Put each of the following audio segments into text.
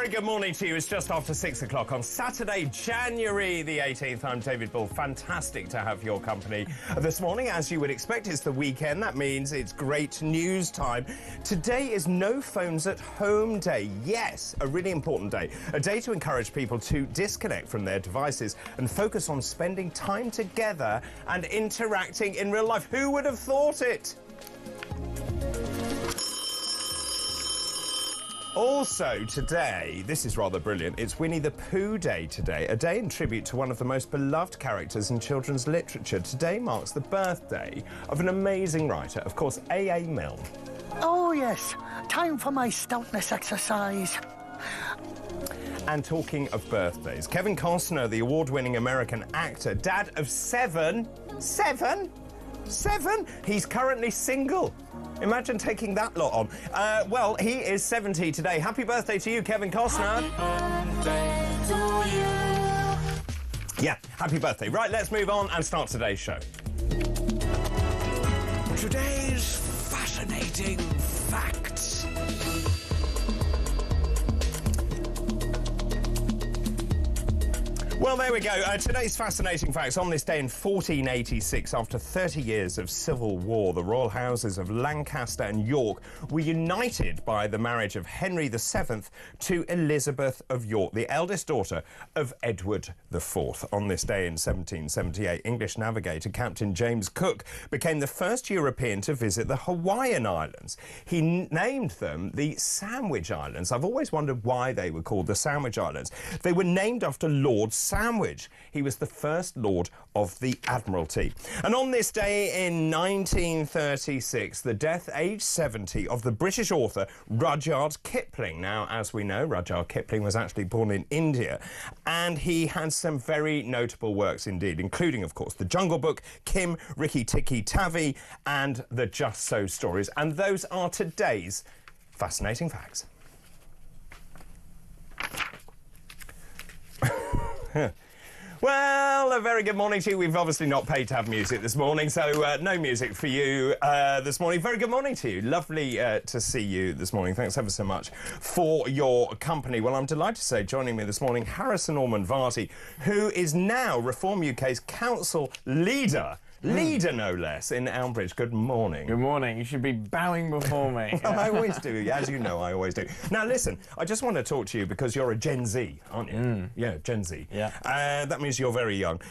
very good morning to you. It's just after 6 o'clock on Saturday, January the 18th. I'm David Bull. Fantastic to have your company this morning. As you would expect, it's the weekend. That means it's great news time. Today is No Phones at Home Day. Yes, a really important day. A day to encourage people to disconnect from their devices and focus on spending time together and interacting in real life. Who would have thought it? Also today, this is rather brilliant, it's Winnie the Pooh Day today, a day in tribute to one of the most beloved characters in children's literature. Today marks the birthday of an amazing writer, of course, A.A. Milne. Oh yes, time for my stoutness exercise. And talking of birthdays, Kevin Costner, the award-winning American actor, dad of seven, he's currently single. Imagine taking that lot on. Well, he is 70 today. Happy birthday to you, Kevin Costner. Happy birthday to you. Yeah, happy birthday. Right, let's move on and start today's show. Today's fascinating facts. Well, there we go. Today's fascinating facts. On this day in 1486, after 30 years of civil war, the royal houses of Lancaster and York were united by the marriage of Henry VII to Elizabeth of York, the eldest daughter of Edward IV. On this day in 1778, English navigator Captain James Cook became the first European to visit the Hawaiian Islands. He named them the Sandwich Islands. I've always wondered why they were called the Sandwich Islands. They were named after Lord Sandwich. He was the first Lord of the Admiralty. And on this day in 1936, the death, aged 70, of the British author Rudyard Kipling. Now, as we know, Rudyard Kipling was actually born in India, and he had some very notable works indeed, including, of course, The Jungle Book, Kim, Rikki Tikki Tavi, and The Just So stories. And those are today's fascinating facts. Well, a very good morning to you. We've obviously not paid to have music this morning, so no music for you this morning. Very good morning to you. Lovely to see you this morning. Thanks ever so much for your company. Well, I'm delighted to say, joining me this morning, Harrison Orman-Varty, who is now Reform UK's council leader. Leader, no less, in Elmbridge. Good morning. Good morning. You should be bowing before me. Well, I always do. As you know, I always do. Now, listen, I just want to talk to you because you're a Gen Z, aren't you? Yeah, Gen Z. Yeah. That means you're very young.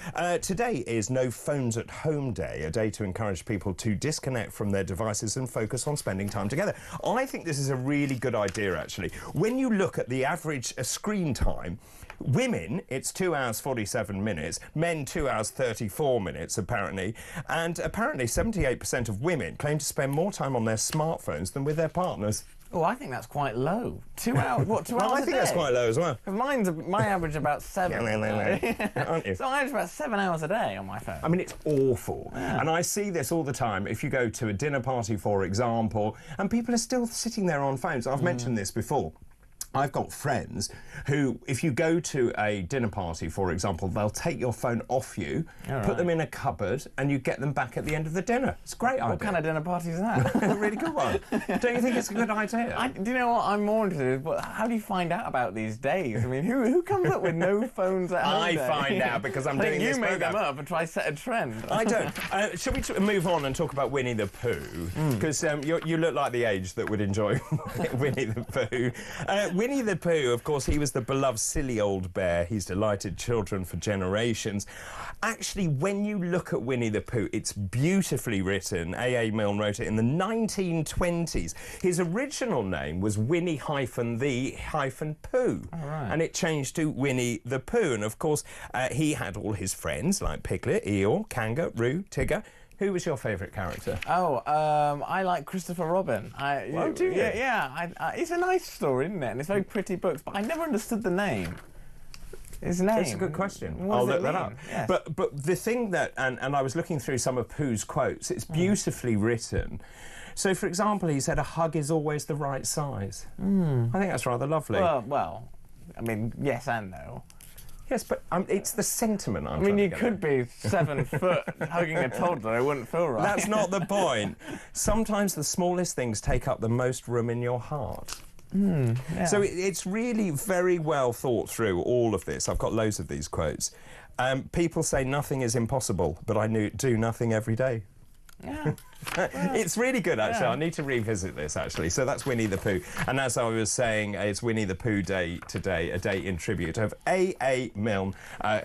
Today is No Phones at Home Day, a day to encourage people to disconnect from their devices and focus on spending time together. I think this is a really good idea, actually. When you look at the average screen time, women, it's 2 hours 47 minutes, men 2 hours 34 minutes, apparently. And apparently 78% of women claim to spend more time on their smartphones than with their partners. Oh, I think that's quite low. 2 hours? What, 2 hours I think that's quite low as well. My average about 7. Aren't you? So I average about 7 hours a day on my phone. I mean, it's awful. Yeah. And I see this all the time. If you go to a dinner party, for example, and people are still sitting there on phones. I've mentioned this before. I've got friends who, if you go to a dinner party, for example, they'll take your phone off you, put them in a cupboard, and you get them back at the end of the dinner. It's a great idea. What kind of dinner party is that? A really good one. Don't you think it's a good idea? Do you know what I'm more interested in? But how do you find out about these days? I mean, who comes up with no phones at home? I find out because I'm doing this You made program. them up and try to set a trend. I don't. Shall we move on and talk about Winnie the Pooh? Because you look like the age that would enjoy Winnie the Pooh. Winnie the Pooh, of course, he was the beloved silly old bear. He's delighted children for generations. Actually, when you look at Winnie the Pooh, it's beautifully written. A.A. Milne wrote it in the 1920s. His original name was Winnie-the-Pooh. And it changed to Winnie the Pooh. And, of course, he had all his friends like Piglet, Eeyore, Kanga, Roo, Tigger. Who was your favourite character? Oh, I like Christopher Robin. Oh, do you? Yeah. It's a nice story, isn't it? And it's very pretty books, but I never understood the name. His name. That's a good question. What I'll does look it that mean? up. Yes. But the thing that, and I was looking through some of Pooh's quotes, it's beautifully written. So, for example, he said, a hug is always the right size. I think that's rather lovely. Well, I mean, yes and no. Yes, but it's the sentiment I'm I mean, trying you to get could at. be 7 foot hugging a toddler, it wouldn't feel right. That's not the point. Sometimes the smallest things take up the most room in your heart. Yeah. So it's really very well thought through, all of this. I've got loads of these quotes. People say nothing is impossible, but I do nothing every day. Yeah. It's really good, actually. Yeah. I need to revisit this, actually. So that's Winnie the Pooh. And as I was saying, it's Winnie the Pooh Day today, a day in tribute of A.A. Milne,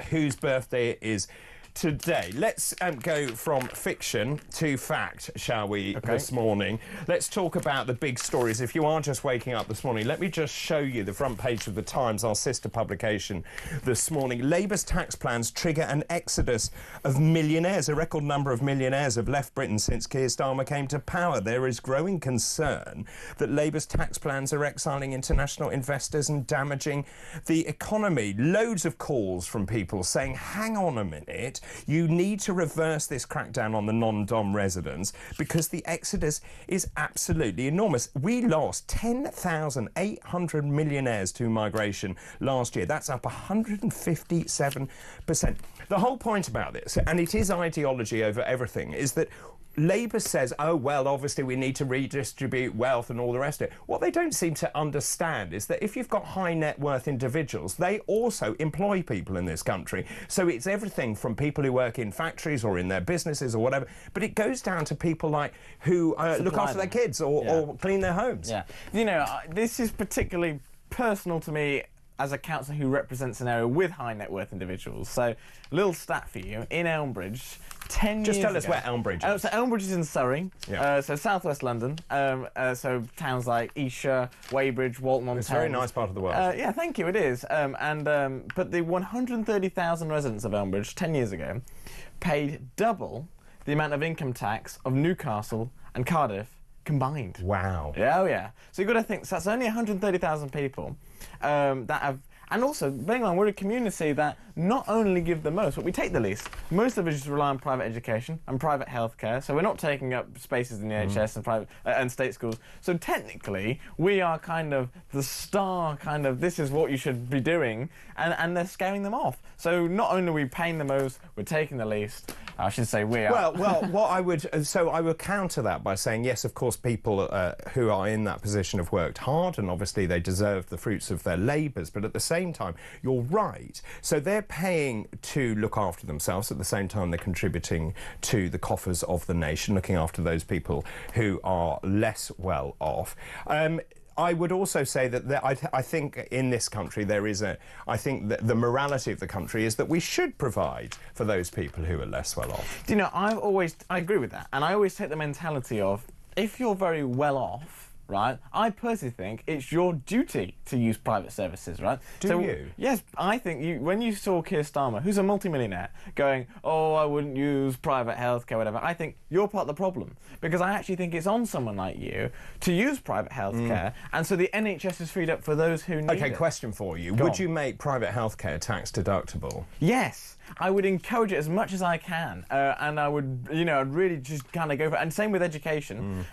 whose birthday is today. Let's go from fiction to fact, shall we, this morning. Let's talk about the big stories. If you are just waking up this morning, let me just show you the front page of The Times, our sister publication this morning. Labour's tax plans trigger an exodus of millionaires. A record number of millionaires have left Britain since Keir Starmer came to power. There is growing concern that Labour's tax plans are exiling international investors and damaging the economy. Loads of calls from people saying, hang on a minute, you need to reverse this crackdown on the non-dom residents because the exodus is absolutely enormous. We lost 10,800 millionaires to migration last year. That's up 157%. The whole point about this, and it is ideology over everything, is that Labour says, oh, well, obviously we need to redistribute wealth and all the rest of it. What they don't seem to understand is that if you've got high net worth individuals, they also employ people in this country. So it's everything from people who work in factories or in their businesses or whatever, but it goes down to people like who look after their kids or clean their homes. Yeah. You know, this is particularly personal to me as a councillor who represents an area with high net worth individuals. So, little stat for you, in Elmbridge, 10 years Just tell us ago, where Elmbridge is. So Elmbridge is in Surrey, so southwest London. So towns like Esher, Weybridge, Walton-on-Thames. It's a very nice part of the world. Yeah, thank you, it is. But the 130,000 residents of Elmbridge 10 years ago paid double the amount of income tax of Newcastle and Cardiff combined. Wow. Yeah, oh yeah. So you've got to think, so that's only 130,000 people that have... And also, bear in mind, we're a community that not only give the most, but we take the least. Most of us just rely on private education and private healthcare, so we're not taking up spaces in the NHS and private and state schools. So technically, we are kind of the star, kind of, this is what you should be doing, and they're scaring them off. So not only are we paying the most, we're taking the least. I should say we are. Well, what I would... So I would counter that by saying, yes, of course, people who are in that position have worked hard, and obviously they deserve the fruits of their labours, but at the same time, you're right. So they're paying to look after themselves. At the same time, they're contributing to the coffers of the nation, looking after those people who are less well off. I would also say that I think in this country there is I think that the morality of the country is that we should provide for those people who are less well off. Do you know, I agree with that, and I always take the mentality of, if you're very well off, right, I personally think it's your duty to use private services, right? Do you? Yes, I think when you saw Keir Starmer, who's a multimillionaire, going, oh, I wouldn't use private healthcare, whatever, I think you're part of the problem, because I actually think it's on someone like you to use private healthcare, and so the NHS is freed up for those who need it. Okay, question for you. Would you make private healthcare tax deductible? Yes. I would encourage it as much as I can, and I would, you know, I'd really just kind of go for it. And same with education.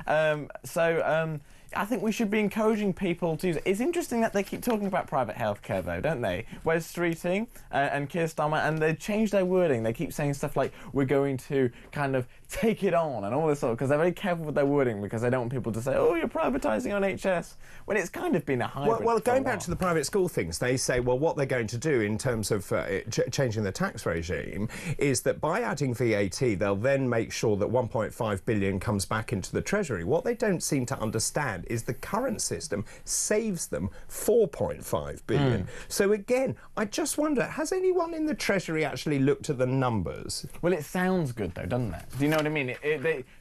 I think we should be encouraging people to use it. It's interesting that they keep talking about private healthcare, though, don't they? Wes Streeting and Keir Starmer, and they changed their wording. They keep saying stuff like, we're going to kind of take it on and all this sort of, because they're very careful with their wording, because they don't want people to say, oh, you're privatising NHS, when it's kind of been a hybrid. Well, going back to the private school things, they say, well, what they're going to do in terms of changing the tax regime is that by adding VAT, they'll then make sure that 1.5 billion comes back into the Treasury. What they don't seem to understand is the current system saves them 4.5 billion. So again, I just wonder, has anyone in the Treasury actually looked at the numbers? Well, it sounds good, though, doesn't it? Do you know what I mean?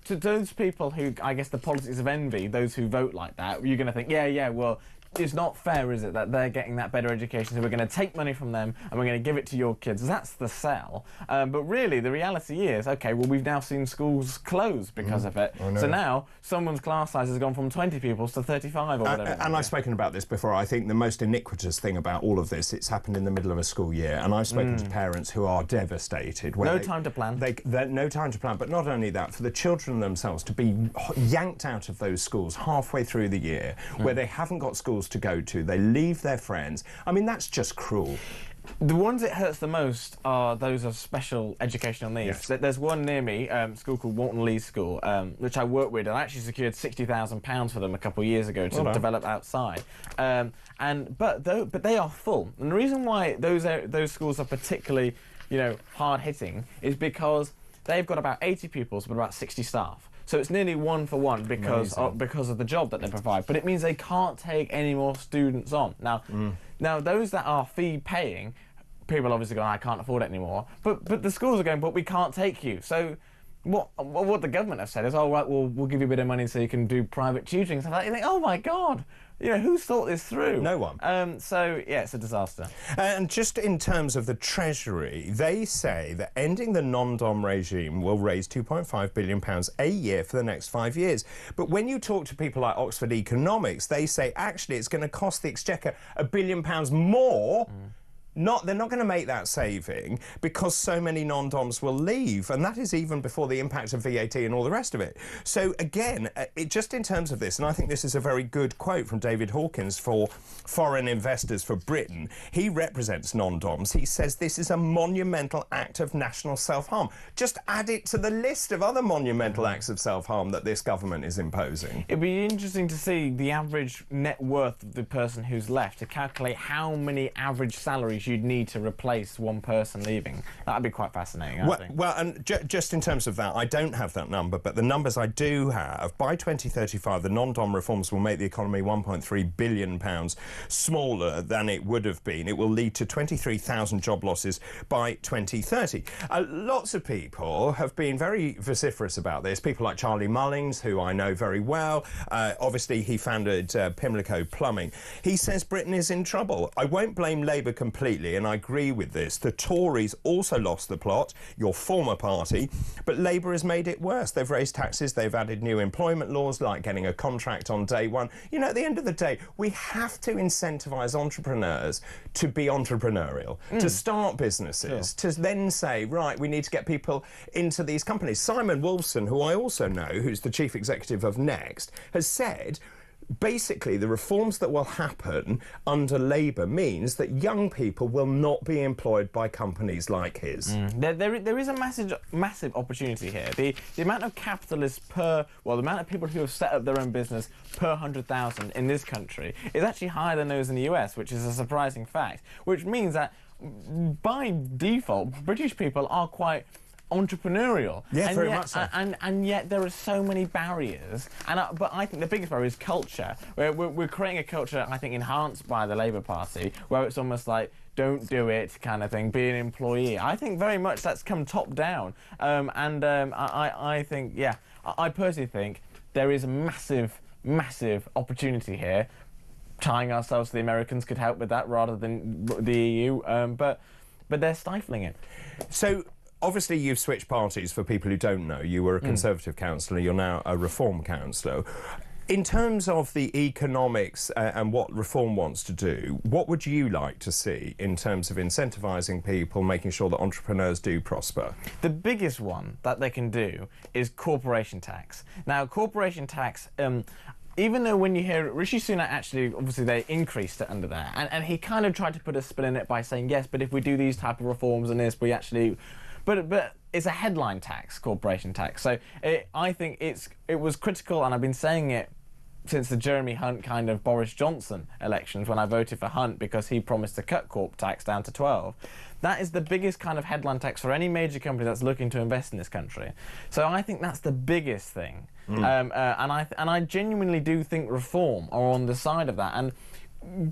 To those people who, I guess, the politics of envy, those who vote like that, you're going to think, yeah, well, it's not fair, is it, that they're getting that better education, so we're going to take money from them and we're going to give it to your kids. That's the sell. But really, the reality is, OK, well, we've now seen schools close because of it. So now, someone's class size has gone from 20 pupils to 35 or whatever. And I've spoken about this before. I think the most iniquitous thing about all of this, it's happened in the middle of a school year, and I've spoken to parents who are devastated. No time to plan. No time to plan, but not only that, for the children themselves to be yanked out of those schools halfway through the year, where they haven't got schools to go to, they leave their friends. I mean, that's just cruel. The ones it hurts the most are those of special educational needs. Yes. There's one near me, a school called Walton Lees School, which I work with, and I actually secured £60,000 for them a couple of years ago to develop outside. But they are full, and the reason why those schools are particularly, hard hitting is because they've got about 80 pupils but about 60 staff. So it's nearly 1 for 1 because of the job that they provide. But it means they can't take any more students on. Now those that are fee paying, people obviously go, I can't afford it anymore. But the schools are going, but we can't take you. So what the government have said is, oh right, we'll give you a bit of money so you can do private tutoring. So you think, oh my God. Who's thought this through? No one. So, yeah, it's a disaster. And just in terms of the Treasury, they say that ending the non-dom regime will raise £2.5 billion a year for the next 5 years. But when you talk to people like Oxford Economics, they say, actually, it's going to cost the Exchequer £1 billion more. They're not going to make that saving because so many non-doms will leave, and that is even before the impact of VAT and all the rest of it. So again, just in terms of this, and I think this is a very good quote from David Hawkins for Foreign Investors for Britain. He represents non-doms. He says this is a monumental act of national self-harm. Just add it to the list of other monumental acts of self-harm that this government is imposing. It'd be interesting to see the average net worth of the person who's left, to calculate how many average salaries you'd need to replace one person leaving. That'd be quite fascinating, I think. Well, and just in terms of that, I don't have that number, but the numbers I do have, by 2035, the non-dom reforms will make the economy £1.3 billion smaller than it would have been. It will lead to 23,000 job losses by 2030. Lots of people have been very vociferous about this. People like Charlie Mullings, who I know very well. Obviously, he founded Pimlico Plumbing. He says Britain is in trouble. I won't blame Labour completely, and I agree with this. The Tories also lost the plot, your former party, but Labour has made it worse. They've raised taxes, they've added new employment laws, like getting a contract on day one. At the end of the day, we have to incentivise entrepreneurs to be entrepreneurial, to start businesses, to then say, right, we need to get people into these companies. Simon Wolfson, who I also know, who's the chief executive of Next, has said, basically, the reforms that will happen under Labour means that young people will not be employed by companies like his. There is a massive opportunity here. The amount of capitalists the amount of people who have set up their own business per 100,000 in this country is actually higher than those in the US, which is a surprising fact. Which means that, by default, British people are quite entrepreneurial. Yeah, very much so. And yet there are so many barriers. But I think the biggest barrier is culture. We're creating a culture, I think, enhanced by the Labour Party, where it's almost like, don't do it kind of thing, be an employee. I think very much that's come top down. I think, I personally think there is a massive opportunity here. Tying ourselves to the Americans could help with that rather than the EU, but they're stifling it. So, obviously, you've switched parties. For people who don't know, you were a Conservative councillor, you're now a Reform councillor. In terms of the economics and what Reform wants to do, what would you like to see in terms of incentivising people, making sure that entrepreneurs do prosper? The biggest one that they can do is corporation tax. Now, corporation tax... even though when you hear Rishi Sunak, actually, obviously they increased it under there, and he kind of tried to put a spin in it by saying, yes, but if we do these type of reforms and this, we actually... But it's a headline tax, corporation tax. So I think it was critical, and I've been saying it since the Jeremy Hunt kind of Boris Johnson elections, when I voted for Hunt because he promised to cut corp tax down to 12. That is the biggest kind of headline tax for any major company that's looking to invest in this country. So I think that's the biggest thing. And I genuinely do think Reform are on the side of that. And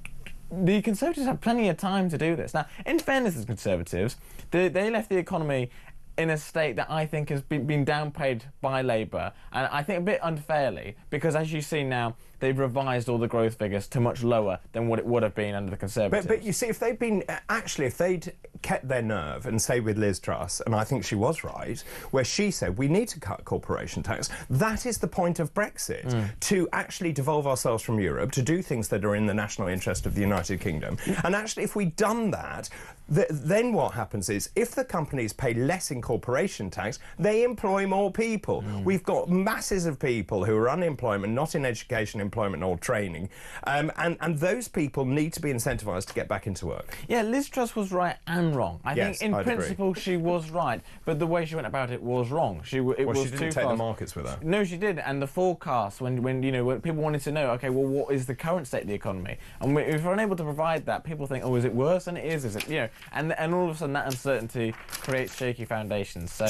the Conservatives have plenty of time to do this. Now, in fairness to the Conservatives, they left the economy in a state that I think has been downplayed by Labour, and I think a bit unfairly, because as you see now, they've revised all the growth figures to much lower than what it would have been under the Conservatives. But you see, if they'd been... Actually, if they'd kept their nerve and say with Liz Truss, and I think she was right, where she said we need to cut corporation tax, that is the point of Brexit, to actually devolve ourselves from Europe, to do things that are in the national interest of the United Kingdom. And actually, if we'd done that, then what happens is, if the companies pay less in corporation tax, they employ more people. We've got masses of people who are unemployment, not in education, employment or training, and those people need to be incentivised to get back into work. Yeah, Liz Truss was right and wrong. I think in principle she was right, but the way she went about it was wrong. She didn't take the markets with her. No, she did, and the forecast when people wanted to know, okay, well, what is the current state of the economy? And if we're unable to provide that, people think, oh, is it worse than it is? Is it, and all of a sudden that uncertainty creates shaky foundations. So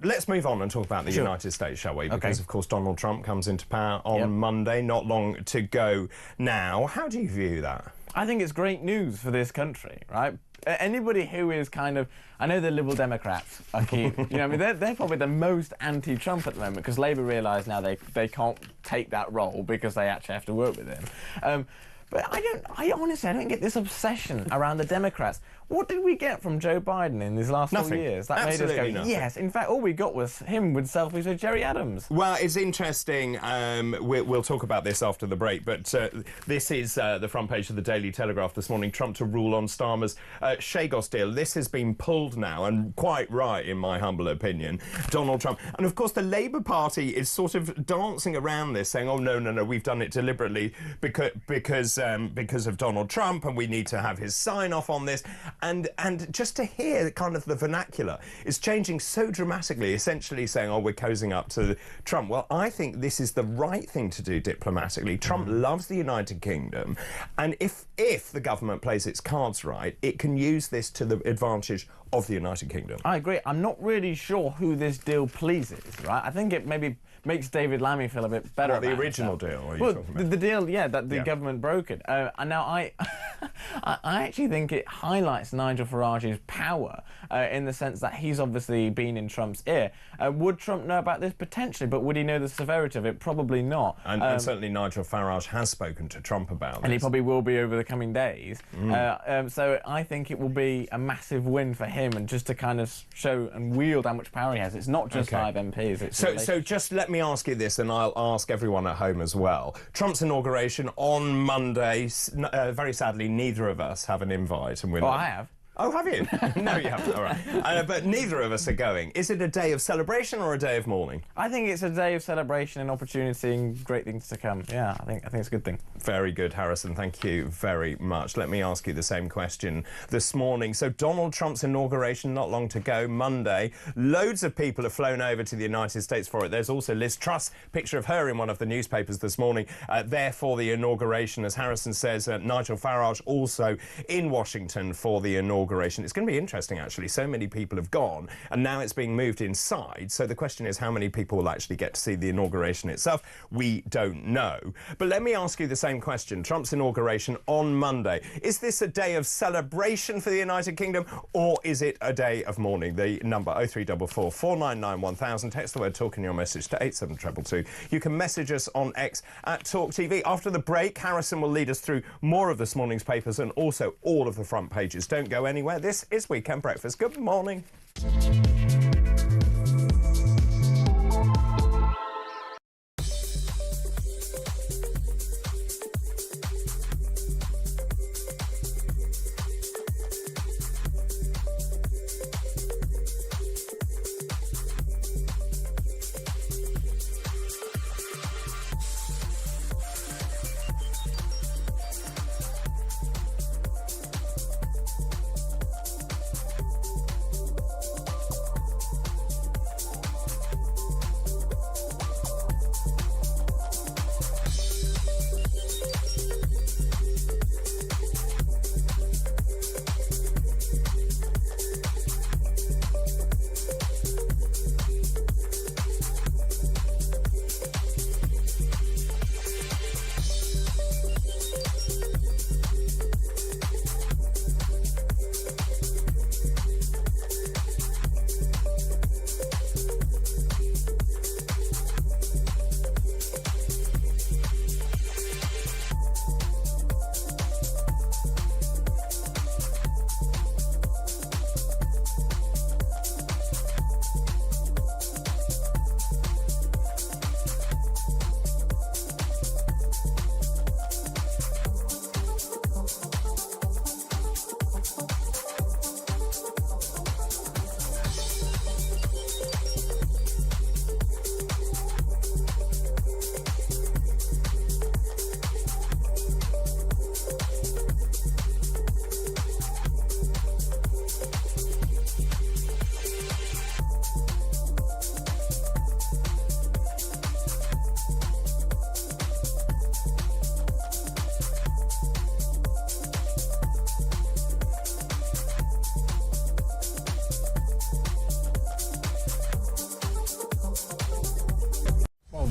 let's move on and talk about the United States, shall we? Because of course Donald Trump comes into power on Monday, not long to go now. How do you view that? I think it's great news for this country, right? Anybody who is kind of, I know the Liberal Democrats are keen, I mean, they're probably the most anti-Trump at the moment because Labour realise now they can't take that role because they actually have to work with him. But I honestly don't get this obsession around the Democrats. What did we get from Joe Biden in these last 4 years? That Absolutely made us go, nothing. yes. In fact, all we got was him with selfies with Jerry Adams. Well, it's interesting. We'll talk about this after the break, but this is the front page of the Daily Telegraph this morning. Trump to rule on Starmer's Chagos deal. This has been pulled now, and quite right, in my humble opinion. Donald Trump. And, of course, the Labour Party is sort of dancing around this, saying, oh, no, we've done it deliberately because of Donald Trump, and we need to have his sign-off on this. And just to hear kind of the vernacular is changing so dramatically, essentially saying, oh, we're cozying up to Trump. Well, I think this is the right thing to do diplomatically. Trump loves the United Kingdom, and if the government plays its cards right, it can use this to the advantage of the United Kingdom. I agree. I'm not really sure who this deal pleases, right? I think it maybe makes David Lammy feel a bit better about the original himself. deal, are you talking about? The deal, that the government brokered. And now I actually think it highlights Nigel Farage's power in the sense that he's obviously been in Trump's ear. Would Trump know about this? Potentially, but would he know the severity of it? Probably not. And certainly Nigel Farage has spoken to Trump about this. And he probably will be over the coming days. So I think it will be a massive win for him, and just to kind of show and wield how much power he has. It's not just 5 MPs. So just let me ask you this, and I'll ask everyone at home as well. Trump's inauguration on Monday. Very sadly, neither of us have an invite, and we're not. I have. Oh, have you? No, you haven't. All right. But neither of us are going. Is it a day of celebration or a day of mourning? I think it's a day of celebration and opportunity and great things to come. Yeah, I think it's a good thing. Very good, Harrison. Thank you very much. Let me ask you the same question this morning. So Donald Trump's inauguration, not long to go, Monday. Loads of people have flown over to the United States for it. There's also Liz Truss, picture of her in one of the newspapers this morning, there for the inauguration. As Harrison says, Nigel Farage also in Washington for the inauguration. It's going to be interesting, actually. So many people have gone, and now it's being moved inside. So the question is, how many people will actually get to see the inauguration itself? We don't know. But let me ask you the same question. Trump's inauguration on Monday. Is this a day of celebration for the United Kingdom, or is it a day of mourning? The number 0344 499 1000. Text the word talk in your message to 87222. You can message us on X at talkTV. After the break, Harrison will lead us through more of this morning's papers and also all of the front pages. Don't go anywhere. This is Weekend Breakfast. Good morning.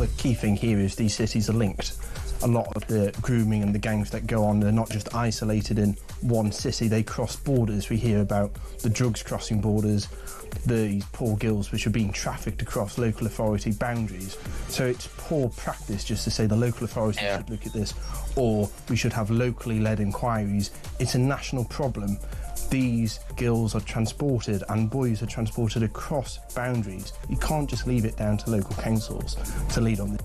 the key thing here is these cities are linked. A lot of the grooming and the gangs that go on, they're not just isolated in one city, they cross borders. We hear about the drugs crossing borders, these poor girls which are being trafficked across local authority boundaries. So it's poor practice just to say the local authorities should look at this, or we should have locally led inquiries. It's a national problem. These girls are transported and boys are transported across boundaries. You can't just leave it down to local councils to lead on this.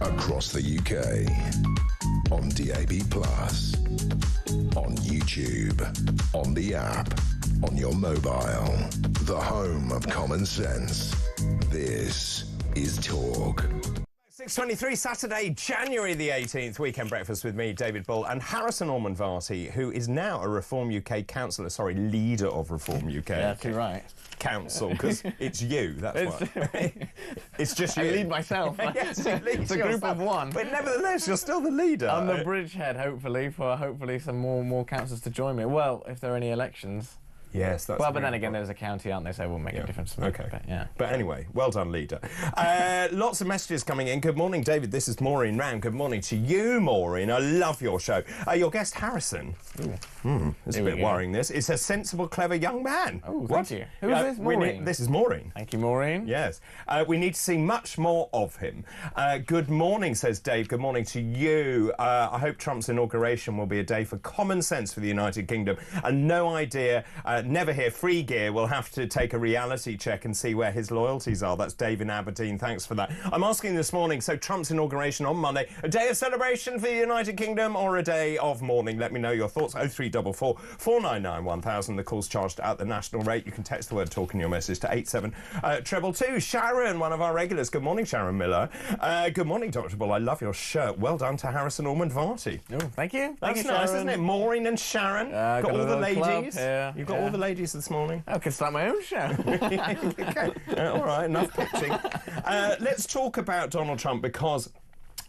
Across the UK, on DAB+, on YouTube, on the app, on your mobile, the home of common sense. This is Talk. 6:23, Saturday, January the 18th, Weekend Breakfast with me, David Bull, and Harrison Ormond-Varty, who is now a Reform UK councillor, leader of Reform UK. Yeah, that's right. Council, because it's you, that's why. It's just you. I lead myself. Yes, you lead it's a group yourself. of one. But nevertheless, you're still the leader. I'm the bridgehead, hopefully, for some more councillors to join me. Well, if there are any elections. Yes, that's well, but then again, there's a county, aren't there? So it will make a difference. Okay. But, yeah. But anyway, well done, leader. Lots of messages coming in. Good morning, David. This is Maureen Round. Good morning to you, Maureen. I love your show. Your guest, Harrison. It's a bit worrying, this. It's a sensible, clever young man. Oh, thank you. Who is this? Maureen? This is Maureen. Thank you, Maureen. Yes. We need to see much more of him. Good morning, says Dave. Good morning to you. I hope Trump's inauguration will be a day for common sense for the United Kingdom. And no idea, never hear free gear. We'll have to take a reality check and see where his loyalties are. That's Dave in Aberdeen. Thanks for that. I'm asking this morning, so Trump's inauguration on Monday, a day of celebration for the United Kingdom or a day of mourning? Let me know your thoughts. 0344 499 1000. The call's charged at the national rate. You can text the word talk in your message to 87222. Sharon, one of our regulars. Good morning, Sharon Miller. Good morning, Dr. Bull. I love your shirt. Well done to Harrison Ormond-Varty. Oh, thank you. That's thank you, nice, Sharon. isn't it? Maureen and Sharon. Got all the ladies. You've got all the ladies this morning. I could start my own show. Okay. All right, enough pitching. Let's talk about Donald Trump, because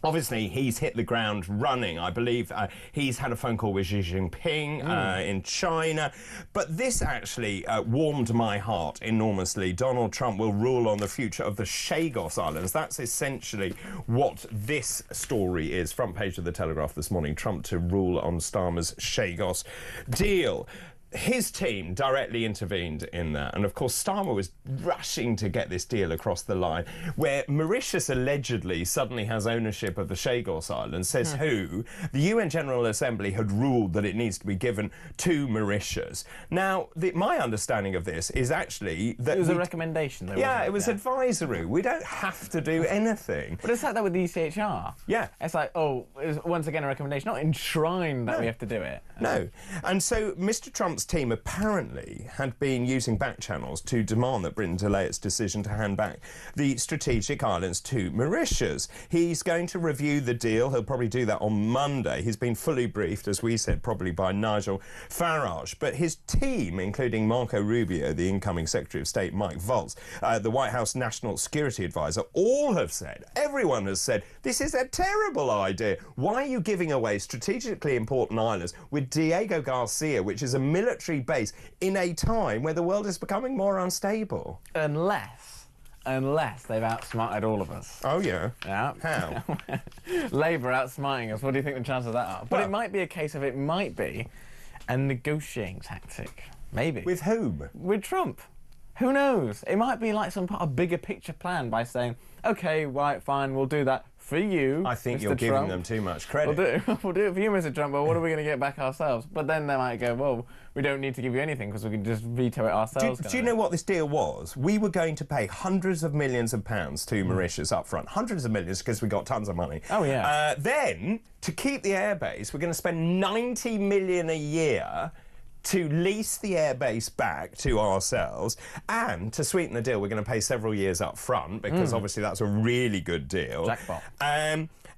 obviously, he's hit the ground running. I believe he's had a phone call with Xi Jinping in China. But this actually warmed my heart enormously. Donald Trump will rule on the future of the Chagos Islands. That's essentially what this story is. Front page of the Telegraph this morning. Trump to rule on Starmer's Chagos deal. His team directly intervened in that, and of course Starmer was rushing to get this deal across the line, where Mauritius allegedly suddenly has ownership of the Chagos Islands, says who? The UN General Assembly had ruled that it needs to be given to Mauritius. Now, my understanding of this is actually that... It was a recommendation, though, it was advisory. We don't have to do anything. But it's like that with the ECHR. Yeah. It's like, it's once again a recommendation, not enshrined that we have to do it. No. And so Mr. Trump's team apparently had been using back channels to demand that Britain delay its decision to hand back the strategic islands to Mauritius. He's going to review the deal. He'll probably do that on Monday. He's been fully briefed, as we said, probably by Nigel Farage. But his team, including Marco Rubio, the incoming Secretary of State, Mike Volz, the White House National Security Advisor, all have said, everyone has said, this is a terrible idea. Why are you giving away strategically important islands with Diego Garcia, which is a military base, in a time where the world is becoming more unstable? Unless they've outsmarted all of us. Oh, yeah? Yeah. How? Labour outsmarting us. What do you think the chances of that are? But it might be a case of it might be a negotiating tactic. Maybe. With whom? With Trump. Who knows? It might be like some part of bigger picture plan by saying, OK, right, fine, we'll do that for you, I think Mr. you're giving Trump. them too much credit. We'll do it for you, Mr. Trump, but what are we going to get back ourselves? But then they might go, well, we don't need to give you anything because we can just veto it ourselves. Do you know what this deal was? We were going to pay hundreds of millions of pounds to Mauritius up front. Hundreds of millions, because we got tons of money. Oh, yeah. Then, to keep the airbase, we're going to spend $90 million a year to lease the airbase back to ourselves, and to sweeten the deal, we're going to pay several years up front, because obviously that's a really good deal. Jackpot.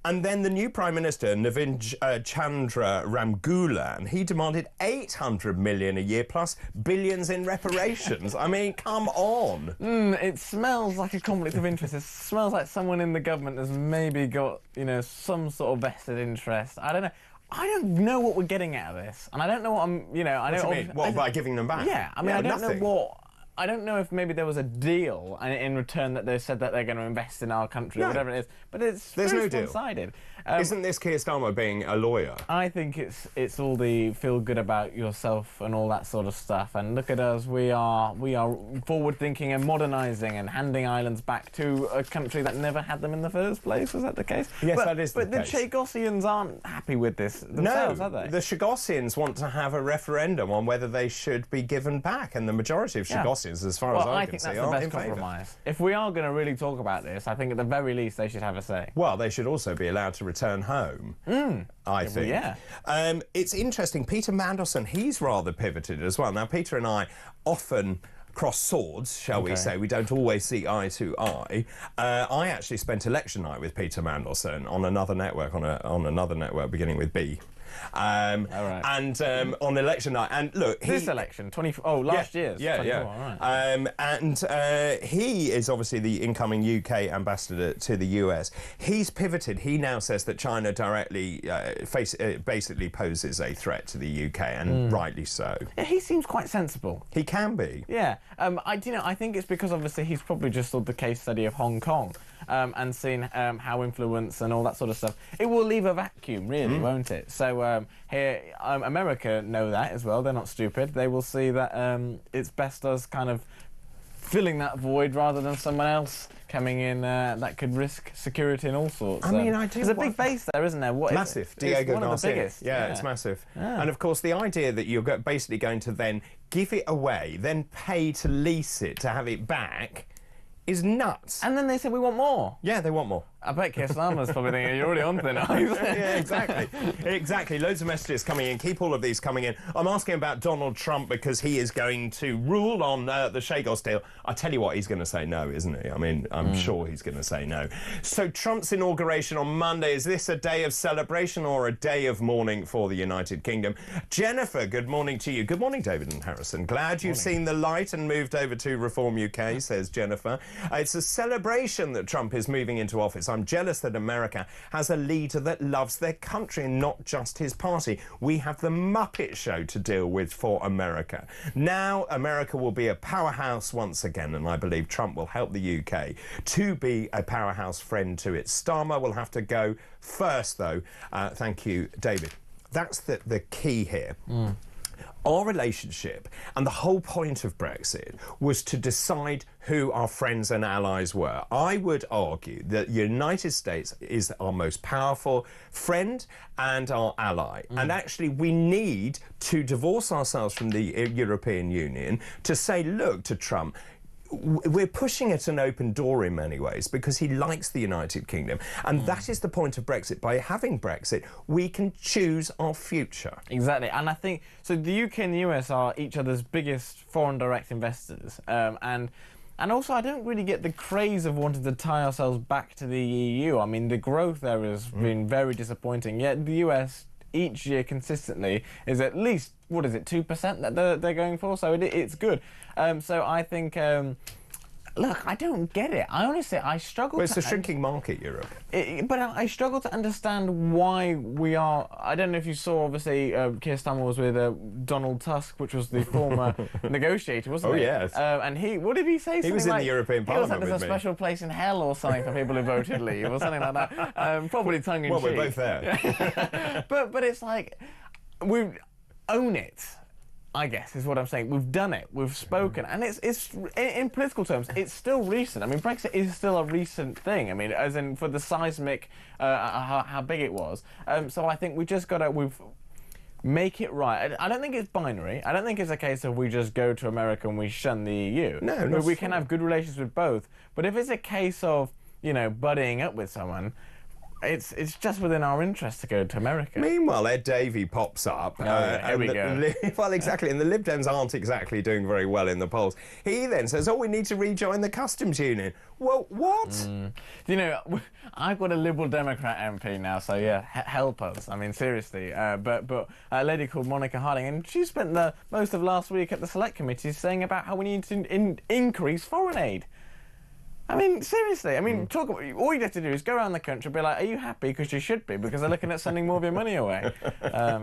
And then the new Prime Minister, Navin Chandra Ramgoolan, he demanded $800 million a year plus billions in reparations. I mean, come on. It smells like a conflict of interest. It smells like someone in the government has maybe got, you know, some sort of vested interest. I don't know. I don't know what we're getting out of this, and I don't know what I'm, you know, I don't. What do you mean? What, by giving them back? Yeah, I mean, I don't nothing. know what. I don't know if maybe there was a deal in return that they said that they're going to invest in our country or whatever it is, but there's no deal. One-sided. Isn't this Keir Starmer being a lawyer? I think it's all the feel good about yourself and all that sort of stuff. And look at us, we are forward thinking and modernising and handing islands back to a country that never had them in the first place. Was that the case? Yes, that is the case. But the Chagosians aren't happy with this themselves, are they? The Chagosians want to have a referendum on whether they should be given back, and the majority of Chagosians, as far as I can see, are in favour. I think that's the best compromise. If we are going to really talk about this, I think at the very least they should have a say. Well, they should also be allowed to return home, I think. Yeah. It's interesting, Peter Mandelson, he's rather pivoted as well. Now, Peter and I often cross swords, shall we say. We don't always see eye to eye. I actually spent election night with Peter Mandelson on another network, on another network beginning with B. And on election night, and look, this election, last year's, 24, right. And he is obviously the incoming UK ambassador to the US. He's pivoted. He now says that China directly basically poses a threat to the UK, and rightly so. Yeah, he seems quite sensible. He can be. Yeah, I think it's because obviously he's probably just saw the case study of Hong Kong. And seen how influence and all that sort of stuff. It will leave a vacuum, really, won't it? So here, America know that as well. They're not stupid. They will see that it's best us kind of filling that void rather than someone else coming in that could risk security and all sorts. I mean, I do. There's a big base there, isn't there? Massive. Diego one Garcia. Of the biggest. Yeah, it's massive. Yeah. And of course, the idea that you're basically going to then give it away, then pay to lease it to have it back, is nuts. And then they said we want more. Yeah, they want more. I bet Keir Starmer's probably thinking you're already on thin ice. Yeah, exactly. Exactly. Loads of messages coming in. Keep all of these coming in. I'm asking about Donald Trump because he is going to rule on the Chagos deal. I tell you what, he's going to say no, isn't he? I mean, I'm sure he's going to say no. So Trump's inauguration on Monday, is this a day of celebration or a day of mourning for the United Kingdom? Jennifer, good morning to you. Good morning, David and Harrison. Glad you've seen the light and moved over to Reform UK, says Jennifer. It's a celebration that Trump is moving into office. I'm jealous that America has a leader that loves their country and not just his party. We have the Muppet Show to deal with for America. Now America will be a powerhouse once again, and I believe Trump will help the UK to be a powerhouse friend to it. Starmer will have to go first, though. Thank you, David. That's the key here. Our relationship and the whole point of Brexit was to decide who our friends and allies were. I would argue that the United States is our most powerful friend and our ally. And actually, we need to divorce ourselves from the European Union to say, look, to Trump, we're pushing at an open door in many ways because he likes the United Kingdom. And that is the point of Brexit. By having Brexit, we can choose our future. Exactly. And I think, so the UK and the US are each other's biggest foreign direct investors. And also, I don't really get the craze of wanting to tie ourselves back to the EU. I mean, the growth there has been very disappointing. Yet the US each year consistently is at least, 2% that they're going for? So it's good. So I think, look, I don't get it. I honestly, I struggle. Well, it's a shrinking market, Europe. But I struggle to understand why we are. I don't know if you saw, obviously, Keir Starmer was with Donald Tusk, which was the former negotiator, wasn't he? Oh, yes. And what did he say? He was in the European Parliament with me. There's a special place in hell or something for people who voted Leave or something like that. Probably tongue in cheek. Well, we're both there. but it's like, we own it, I guess, is what I'm saying. We've done it. We've spoken. And it's in political terms, it's still recent. I mean, Brexit is still a recent thing. I mean, as in for the seismic, how big it was. So I think we just got to make it right. I don't think it's binary. I don't think it's a case of we just go to America and we shun the EU. No, but we can have good relations with both. But if it's a case of, buddying up with someone, it's just within our interest to go to America. Meanwhile, Ed Davey pops up. Here we go. Well, exactly, and the Lib Dems aren't exactly doing very well in the polls. He then says, we need to rejoin the customs union. Well, what? You know, I've got a Liberal Democrat MP now, so yeah, help us. I mean, seriously. But a lady called Monica Harding, and she spent the most of last week at the Select Committee saying about how we need to increase foreign aid. I mean, seriously. I mean, all you have to do is go around the country and be like, are you happy? Because you should be, because they're looking at sending more of your money away.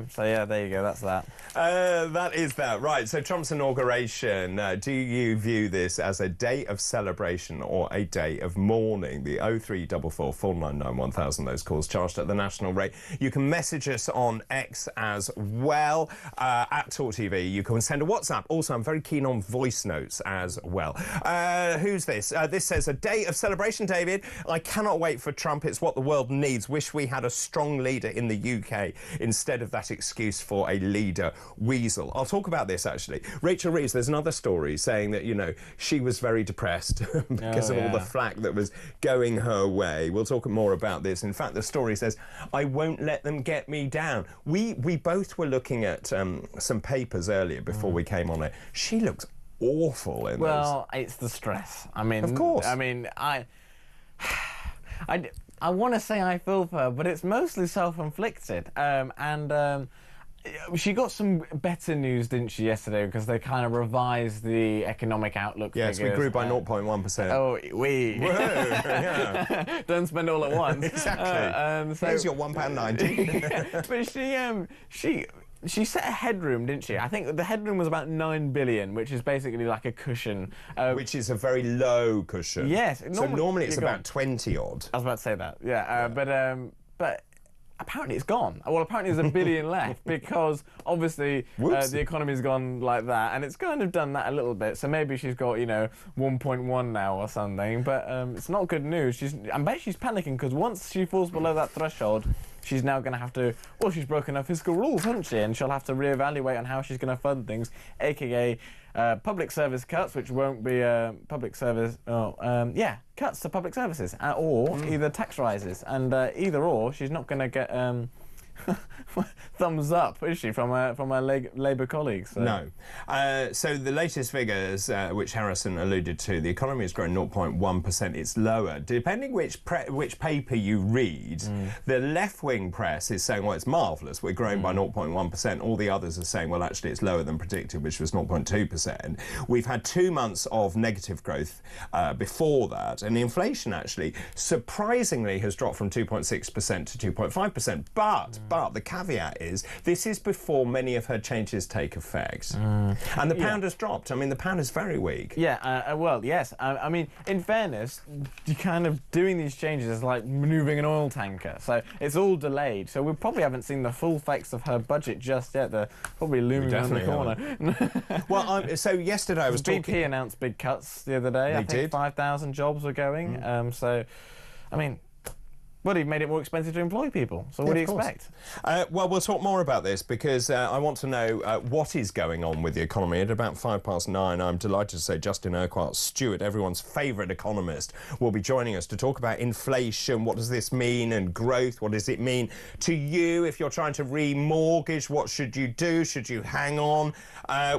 So, yeah, there you go. That's that. That is that. Right, so Trump's inauguration. Do you view this as a day of celebration or a day of mourning? The 0344 499 1000, those calls charged at the national rate. You can message us on X as well, at talkTV. You can send a WhatsApp. Also, I'm very keen on voice notes as well. Who's this? This says, a day of celebration, David. I cannot wait for Trump. It's what the world needs. Wish we had a strong leader in the UK instead of that excuse for a leader weasel. I'll talk about this, actually. Rachel Reeves, there's another story saying that, you know, she was very depressed because of all the flack that was going her way. We'll talk more about this. In fact, the story says, I won't let them get me down. We both were looking at some papers earlier before we came on it. She looks awful in Well, it's the stress. I mean, of course. I mean, I want to say I feel for her, but it's mostly self-inflicted. She got some better news, didn't she, yesterday? Because they kind of revised the economic outlook Yes, figures. we grew by 0.1%. Oh, we. Whoa, yeah. Don't spend all at once. Exactly. So, Here's your £1.90. But she set a headroom, didn't she? I think the headroom was about 9 billion, which is basically like a cushion. Which is a very low cushion. Yes. So normally it's about 20 odd. I was about to say that, yeah. But apparently it's gone. Well, apparently there's a billion left because obviously the economy's gone like that, and it's kind of done that a little bit. So maybe she's got, you know, 1.1 now or something. But it's not good news. I bet she's panicking because once she falls below that threshold, she's now going to have to, well, she's broken her fiscal rules, hasn't she? And she'll have to reevaluate on how she's going to fund things, aka public service cuts, which won't be cuts to public services, or either tax rises. And either or, she's not going to get thumbs up, is she, from her Labour colleagues? So. No. So the latest figures, which Harrison alluded to, the economy has grown 0.1%. It's lower. Depending which paper you read, the left-wing press is saying, well, it's marvellous, we're growing by 0.1%. All the others are saying, well, actually, it's lower than predicted, which was 0.2%. We've had 2 months of negative growth before that, and the inflation, actually, surprisingly, has dropped from 2.6% to 2.5%. But the caveat is, this is before many of her changes take effect. And the pound has dropped. I mean, the pound is very weak. Yeah, well, yes. I mean, in fairness, you kind of doing these changes is like manoeuvring an oil tanker. So it's all delayed. So we probably haven't seen the full effects of her budget just yet. They're probably looming around the corner. Well, so yesterday I was talking... BP announced big cuts the other day. I think 5,000 jobs were going. So, I mean... Well, he made it more expensive to employ people. So what do you expect? Well, we'll talk more about this because I want to know what is going on with the economy. At about 9:05, I'm delighted to say Justin Urquhart Stewart, everyone's favourite economist, will be joining us to talk about inflation. What does this mean? And growth. What does it mean to you if you're trying to remortgage? What should you do? Should you hang on?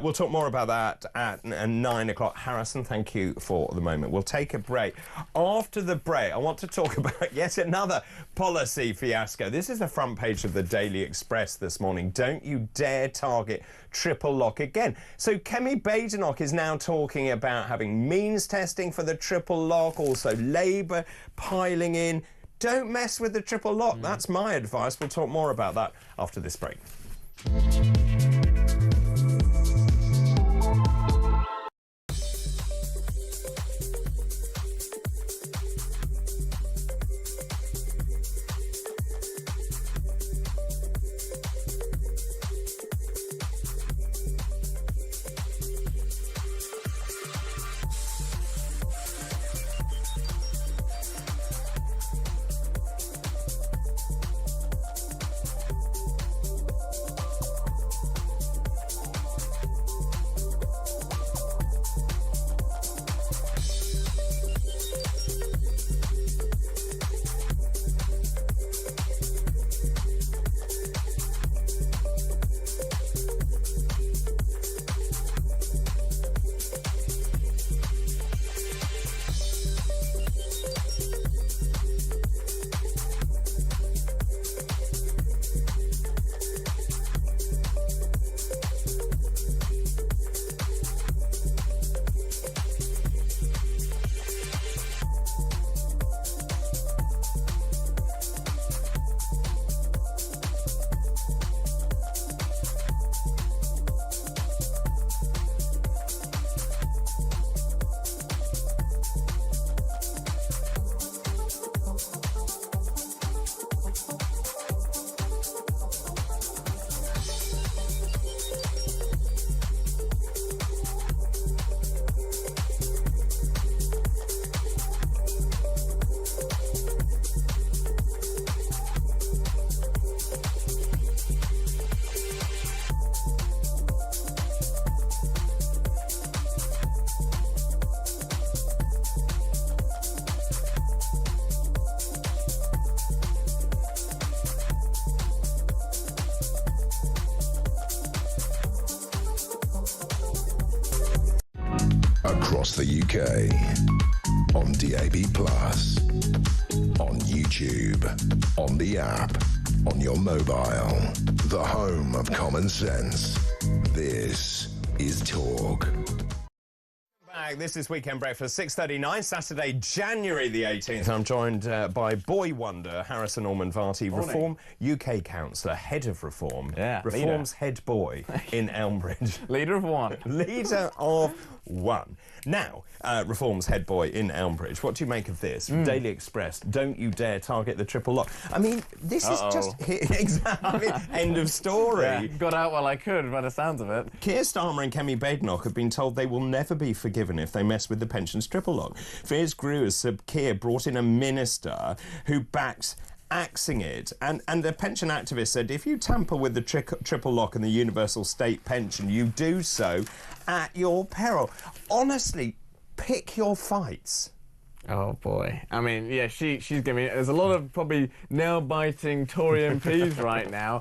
We'll talk more about that at 9 o'clock. Harrison, thank you for the moment. We'll take a break. After the break, I want to talk about yet another policy fiasco. This is the front page of the Daily Express this morning. Don't you dare target triple lock again. So Kemi Badenoch is now talking about having means testing for the triple lock, also Labour piling in. Don't mess with the triple lock. That's my advice. We'll talk more about that after this break. across the UK, on DAB+, on YouTube, on the app, on your mobile, the home of common sense. This is Talk. This is Weekend Breakfast, 6:39, Saturday, January the 18th. I'm joined by boy wonder Harrison Orman-Varty, Reform UK councillor, head of Reform, Reform's leader. Head boy in Elmbridge. Leader of one. Leader of one. Now, Reform's head boy in Elmbridge, what do you make of this? Daily Express, don't you dare target the triple lock. I mean, this is just... Exactly, end of story. Yeah, got out while I could, by the sounds of it. Keir Starmer and Kemi Badenoch have been told they will never be forgiven if they mess with the pensions triple lock. Fears grew as Sir Keir brought in a minister who backs axing it, and the pension activist said if you tamper with the triple lock and the universal state pension, you do so at your peril. Honestly, pick your fights. Oh boy! I mean, yeah, she's giving. There's a lot of probably nail-biting Tory MPs right now.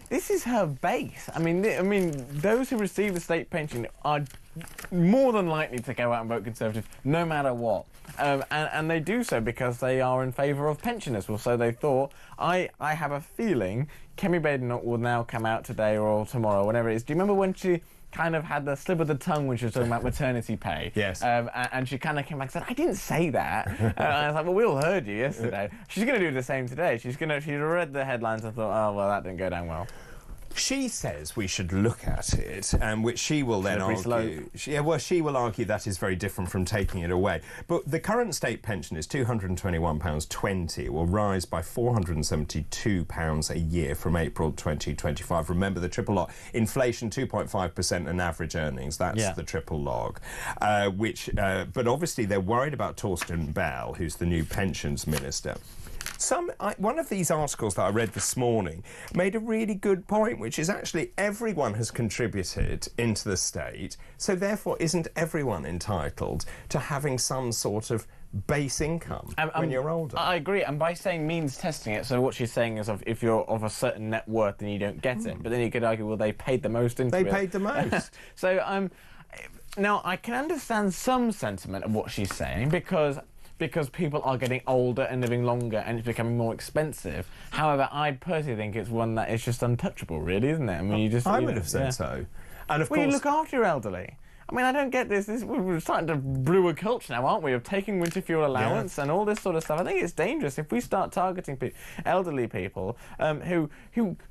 This is her base. I mean, those who receive the state pension are more than likely to go out and vote Conservative, no matter what. And they do so because they are in favour of pensioners. Well, so they thought. I have a feeling Kemi Badenoch will now come out today or tomorrow, whenever it is. Do you remember when she kind of had the slip of the tongue when she was talking about maternity pay? Yes. And she kind of came back and said, I didn't say that. And I was like, well, we all heard you yesterday. She's going to do the same today. She'd read the headlines and thought, oh, well, that didn't go down well. She says we should look at it, and which she will then argue. She will argue that is very different from taking it away. But the current state pension is £221.20. It will rise by £472 a year from April 2025. Remember the triple lock, inflation 2.5% and average earnings. That's the triple log. But obviously they're worried about Torsten Bell, who's the new pensions minister. One of these articles that I read this morning made a really good point, which is actually everyone has contributed into the state, so therefore isn't everyone entitled to having some sort of base income when you're older? I agree, and by saying means testing it, so what she's saying is if you're of a certain net worth, then you don't get it. But then you could argue, well, they paid the most into it. They paid the most. So, now, I can understand some sentiment of what she's saying, because people are getting older and living longer and it's becoming more expensive. However, I personally think it's one that is just untouchable, really, isn't it? I mean, I would have said so. And of course, you look after your elderly. I mean, I don't get this. We're starting to brew a culture now, aren't we, of taking winter fuel allowance and all this sort of stuff. I think it's dangerous if we start targeting elderly people who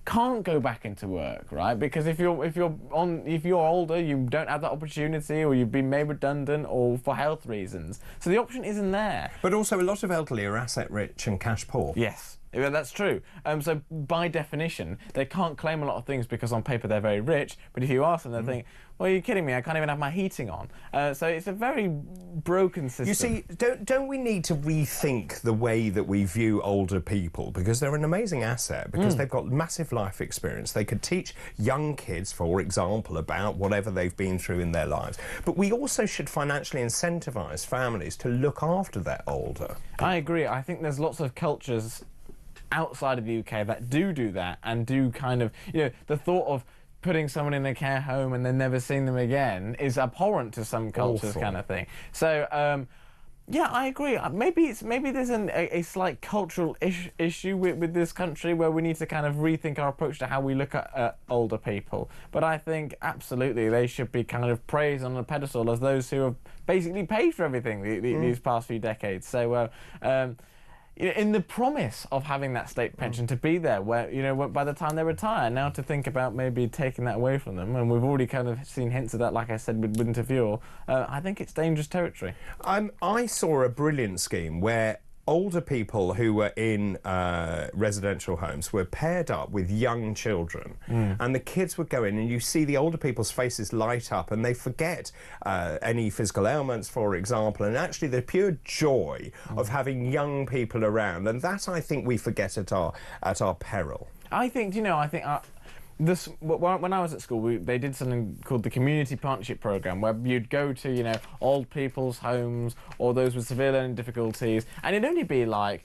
can't go back into work, right? Because if you're older, you don't have that opportunity, or you've been made redundant, or for health reasons. So the option isn't there. But also, a lot of elderly are asset rich and cash poor. Yes. Yeah, that's true. So by definition, they can't claim a lot of things because on paper they're very rich, but if you ask them, they think, well, you're kidding me, I can't even have my heating on. So it's a very broken system. You see, don't we need to rethink the way that we view older people? Because they're an amazing asset, because they've got massive life experience. They could teach young kids, for example, about whatever they've been through in their lives. But we also should financially incentivise families to look after their older. I agree. I think there's lots of cultures outside of the UK that do that, and do kind of, the thought of putting someone in a care home and then never seeing them again is abhorrent to some cultures. Kind of thing. So yeah, I agree. Maybe there's a slight cultural issue with this country, where we need to kind of rethink our approach to how we look at older people. But I think absolutely they should be kind of praised on a pedestal as those who have basically paid for everything these past few decades. So in the promise of having that state pension to be there, where by the time they retire, now to think about maybe taking that away from them, and we've already kind of seen hints of that, like I said, with winter fuel. I think it's dangerous territory. I saw a brilliant scheme where older people who were in residential homes were paired up with young children, and the kids would go in, and you see the older people's faces light up, and they forget any physical ailments, for example, and actually the pure joy of having young people around, and that I think we forget at our peril. I think When I was at school, they did something called the Community Partnership Programme, where you'd go to, old people's homes or those with severe learning difficulties, and it'd only be like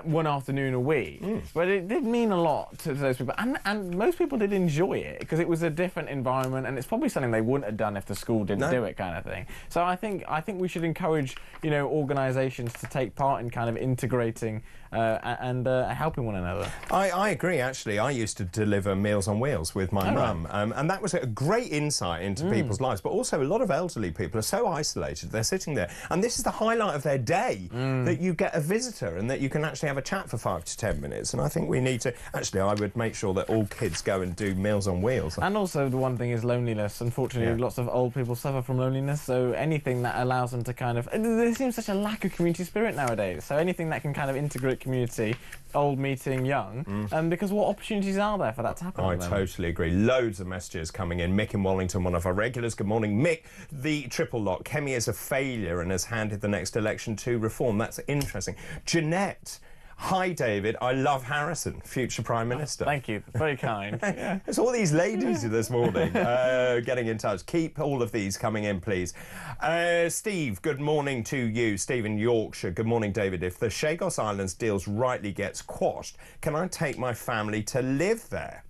one afternoon a week. But it did mean a lot to those people, and most people did enjoy it because it was a different environment, and it's probably something they wouldn't have done if the school didn't do it, kind of thing. So I think we should encourage organisations to take part in kind of integrating and helping one another. I agree, actually. I used to deliver Meals on Wheels with my mum, and that was a great insight into people's lives, but also a lot of elderly people are so isolated. They're sitting there, and this is the highlight of their day, that you get a visitor and that you can actually have a chat for 5 to 10 minutes. And I think we need to... Actually, I would make sure that all kids go and do Meals on Wheels. And also, the one thing is loneliness. Unfortunately, lots of old people suffer from loneliness, so anything that allows them to kind of... There seems such a lack of community spirit nowadays, so anything that can kind of integrate community, old meeting young, because what opportunities are there for that to happen? I totally agree. Loads of messages coming in. Mick in Wallington, one of our regulars. Good morning, Mick. The triple lock. Kemi is a failure and has handed the next election to Reform. That's interesting. Jeanette. Hi, David. I love Harrison, future Prime Minister. Thank you. Very kind. Yeah. It's all these ladies this morning getting in touch. Keep all of these coming in, please. Steve, good morning to you. Steve in Yorkshire. Good morning, David. If the Chagos Islands deals rightly gets quashed, can I take my family to live there?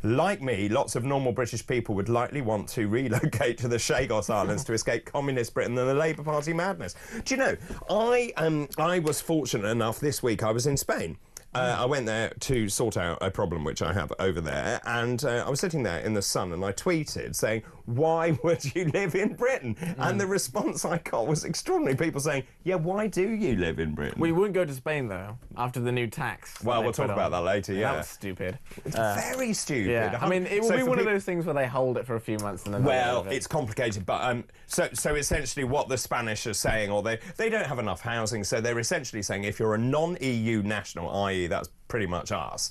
Like me, lots of normal British people would likely want to relocate to the Chagos Islands to escape communist Britain and the Labour Party madness. Do you know, I was fortunate enough this week, I was in Spain. I went there to sort out a problem which I have over there, and I was sitting there in the sun and I tweeted saying, why would you live in Britain? And the response I got was extraordinary. People saying, yeah, why do you live in Britain? We wouldn't go to Spain, though, after the new tax. Well, we'll talk about that later, yeah. That was stupid. It's very stupid. Yeah. I mean, it will be one of those things where they hold it for a few months and then... Well, it's complicated, but so essentially what the Spanish are saying, or they don't have enough housing, so they're essentially saying if you're a non-EU national, i.e. that's pretty much us,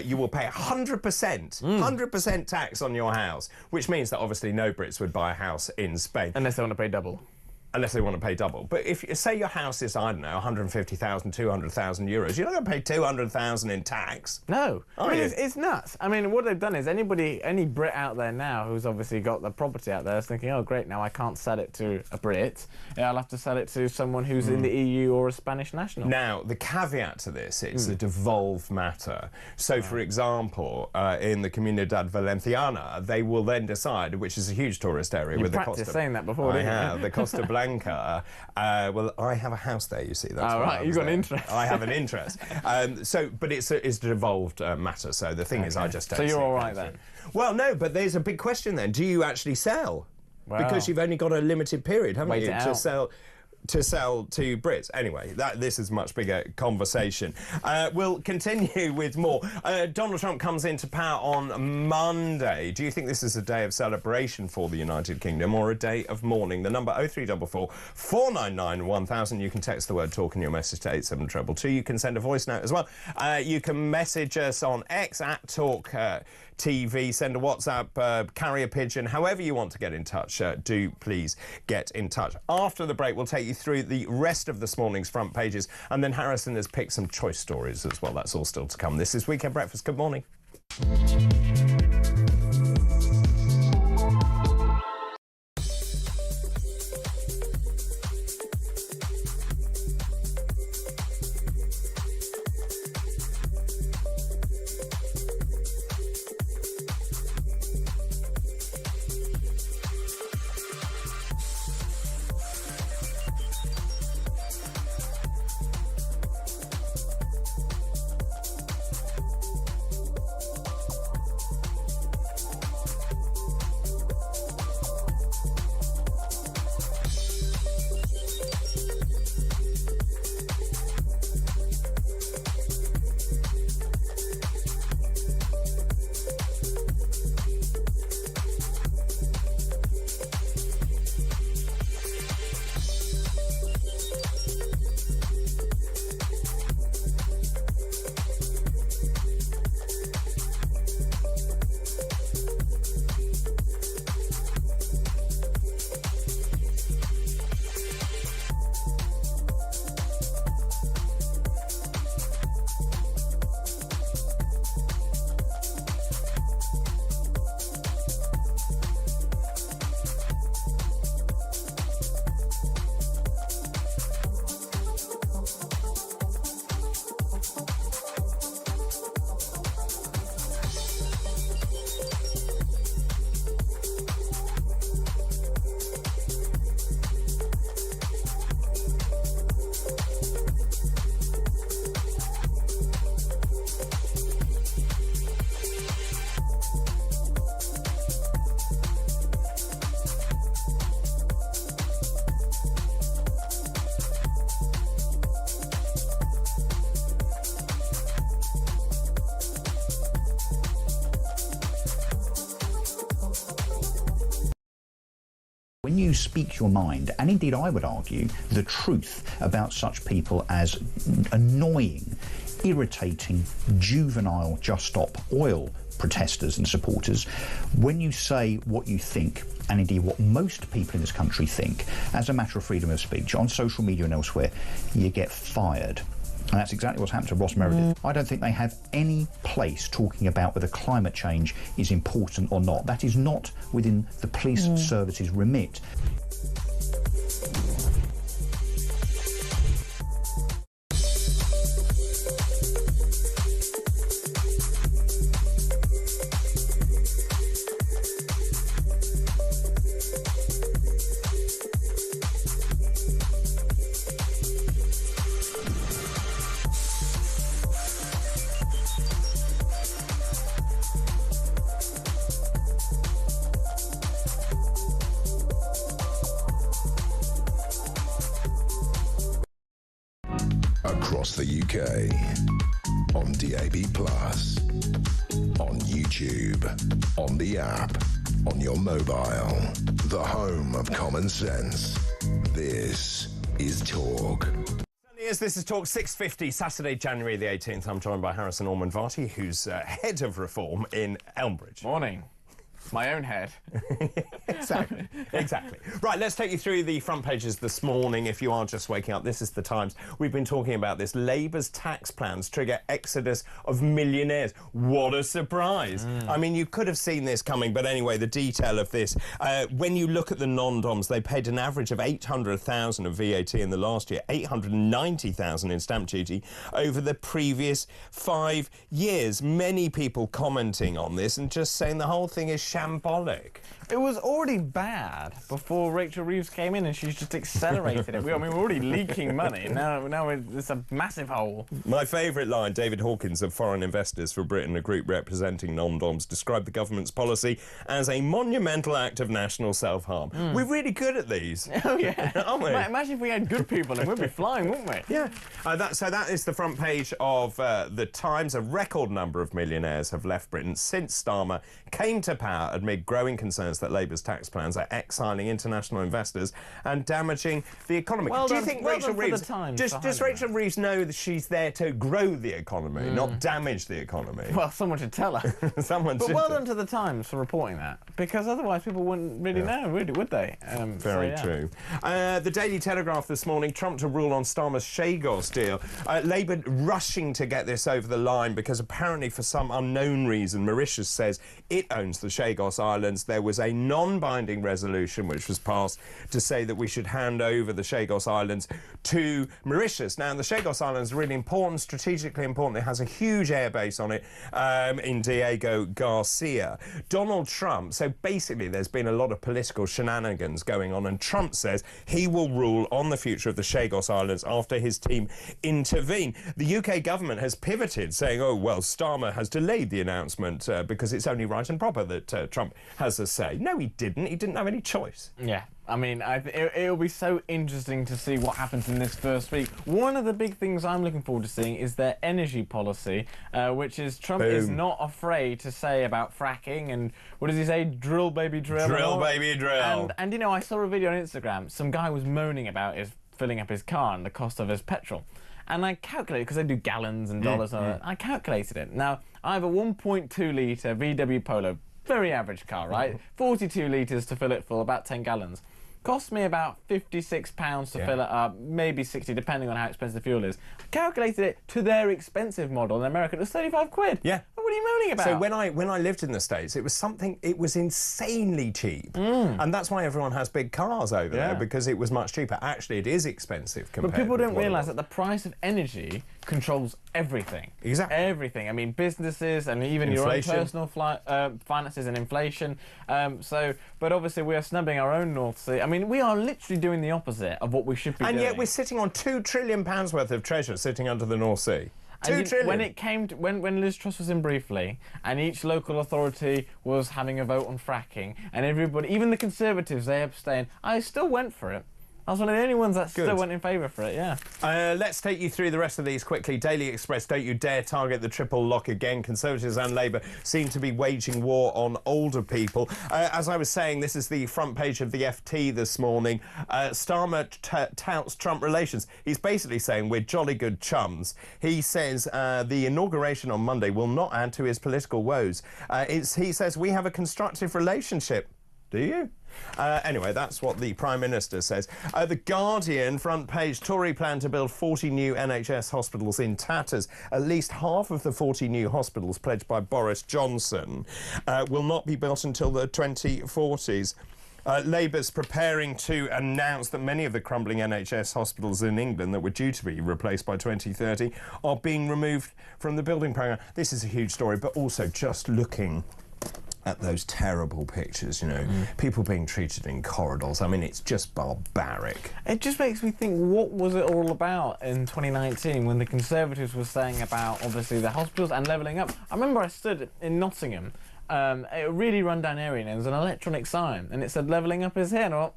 you will pay 100% tax on your house, which means that obviously no Brits would buy a house in Spain. Unless they want to pay double. Unless they want to pay double. But if, say your house is, I don't know, 150,000, 200,000 euros, you're not going to pay 200,000 in tax. No. I mean, it's nuts. I mean, what they've done is any Brit out there now who's obviously got the property out there is thinking, oh, great, now I can't sell it to a Brit. Yeah, I'll have to sell it to someone who's in the EU or a Spanish national. Now, the caveat to this, it's a devolved matter. So, for example, in the Comunidad Valenciana, they will then decide, which is a huge tourist area with the Costa... practiced saying that before, didn't you? I have, the Costa Blanca. Well, I have a house there, you see. That's right, you've got an interest. I have an interest. But it's a devolved matter, so the thing is I just don't... So you're all right then? Well, no, but there's a big question then. Do you actually sell? Wow. Because you've only got a limited period, haven't you, to sell to Brits. Anyway, this is much bigger conversation. We'll continue with more. Donald Trump comes into power on Monday. Do you think this is a day of celebration for the United Kingdom or a day of mourning? The number 0344 499 1000. You can text the word talk in your message to 87222. You can send a voice note as well. You can message us on X at talkTV, send a WhatsApp, carrier pigeon, however you want to get in touch, do please get in touch. After the break, we'll take you through the rest of this morning's front pages, and then Harrison has picked some choice stories as well. That's all still to come. This is Weekend Breakfast. Good morning. speak your mind, and indeed I would argue the truth about such people as annoying, irritating, juvenile Just Stop Oil protesters and supporters, when you say what you think, and indeed what most people in this country think, as a matter of freedom of speech, on social media and elsewhere, you get fired. And that's exactly what's happened to Ross Meredith. I don't think they have any place talking about whether climate change is important or not. That is not within the police service's remit. Across the UK, on DAB+, on YouTube, on the app, on your mobile, the home of common sense. This is Talk. Yes, this is Talk 6:50, Saturday, January the 18th. I'm joined by Harrison Ormond-Varty, who's head of reform in Elmbridge. Morning. My own head. Exactly. Right, let's take you through the front pages this morning. If you are just waking up, this is the Times. We've been talking about this. Labour's tax plans trigger exodus of millionaires. What a surprise. I mean, you could have seen this coming, but anyway, the detail of this. When you look at the non-doms, they paid an average of $800,000 of VAT in the last year, $890,000 in stamp duty over the previous 5 years. Many people commenting on this and just saying the whole thing is shambolic. It was already bad before Rachel Reeves came in, and she's just accelerated it. I mean, we're already leaking money. Now it's a massive hole. My favourite line, David Hawkins of Foreign Investors for Britain, a group representing non-doms, described the government's policy as a monumental act of national self-harm. We're really good at these. Oh, yeah. Aren't we? Imagine if we had good people, and we'd be flying, wouldn't we? Yeah. So that is the front page of the Times. A record number of millionaires have left Britain since Starmer came to power amid growing concerns that Labour's tax plans are exiling international investors and damaging the economy. Well Do you done, think well Rachel done for Reeves... the Times Does Rachel Reeves know that she's there to grow the economy, not damage the economy? Well, someone should tell her. Someone But should well do. done to the Times for reporting that, because otherwise people wouldn't really know, really, would they? Very true. The Daily Telegraph this morning, Trump to rule on Starmer's Chagos deal. Labour rushing to get this over the line because apparently for some unknown reason Mauritius says it owns the Chagos Islands. There was a non-binding resolution which was passed to say that we should hand over the Chagos Islands to Mauritius. Now, the Chagos Islands are really important, strategically important. It has a huge airbase on it in Diego Garcia. Donald Trump, so basically there's been a lot of political shenanigans going on, and Trump says he will rule on the future of the Chagos Islands after his team intervene. The UK government has pivoted, saying, oh, well, Starmer has delayed the announcement because it's only right and proper that Trump has a say. No, he didn't. He didn't have any choice. Yeah. I mean, it'll be so interesting to see what happens in this first week. One of the big things I'm looking forward to seeing is their energy policy, which is Trump is not afraid to say about fracking and, what does he say, drill, baby, drill. Drill, baby, drill. And you know, I saw a video on Instagram. Some guy was moaning about filling up his car and the cost of his petrol. And I calculated, because they do gallons and dollars on it, I calculated it. Now, I have a 1.2 litre VW Polo, very average car, right? 42 litres to fill it full, about 10 gallons. Cost me about £56 to fill it up, maybe 60, depending on how expensive the fuel is. I calculated it to their expensive model in America. It was 35 quid. Yeah. What are you moaning about? So when I lived in the States, it was insanely cheap. And that's why everyone has big cars over there, because it was much cheaper. Actually, it is expensive compared But people with don't what it realise was. that the price of energy controls everything. Exactly. Everything. I mean, businesses and even Inflation. your own personal finances and inflation. But obviously we are snubbing our own North Sea. I mean, we are literally doing the opposite of what we should be doing. And yet we're sitting on £2 trillion worth of treasure sitting under the North Sea. $2 trillion. When it came to, when Liz Truss was in briefly, and each local authority was having a vote on fracking, and everybody, even the Conservatives, they abstained, I still went for it. I was one of the only ones that still went in favour for it, yeah. Let's take you through the rest of these quickly. Daily Express, don't you dare target the triple lock again. Conservatives and Labour seem to be waging war on older people. As I was saying, this is the front page of the FT this morning. Starmer touts Trump relations. He's basically saying we're jolly good chums. He says the inauguration on Monday will not add to his political woes. He says we have a constructive relationship. Do you? Anyway, that's what the Prime Minister says. The Guardian, front page, Tory plan to build 40 new NHS hospitals in tatters. At least half of the 40 new hospitals pledged by Boris Johnson will not be built until the 2040s. Labour's preparing to announce that many of the crumbling NHS hospitals in England that were due to be replaced by 2030 are being removed from the building programme. This is a huge story, but also just looking at those terrible pictures, you know, people being treated in corridors. I mean, it's just barbaric. It just makes me think, what was it all about in 2019 when the Conservatives were saying about, obviously, the hospitals and levelling up? I remember I stood in Nottingham, a really run-down area, and there was an electronic sign, and it said, levelling up is here, and I thought,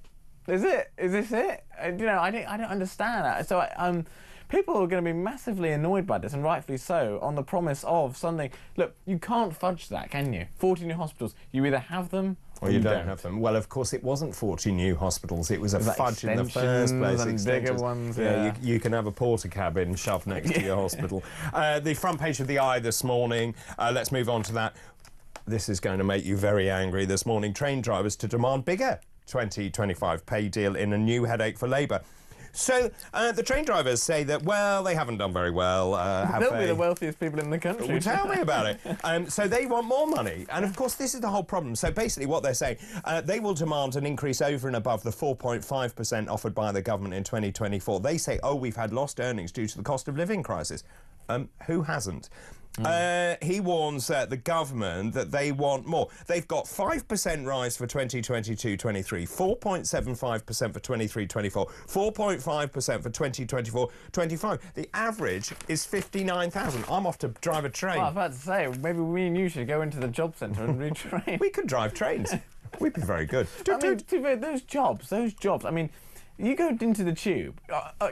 is it? Is this it? You know, I don't understand that. So, people are going to be massively annoyed by this, and rightfully so, on the promise of something. Look, you can't fudge that, can you? 40 new hospitals. You either have them or you don't have them. Well, of course, it wasn't 40 new hospitals. It was a fudge in the first place. And bigger ones, yeah. You can have a porter cabin shoved next to your hospital. The front page of the Eye this morning. Let's move on to that. This is going to make you very angry this morning. Train drivers to demand bigger 2025 pay deal in a new headache for Labour. So the train drivers say that, well, they haven't done very well. They'll be the wealthiest people in the country. Well, tell me about it. So they want more money. And, of course, this is the whole problem. So basically what they're saying, they will demand an increase over and above the 4.5% offered by the government in 2024. They say, oh, we've had lost earnings due to the cost of living crisis. Who hasn't? He warns the government that they want more. They've got 5% rise for 2022-23, 4.75% for 23-24, 4.5% for 2024-25. The average is 59,000. I'm off to drive a train. Well, I was about to say, maybe we and you should go into the job centre and retrain. We could drive trains. We'd be very good. I mean, those jobs, I mean, you go into the tube,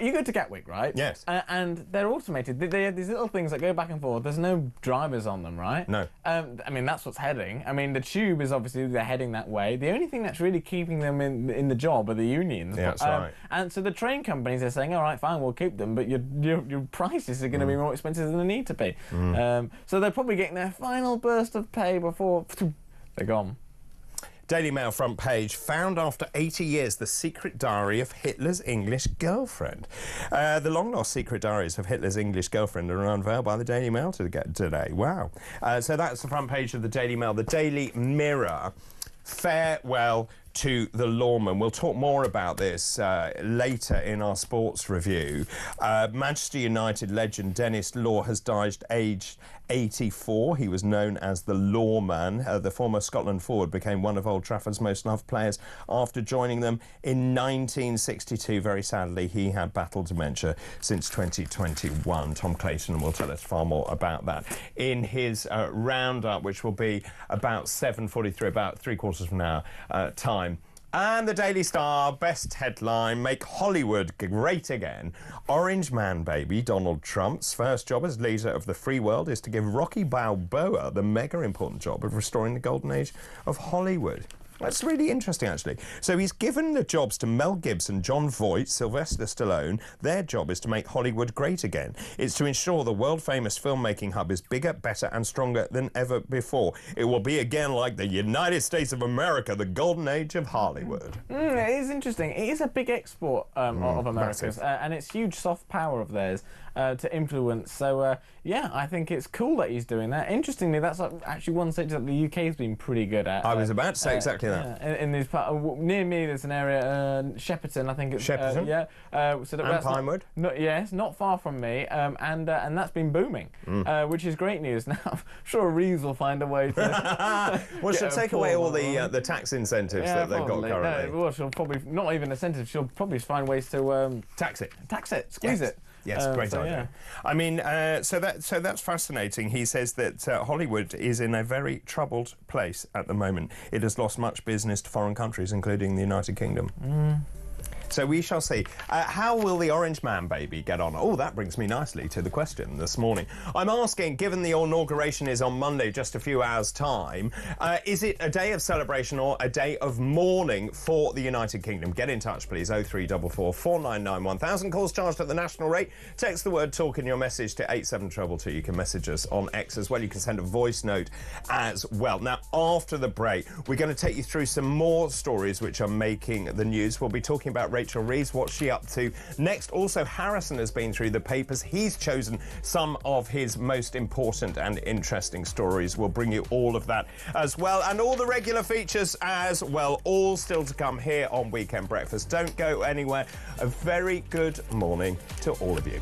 you go to Gatwick, right? Yes. And they're automated. They have these little things that go back and forth. There's no drivers on them, right? No. I mean, that's what's heading. I mean, the tube is obviously, they're heading that way. The only thing that's really keeping them in the job are the unions. Yeah, that's right. And so the train companies are saying, all right, fine, we'll keep them, but your prices are going to be more expensive than they need to be. So they're probably getting their final burst of pay before they're gone. Daily Mail front page, found after 80 years, the secret diary of Hitler's English girlfriend. The long-lost secret diaries of Hitler's English girlfriend are unveiled by the Daily Mail today. Wow. So that's the front page of the Daily Mail. The Daily Mirror, farewell to the lawman. We'll talk more about this later in our sports review. Manchester United legend Dennis Law has died aged 84. He was known as the Lawman. The former Scotland forward became one of Old Trafford's most loved players after joining them in 1962. Very sadly, he had battled dementia since 2021. Tom Clayton will tell us far more about that in his roundup, which will be about 7:43, about 3/4 of an hour time. And the Daily Star, best headline, make Hollywood great again. Orange Man baby Donald Trump's first job as leader of the free world is to give Rocky Balboa the mega important job of restoring the golden age of Hollywood. That's really interesting, actually. So he's given the jobs to Mel Gibson, Jon Voight, Sylvester Stallone. Their job is to make Hollywood great again. It's to ensure the world-famous filmmaking hub is bigger, better and stronger than ever before. It will be again like the United States of America, the golden age of Hollywood. It is interesting. It is a big export of America's, and it's huge soft power of theirs to influence. So, yeah, I think it's cool that he's doing that. Interestingly, that's actually one sector that the UK's been pretty good at. I was about to say exactly that. In these near me, there's an area, Shepperton, I think it's. Shepperton? Yeah. So and Pinewood? Yes, not far from me, and that's been booming, which is great news. Now, I'm sure Reeves will find a way to... Well, she'll take away all the tax incentives that they've got currently. No, well, she'll probably, not even incentives, she'll probably find ways to... tax it. Squeeze it. Yes, great idea. Yeah. I mean, so that's fascinating. He says that Hollywood is in a very troubled place at the moment. It has lost much business to foreign countries, including the United Kingdom. So we shall see. How will the Orange Man baby get on? Oh, that brings me nicely to the question this morning. I'm asking, given the inauguration is on Monday, just a few hours' time, is it a day of celebration or a day of mourning for the United Kingdom? Get in touch, please. 0344 499 1000. Calls charged at the national rate. Text the word talk in your message to 87222. You can message us on X as well. You can send a voice note as well. Now, after the break, we're going to take you through some more stories which are making the news. We'll be talking about Rachel Reeves, what's she up to next. Also, Harrison has been through the papers. He's chosen some of his most important and interesting stories. We'll bring you all of that as well, and all the regular features as well, all still to come here on Weekend Breakfast. Don't go anywhere. A very good morning to all of you.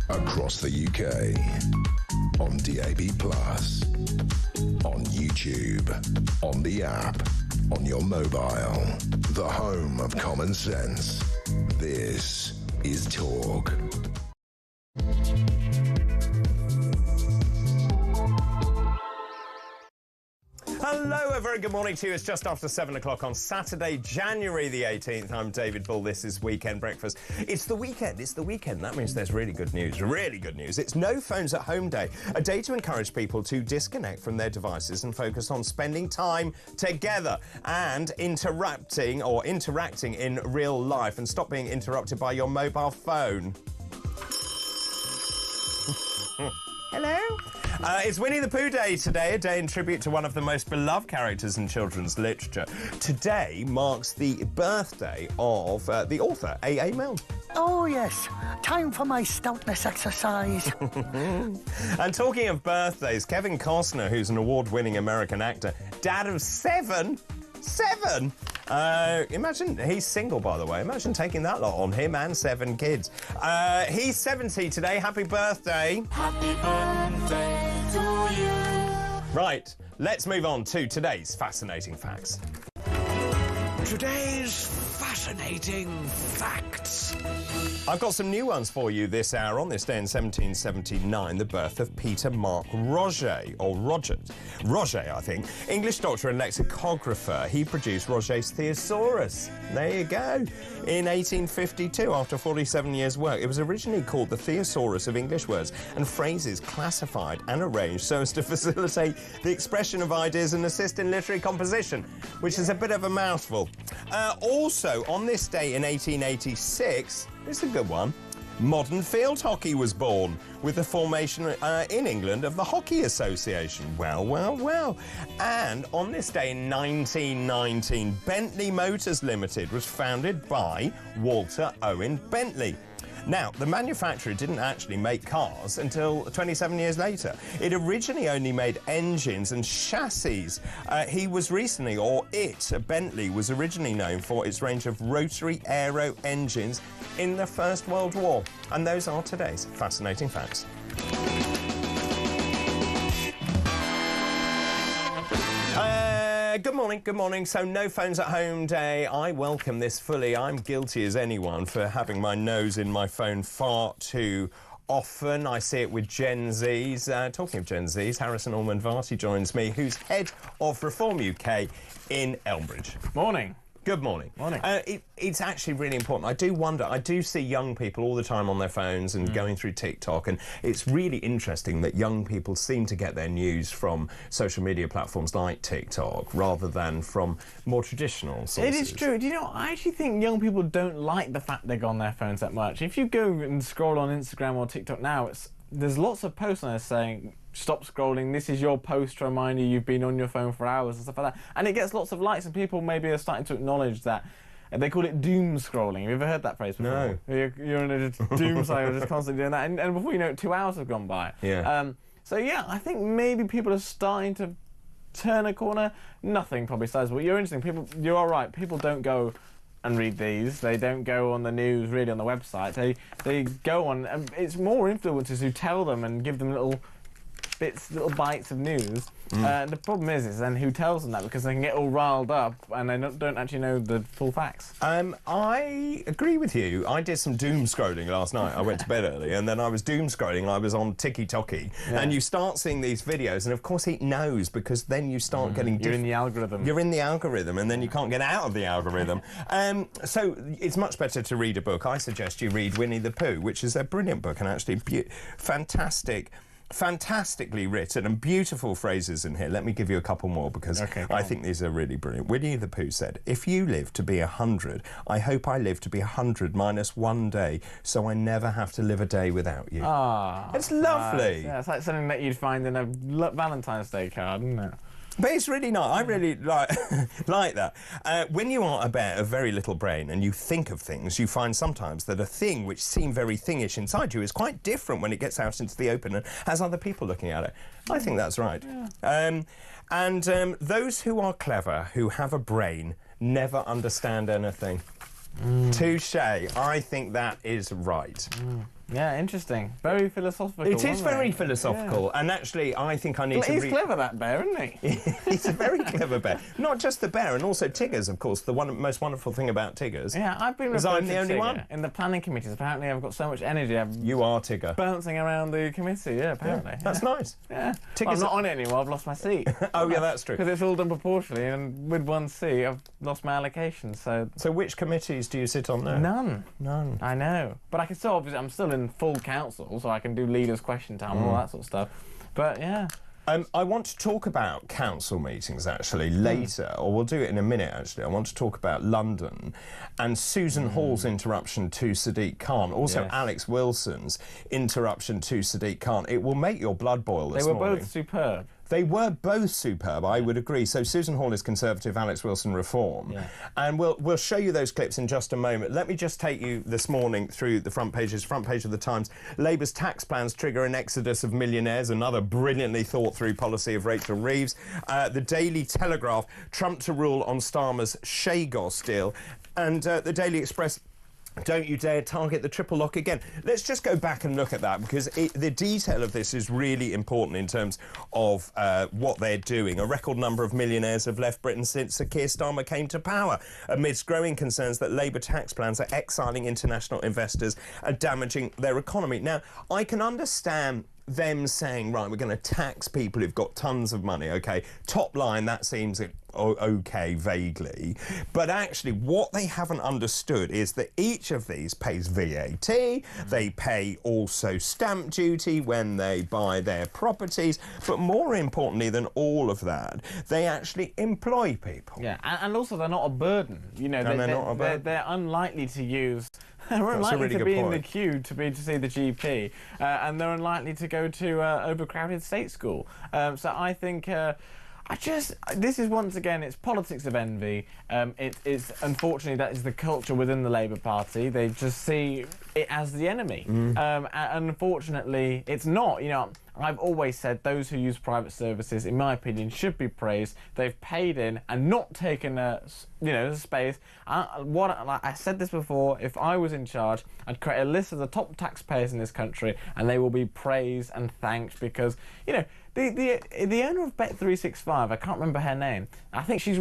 Across the UK, on DAB+, on YouTube, on the app, on your mobile, the home of common sense. This is Talk. Hello, a very good morning to you. It's just after 7 o'clock on Saturday, January the 18th. I'm David Bull. This is Weekend Breakfast. It's the weekend. It's the weekend. That means there's really good news. Really good news. It's No Phones at Home Day, a day to encourage people to disconnect from their devices and focus on spending time together and interacting in real life, and stop being interrupted by your mobile phone. Hello? It's Winnie the Pooh Day today, a day in tribute to one of the most beloved characters in children's literature. Today marks the birthday of the author, A.A. Milne. Oh, yes. Time for my stoutness exercise. And talking of birthdays, Kevin Costner, who's an award-winning American actor, dad of seven. Imagine, he's single, by the way. Imagine taking that lot on, him and 7 kids. He's 70 today. Happy birthday. Happy birthday to you. Right, let's move on to today's fascinating facts. Today's fascinating fact. facts. I've got some new ones for you this hour. On this day in 1779, the birth of Peter Mark Roget, or Roget, I think, English doctor and lexicographer. He produced Roget's Thesaurus. There you go. In 1852, after 47 years' work, it was originally called the Thesaurus of English words and phrases classified and arranged so as to facilitate the expression of ideas and assist in literary composition, which is a bit of a mouthful. Also, on this day in 1886, this is a good one, modern field hockey was born with the formation in England of the Hockey Association. Well. And on this day in 1919, Bentley Motors Limited was founded by Walter Owen Bentley. Now, the manufacturer didn't actually make cars until 27 years later. It originally only made engines and chassis. Bentley was originally known for its range of rotary aero engines in the First World War. And those are today's fascinating facts. Good morning. So no phones at home day. I welcome this fully. I'm guilty as anyone for having my nose in my phone far too often. I see it with Gen Zs. Talking of Gen Zs, Harrison Allman-Varty joins me, who's head of Reform UK in Elmbridge. Morning. Good morning. Morning. It's actually really important. I do wonder, I do see young people all the time on their phones and going through TikTok, and it's really interesting that young people seem to get their news from social media platforms like TikTok rather than from more traditional sources. It is true. Do you know, I actually think young people don't like the fact they go on their phones that much. If you go and scroll on Instagram or TikTok now, there's lots of posts on there saying, stop scrolling, this is your post to remind you you've been on your phone for hours and stuff like that. And it gets lots of likes, and people maybe are starting to acknowledge that. They call it doom scrolling. Have you ever heard that phrase before? No. You're in a doom cycle, just constantly doing that. And before you know it, 2 hours have gone by. Yeah. So, yeah, I think maybe people are starting to turn a corner. Nothing probably sizable. You're interesting. You're all right. People don't go and read these. They don't go on the news, really, on the website. They go on, and it's more influencers who tell them and give them little bites of news. The problem is then who tells them that, because they can get all riled up and they don't actually know the full facts. I agree with you. I did some doom scrolling last night. I went to bed early and then I was doom scrolling. I was on TikTok, and you start seeing these videos, and of course it knows, because then you start getting... You're in the algorithm. You're in the algorithm, and then you can't get out of the algorithm. So it's much better to read a book. I suggest you read Winnie the Pooh, which is a brilliant book and actually fantastically written and beautiful phrases in here. Let me give you a couple more, because I think these are really brilliant. Winnie the Pooh said, "If you live to be 100, I hope I live to be 100 minus 1 day, so I never have to live a day without you." Ah, it's lovely. Yeah, it's like something that you'd find in a Valentine's Day card, isn't it? But it's really nice. I really like that. When you are a very little brain and you think of things, you find sometimes that a thing which seemed very thingish inside you is quite different when it gets out into the open and has other people looking at it. I think that's right. Yeah. Those who are clever, who have a brain, never understand anything. Touche. I think that is right. Yeah, interesting. Very philosophical. It is very philosophical, and actually, I think I need to. He's clever, that bear, isn't he? He's a very clever bear. Not just the bear, and also Tiggers, of course. The most wonderful thing about Tiggers. Yeah, I've been. Because I'm the only one in the planning committees. Apparently, I've got so much energy. You are Tigger. Bouncing around the committee. Yeah, apparently. Yeah, that's nice. Yeah. I'm not on it anymore. I've lost my seat. Oh yeah, that's true. Because it's all done proportionally, and with one seat, I've lost my allocation. So which committees do you sit on now? None. I know, but I can still. Obviously, I'm still in full council. So I can do leaders' question time and all that sort of stuff. But yeah. I want to talk about council meetings actually later, or we'll do it in a minute actually. I want to talk about London and Susan Hall's interruption to Sadiq Khan, also Alex Wilson's interruption to Sadiq Khan. It will make your blood boil this morning. They were both superb. They were both superb, I would agree. So Susan Hall is Conservative, Alex Wilson Reform. Yeah. And we'll show you those clips in just a moment. Let me just take you this morning through the front page of the Times. Labour's tax plans trigger an exodus of millionaires, another brilliantly thought-through policy of Rachel Reeves. The Daily Telegraph, Trump to rule on Starmer's Chagos deal. And the Daily Express, Don't you dare target the triple lock again. Let's just go back and look at that, because the detail of this is really important in terms of what they're doing. A record number of millionaires have left Britain since Sir Keir Starmer came to power, amidst growing concerns that Labour tax plans are exiling international investors and damaging their economy. Now, I can understand them saying, right, we're going to tax people who've got tons of money, OK? Top line, that seems OK, vaguely. But actually, what they haven't understood is that each of these pays VAT, they pay also stamp duty when they buy their properties, but more importantly than all of that, they actually employ people. Yeah, and also they're not a burden. You know, they're unlikely to use... They're unlikely to be in the queue to see the GP, and they're unlikely to go to overcrowded state school. So I think... this is, once again, it's politics of envy. It's unfortunately, that is the culture within the Labour Party. They just see it as the enemy. And unfortunately, it's not. You know, I've always said those who use private services, in my opinion, should be praised. They've paid in and not taken a space. I said this before. If I was in charge, I'd create a list of the top taxpayers in this country, and they will be praised and thanked, because the owner of Bet365, I can't remember her name. I think she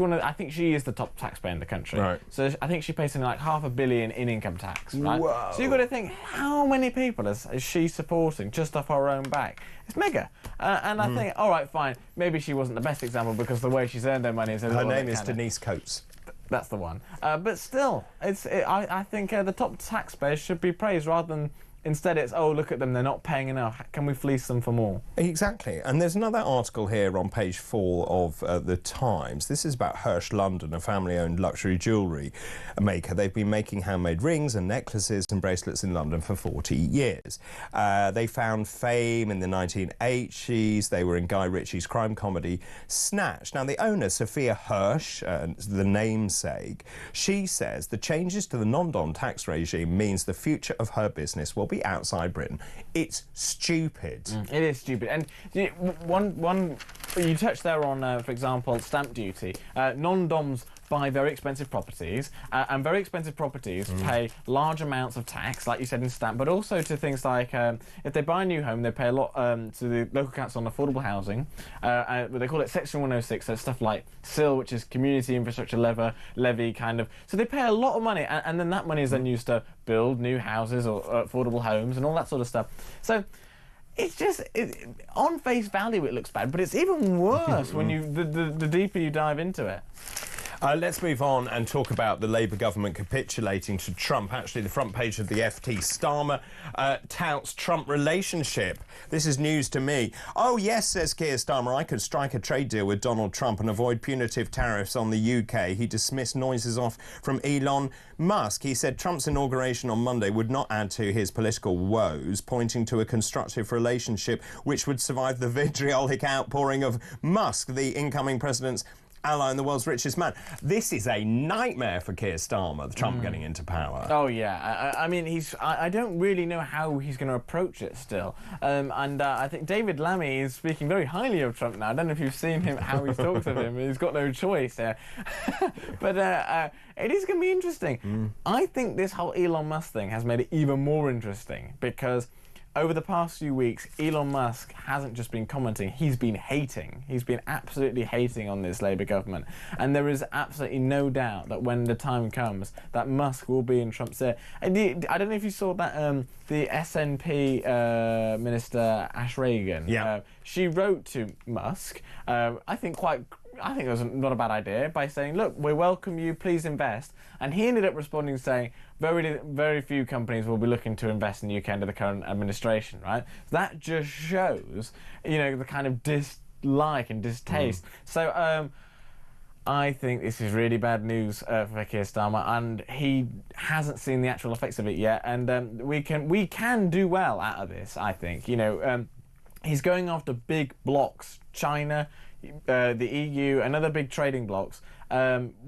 is the top taxpayer in the country. Right. So I think she pays something like $500 million in income tax. Right? Whoa. So you've got to think, how many people is she supporting just off her own back? It's mega. And I think, all right, fine. Maybe she wasn't the best example, because the way she's earned her money is a little bit. Her name is Denise Coates. That's the one. But still, I think the top taxpayers should be praised, rather than... Instead, it's, oh, look at them, they're not paying enough. Can we fleece them for more? Exactly. And there's another article here on page 4 of The Times. This is about Hirsch London, a family-owned luxury jewellery maker. They've been making handmade rings and necklaces and bracelets in London for 40 years. They found fame in the 1980s. They were in Guy Ritchie's crime comedy Snatch. Now, the owner, Sophia Hirsch, the namesake, she says the changes to the non-dom tax regime means the future of her business will be outside Britain. It's stupid. It is stupid. And one you touched there on, for example, stamp duty. Non-doms buy very expensive properties, and very expensive properties pay large amounts of tax, like you said, in stamp, but also to things like if they buy a new home, they pay a lot to the local council on affordable housing. They call it Section 106, so stuff like CIL, which is Community Infrastructure Levy, kind of. So they pay a lot of money, and then that money is then used to build new houses or affordable homes and all that sort of stuff. So it's just, on face value, it looks bad, but it's even worse when the deeper you dive into it. Let's move on and talk about the Labour government capitulating to Trump. Actually, the front page of the FT, Starmer touts Trump relationship. This is news to me. Oh, yes, says Keir Starmer, I could strike a trade deal with Donald Trump and avoid punitive tariffs on the UK. He dismissed noises off from Elon Musk. He said Trump's inauguration on Monday would not add to his political woes, pointing to a constructive relationship which would survive the vitriolic outpouring of Musk, the incoming president's ally and the world's richest man. This is a nightmare for Keir Starmer, the Trump getting into power. Oh, yeah. I mean, I don't really know how he's going to approach it still. I think David Lammy is speaking very highly of Trump now. I don't know if you've seen him, how he talks of him. He's got no choice there. But it is going to be interesting. I think this whole Elon Musk thing has made it even more interesting, because over the past few weeks, Elon Musk hasn't just been commenting, he's been hating. He's been absolutely hating on this Labour government. And there is absolutely no doubt that when the time comes, that Musk will be in Trump's ear. And I don't know if you saw that the SNP Minister Ash Reagan, she wrote to Musk, I think it was not a bad idea, by saying, look, we welcome you, please invest. And he ended up responding saying, very few companies will be looking to invest in the UK under the current administration, right? That just shows, the kind of dislike and distaste. So I think this is really bad news for Keir Starmer, and he hasn't seen the actual effects of it yet. And we can do well out of this, I think. He's going after big blocks, China, the EU, and other big trading blocks.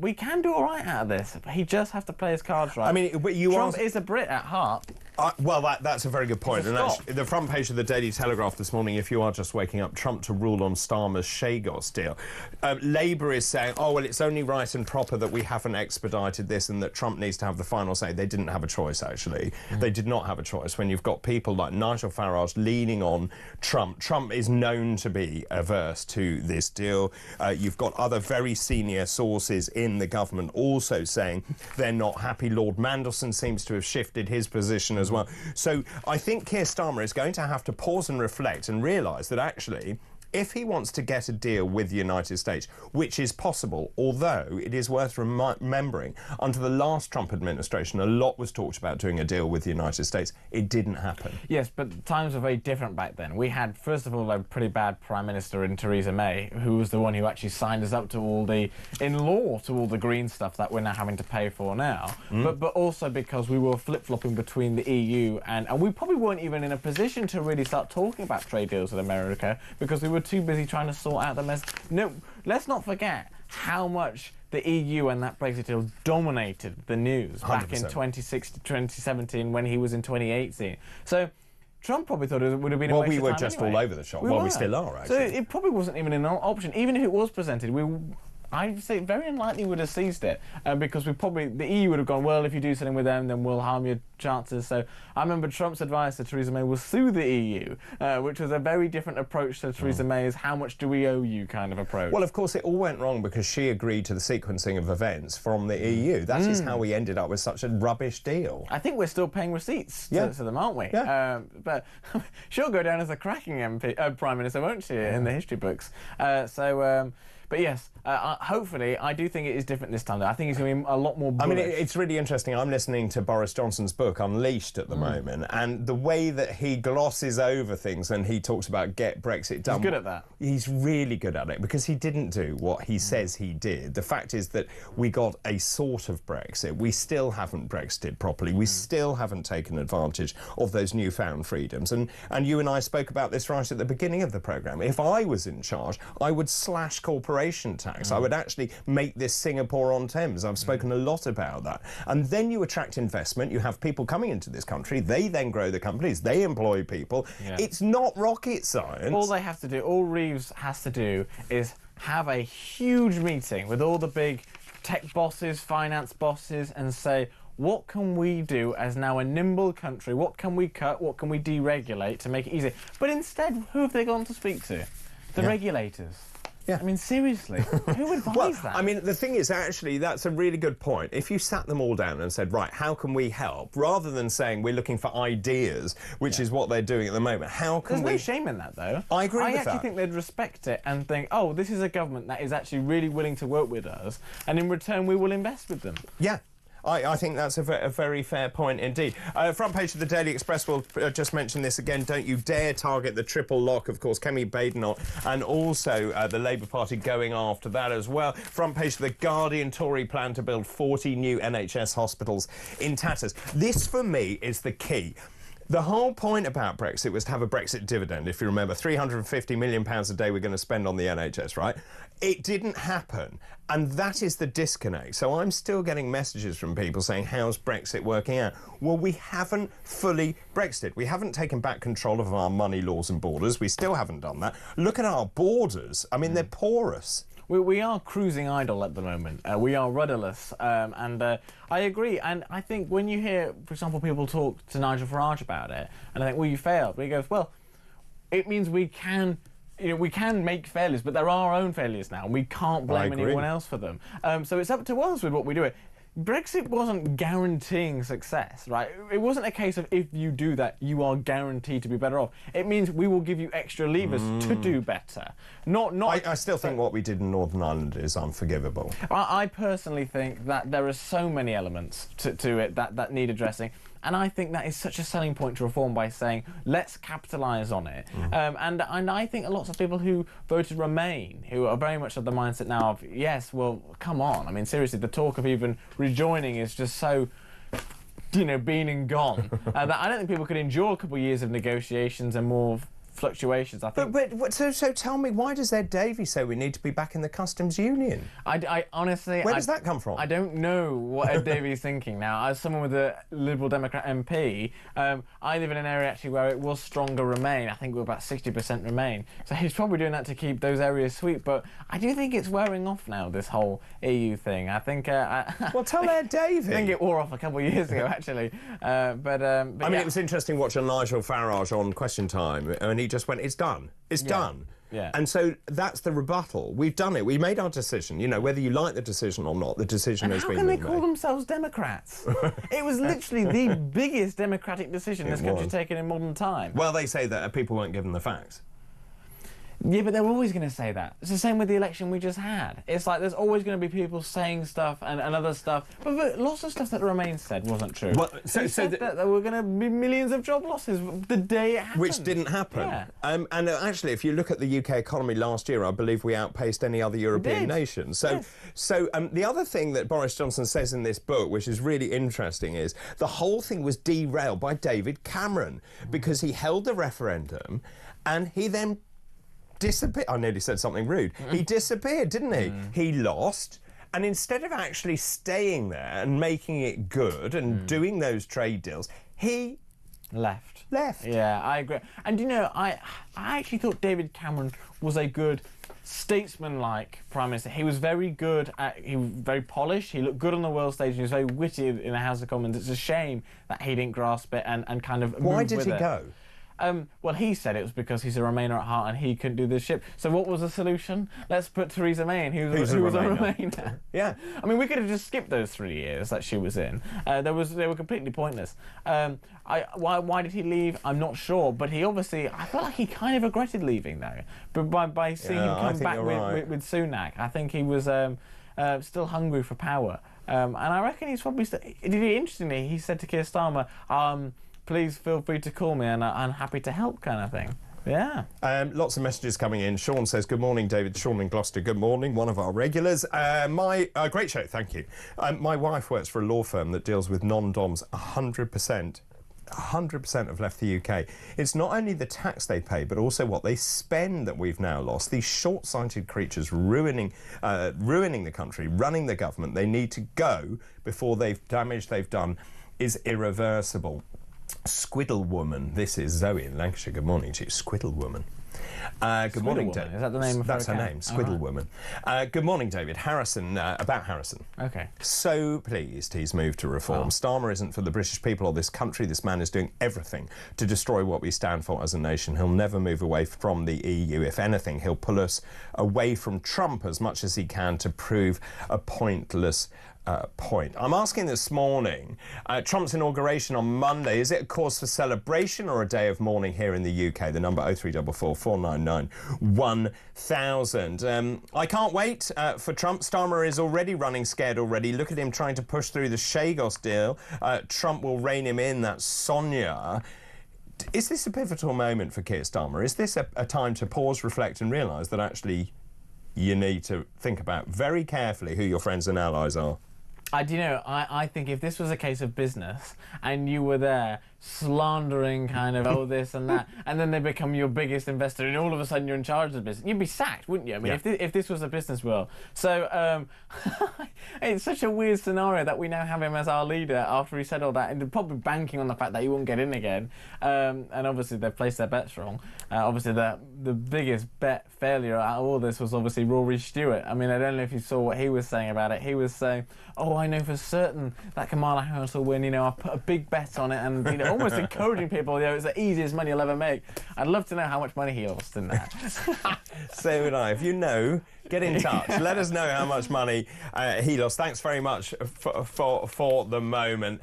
We can do all right out of this, but he just has to play his cards right. I mean, Trump is a Brit at heart. Well, that's a very good point. And actually, the front page of the Daily Telegraph this morning, if you are just waking up, Trump to rule on Starmer's Chagos deal. Labour is saying, oh, well, it's only right and proper that we haven't expedited this and that Trump needs to have the final say. They didn't have a choice, actually. They did not have a choice. When you've got people like Nigel Farage leaning on Trump, Trump is known to be averse to this deal. You've got other very senior sources in the government also saying they're not happy. Lord Mandelson seems to have shifted his position as well. So I think Keir Starmer is going to have to pause and reflect and realise that actually, if he wants to get a deal with the United States, which is possible, although it is worth remembering, under the last Trump administration, a lot was talked about doing a deal with the United States. It didn't happen. Yes, but times were very different back then. We had, first of all, a pretty bad Prime Minister in Theresa May, who was the one who actually signed us up to all the, in law, to all the green stuff that we're now having to pay for now. But also because we were flip-flopping between the EU and we probably weren't even in a position to really start talking about trade deals with America because we were too busy trying to sort out the mess. No, let's not forget how much the EU and that Brexit deal dominated the news 100%. Back in 2016, 2017 when he was in 2018. So Trump probably thought it would have been a waste of time. Well, we were just all over the shop. Well, we still are, actually. So it probably wasn't even an option. Even if it was presented, I'd say very unlikely would have seized it because the EU would have gone, well, if you do something with them, then we'll harm your chances. So I remember Trump's advice to Theresa May was sue the EU, which was a very different approach to Theresa May's how much do we owe you kind of approach. Well, of course, it all went wrong because she agreed to the sequencing of events from the EU. That is how we ended up with such a rubbish deal. I think we're still paying receipts to them, aren't we? Yeah. But she'll go down as a cracking Prime Minister, won't she, in the history books? But yes, hopefully, I do think it is different this time, though. I think it's going to be a lot more bullish. I mean, it's really interesting. I'm listening to Boris Johnson's book, Unleashed, at the moment, and the way that he glosses over things and he talks about get Brexit done. He's good at that. He's really good at it because he didn't do what he says he did. The fact is that we got a sort of Brexit. We still haven't Brexited properly. We still haven't taken advantage of those newfound freedoms. And you and I spoke about this right at the beginning of the programme. If I was in charge, I would slash corporation tax. I would actually make this Singapore-on-Thames. I've spoken a lot about that. And then you attract investment. You have people coming into this country. They then grow the companies. They employ people. Yeah. It's not rocket science. All they have to do, all Reeves has to do is have a huge meeting with all the big tech bosses, finance bosses, and say, what can we do as now a nimble country? What can we cut? What can we deregulate to make it easier? But instead, who have they gone to speak to? The regulators. Yeah. I mean, seriously, who advised that? I mean, the thing is, actually, that's a really good point. If you sat them all down and said, right, how can we help? Rather than saying we're looking for ideas, which is what they're doing at the moment, how can There's no shame in that, though. I agree with that. I actually think they'd respect it and think, oh, this is a government that is actually really willing to work with us, and in return, we will invest with them. Yeah. I think that's a very fair point indeed. Front page of the Daily Express will just mention this again. Don't you dare target the triple lock. Of course, Kemi Badenoch and also the Labour Party going after that as well. Front page of the Guardian, Tory plan to build 40 new NHS hospitals in tatters. This, for me, is the key. The whole point about Brexit was to have a Brexit dividend, if you remember. £350 million a day we're going to spend on the NHS, right? It didn't happen, and that is the disconnect. So I'm still getting messages from people saying, how's Brexit working out? Well, we haven't fully Brexited. We haven't taken back control of our money, laws and borders. We still haven't done that. Look at our borders. I mean, they're porous. We are cruising idle at the moment. We are rudderless, and I agree. And I think when you hear, for example, people talk to Nigel Farage about it, and I think, well, you failed. But he goes, well, it means we can make failures, but there are our own failures now, and we can't blame anyone else for them. So it's up to us with what we do. Brexit wasn't guaranteeing success, right? It wasn't a case of if you do that, you are guaranteed to be better off. It means we will give you extra levers to do better. I still think what we did in Northern Ireland is unforgivable. I personally think that there are so many elements to it that need addressing. And I think that is such a selling point to reform by saying, let's capitalise on it. And I think lots of people who voted Remain, who are very much of the mindset now of, yes, well, come on. I mean, seriously, the talk of even rejoining is just so, been and gone. That I don't think people could endure a couple of years of negotiations and more fluctuations. I think. So tell me, why does Ed Davey say we need to be back in the customs union? I honestly... Where does that come from? I don't know what Ed Davey is thinking now. As someone with a Liberal Democrat MP, I live in an area actually where it was stronger Remain. I think we're about 60% Remain. So he's probably doing that to keep those areas sweet. But I do think it's wearing off now, this whole EU thing. I think... well, tell Ed Davey. I think it wore off a couple of years ago, actually. I mean, it was interesting watching Nigel Farage on Question Time, and he just went, it's done. It's done. Yeah. And so that's the rebuttal. We've done it. We made our decision. You know, whether you like the decision or not, the decision has been made. How can they call themselves Democrats? It was literally the biggest democratic decision this country's taken in modern time. Well, they say that people weren't given the facts. Yeah, but they're always going to say that. It's the same with the election we just had. It's like there's always going to be people saying stuff and other stuff, but lots of stuff that Remain said wasn't true. Well, so that there were going to be millions of job losses the day it happened. Which didn't happen. Yeah. And actually, if you look at the UK economy last year, I believe we outpaced any other European nation. So, the other thing that Boris Johnson says in this book, which is really interesting, is the whole thing was derailed by David Cameron because he held the referendum and he then disappeared. I nearly said something rude. He disappeared, didn't he? He lost. And instead of actually staying there and making it good and doing those trade deals, he left. Yeah, I agree. And you know, I actually thought David Cameron was a good statesman-like Prime Minister. He was very good he was very polished, he looked good on the world stage, he was very witty in the House of Commons. It's a shame that he didn't grasp it and kind of Why move did with he it. go? Well, he said it was because he's a Remainer at heart and he couldn't do this ship. So what was the solution? Let's put Theresa May in, who was a Remainer. Yeah. I mean, we could have just skipped those 3 years that she was in. They were completely pointless. Why did he leave? I'm not sure. But he obviously, I feel like he kind of regretted leaving, though. But by seeing him come back with Sunak, I think he was still hungry for power. And I reckon he's probably still... Interestingly, he said to Keir Starmer, please feel free to call me and I'm happy to help, kind of thing. Yeah. Lots of messages coming in. Sean says, good morning, David. Sean in Gloucester, good morning, one of our regulars. Great show, thank you. My wife works for a law firm that deals with non-DOMs 100%. 100% have left the UK. It's not only the tax they pay, but also what they spend that we've now lost. These short-sighted creatures ruining the country, running the government. They need to go before the damage they've done is irreversible. Squiddle Woman. This is Zoe in Lancashire. Good morning to you, Squiddle Woman. Good morning, David. Is that the name of That's her her name, Squiddle Woman. Good morning, David. Harrison, about Harrison. Okay. So pleased he's moved to reform. Starmer isn't for the British people or this country. This man is doing everything to destroy what we stand for as a nation. He'll never move away from the EU. If anything, he'll pull us away from Trump as much as he can to prove a pointless point. I'm asking this morning, Trump's inauguration on Monday, is it a cause for celebration or a day of mourning here in the UK? The number 0344 499 1000. I can't wait for Trump. Starmer is already running scared already. Look at him trying to push through the Chagos deal. Trump will rein him in. That's Sonia. Is this a pivotal moment for Keir Starmer? Is this a time to pause, reflect and realise that actually you need to think about very carefully who your friends and allies are? I think if this was a case of business and you were there slandering kind of this and that, and then they become your biggest investor and all of a sudden you're in charge of the business, you'd be sacked, wouldn't you? I mean, if this was a business world. So it's such a weird scenario that we now have him as our leader after he said all that, and probably banking on the fact that he won't get in again. And obviously they've placed their bets wrong. Obviously the biggest bet failure out of all this was obviously Rory Stewart. I mean, I don't know if you saw what he was saying about it. He was saying, I know for certain that Kamala Harris will win, I put a big bet on it, and almost encouraging people, it's the easiest money you'll ever make. I'd love to know how much money he lost in that. So would I. If you know, get in touch. Let us know how much money he lost. Thanks very much for the moment.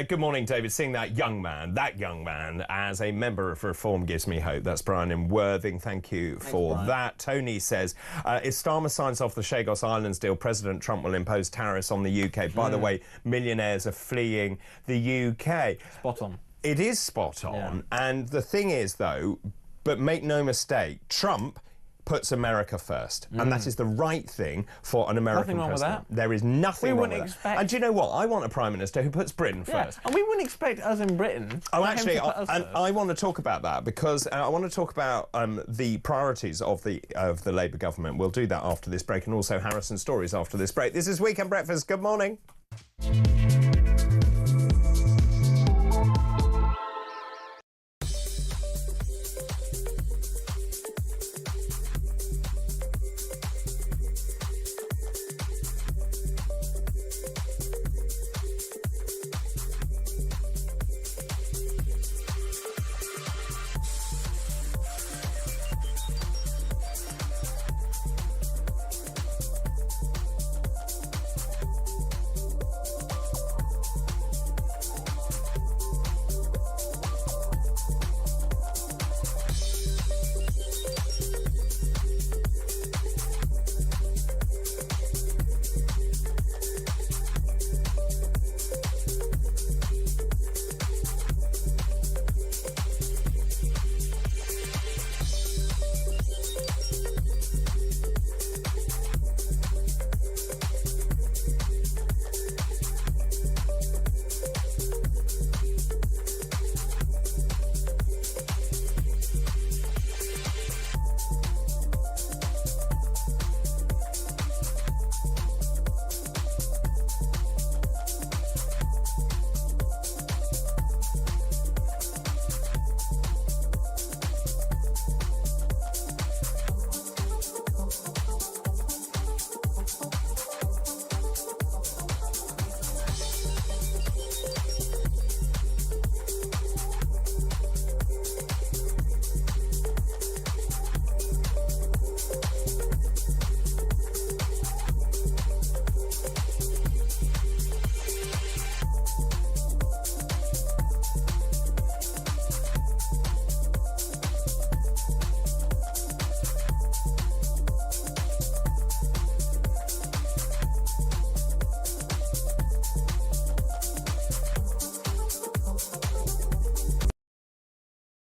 Good morning, David. Seeing that young man as a member of Reform gives me hope. That's Brian in Worthing. Thank you for that. Tony says, if Starmer signs off the Chagos Islands deal, President Trump will impose tariffs on the UK. By the way, millionaires are fleeing the UK. Spot on. It is spot on. And the thing is, though, but make no mistake, Trump puts America first, and that is the right thing for an American Nothing wrong with president. that. There is nothing wrong with expect... that. And do you know what? I want a prime minister who puts Britain first. And we wouldn't expect us in Britain. Oh, actually, I want to talk about that because I want to talk about the priorities of the Labour government. We'll do that after this break, and also Harrison stories after this break. This is Weekend Breakfast. Good morning.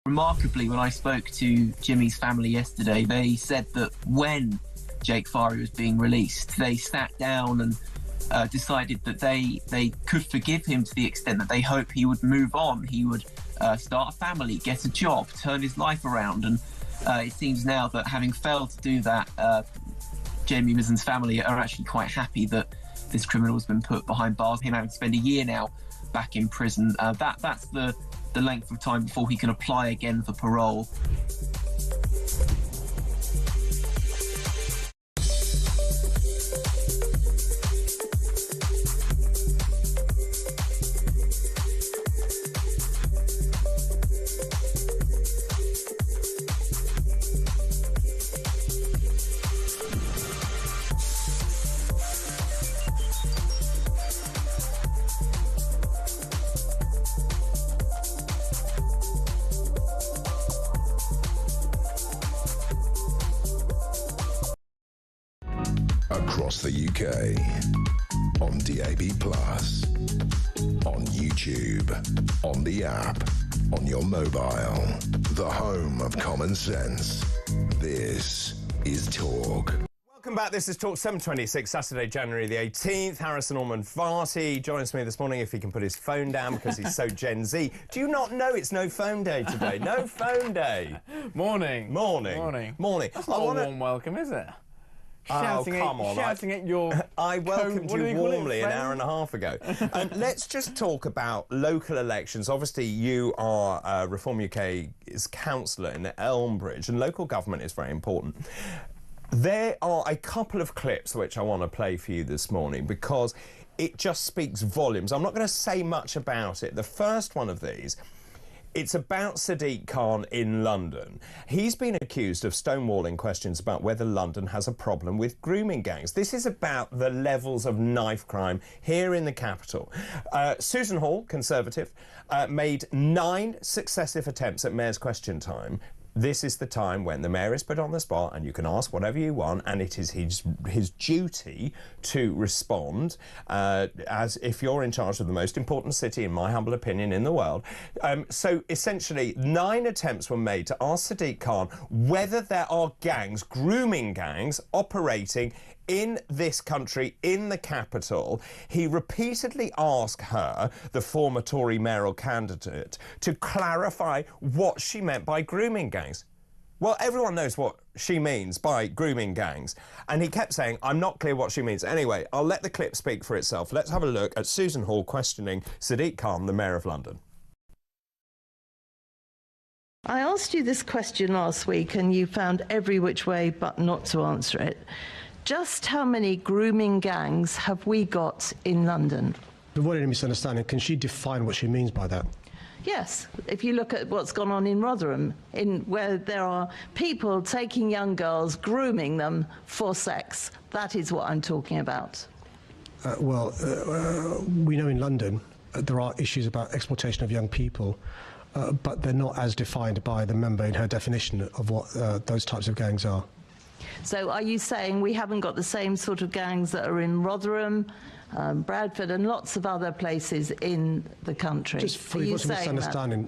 Remarkably, when I spoke to Jimmy's family yesterday, they said that when Jake Fari was being released, they sat down and decided that they could forgive him to the extent that they hope he would move on. He would start a family, get a job, turn his life around. And it seems now that having failed to do that, Jamie Mizen's family are actually quite happy that this criminal has been put behind bars, him having to spend a year now back in prison. That's the length of time before he can apply again for parole. Across the UK, on DAB+, on YouTube, on the app, on your mobile, the home of common sense. This is Talk. Welcome back. This is Talk 726, Saturday, January the 18th. Harrison Ormond Varty joins me this morning if he can put his phone down because he's so Gen Z. Do you not know it's no phone day today? No phone day. Morning. Morning. Morning. Morning. That's not a warm welcome, is it? Shouting at your... I welcomed you warmly an hour and a half ago. Let's just talk about local elections. Obviously, you are Reform UK's councillor in Elmbridge, and local government is very important. There are a couple of clips which I want to play for you this morning because it just speaks volumes. I'm not going to say much about it. The first one of these... It's about Sadiq Khan in London. He's been accused of stonewalling questions about whether London has a problem with grooming gangs. This is about the levels of knife crime here in the capital. Susan Hall, Conservative, made 9 successive attempts at Mayor's Question Time This is the time when the mayor is put on the spot and you can ask whatever you want, and it is his duty to respond as if you're in charge of the most important city, in my humble opinion, in the world. So essentially 9 attempts were made to ask Sadiq Khan whether there are gangs, grooming gangs, operating in this country, in the capital. He repeatedly asked her, the former Tory mayoral candidate, to clarify what she meant by grooming gangs. Well, everyone knows what she means by grooming gangs. And he kept saying, I'm not clear what she means. Anyway, I'll let the clip speak for itself. Let's have a look at Susan Hall questioning Sadiq Khan, the Mayor of London. I asked you this question last week and you found every which way but not to answer it. Just how many grooming gangs have we got in London? To avoid any misunderstanding, can she define what she means by that? Yes, if you look at what's gone on in Rotherham, where there are people taking young girls, grooming them for sex, that is what I'm talking about. We know in London there are issues about exploitation of young people, but they're not as defined by the member in her definition of what those types of gangs are. So are you saying we haven't got the same sort of gangs that are in Rotherham, Bradford and lots of other places in the country? Just for you misunderstanding,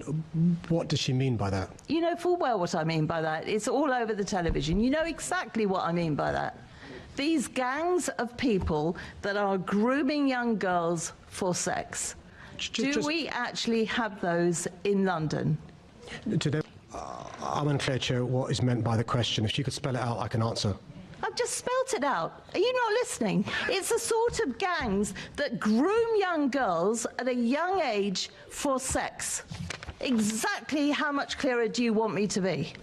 what does she mean by that? You know full well what I mean by that. It's all over the television. You know exactly what I mean by that. These gangs of people that are grooming young girls for sex. Do we actually have those in London? I'm unclear, Chair, what is meant by the question. If she could spell it out, I can answer. I've just spelt it out. Are you not listening? It's the sort of gangs that groom young girls at a young age for sex. Exactly how much clearer do you want me to be?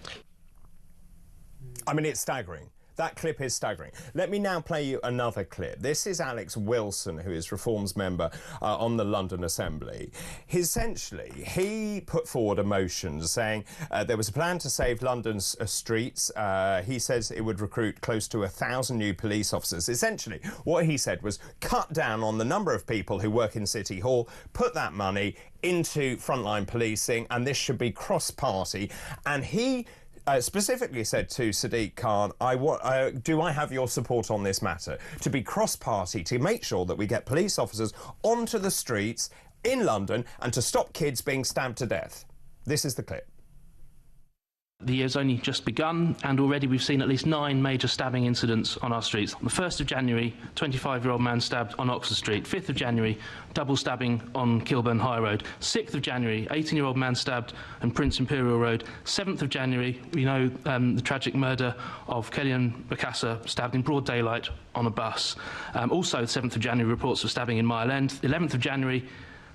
I mean, it's staggering. That clip is staggering. Let me now play you another clip. This is Alex Wilson, who is Reform's member on the London Assembly. Essentially, he put forward a motion saying there was a plan to save London's streets. He says it would recruit close to 1,000 new police officers. Essentially, what he said was cut down on the number of people who work in City Hall, put that money into frontline policing, and this should be cross-party. And he specifically said to Sadiq Khan, do I have your support on this matter? To be cross-party, to make sure that we get police officers onto the streets in London and to stop kids being stabbed to death. This is the clip. The year's only just begun, and already we've seen at least 9 major stabbing incidents on our streets. On the 1st of January, 25-year-old man stabbed on Oxford Street. 5th of January, double stabbing on Kilburn High Road. 6th of January, 18-year-old man stabbed on Prince Imperial Road. 7th of January, we know the tragic murder of Kellyanne Bokassa, stabbed in broad daylight on a bus. Also, 7th of January, reports of stabbing in Mile End. 11th of January,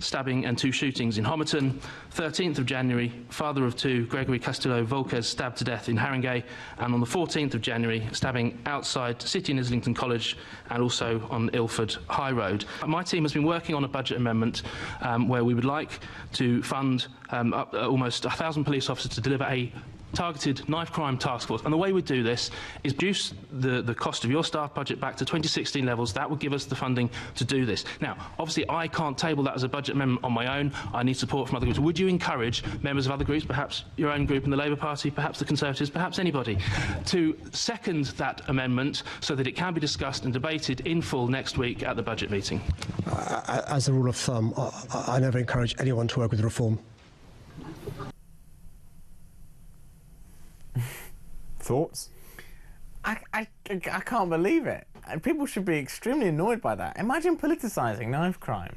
stabbing and 2 shootings in Homerton. 13th of January, father of 2, Gregory Castillo Volquez, stabbed to death in Haringey. And on the 14th of January, stabbing outside City and Islington College and also on Ilford High Road. My team has been working on a budget amendment where we would like to fund almost 1,000 police officers to deliver a targeted knife crime task force. And the way we do this is reduce the cost of your staff budget back to 2016 levels. That will give us the funding to do this. Now, obviously, I can't table that as a budget amendment on my own. I need support from other groups. Would you encourage members of other groups, perhaps your own group in the Labour Party, perhaps the Conservatives, perhaps anybody, to second that amendment so that it can be discussed and debated in full next week at the budget meeting? As a rule of thumb, I never encourage anyone to work with Reform. Thoughts? I can't believe it. And people should be extremely annoyed by that. Imagine politicising knife crime.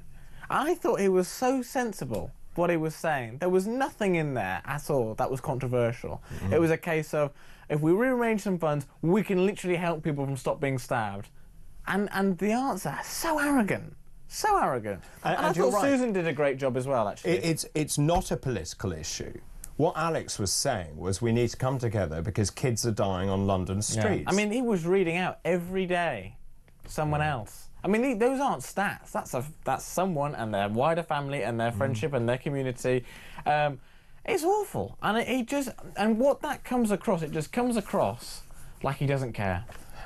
I thought he was so sensible, what he was saying. There was nothing in there at all that was controversial. It was a case of, if we rearrange some funds, we can literally help people from stop being stabbed. And the answer, so arrogant. So arrogant. And I thought Susan did a great job as well, actually. It's not a political issue. What Alex was saying was we need to come together because kids are dying on London streets. Yeah. I mean, he was reading out every day someone else. I mean, those aren't stats. That's someone and their wider family and their friendship and their community. It's awful. And and what that comes across, it just comes across like he doesn't care.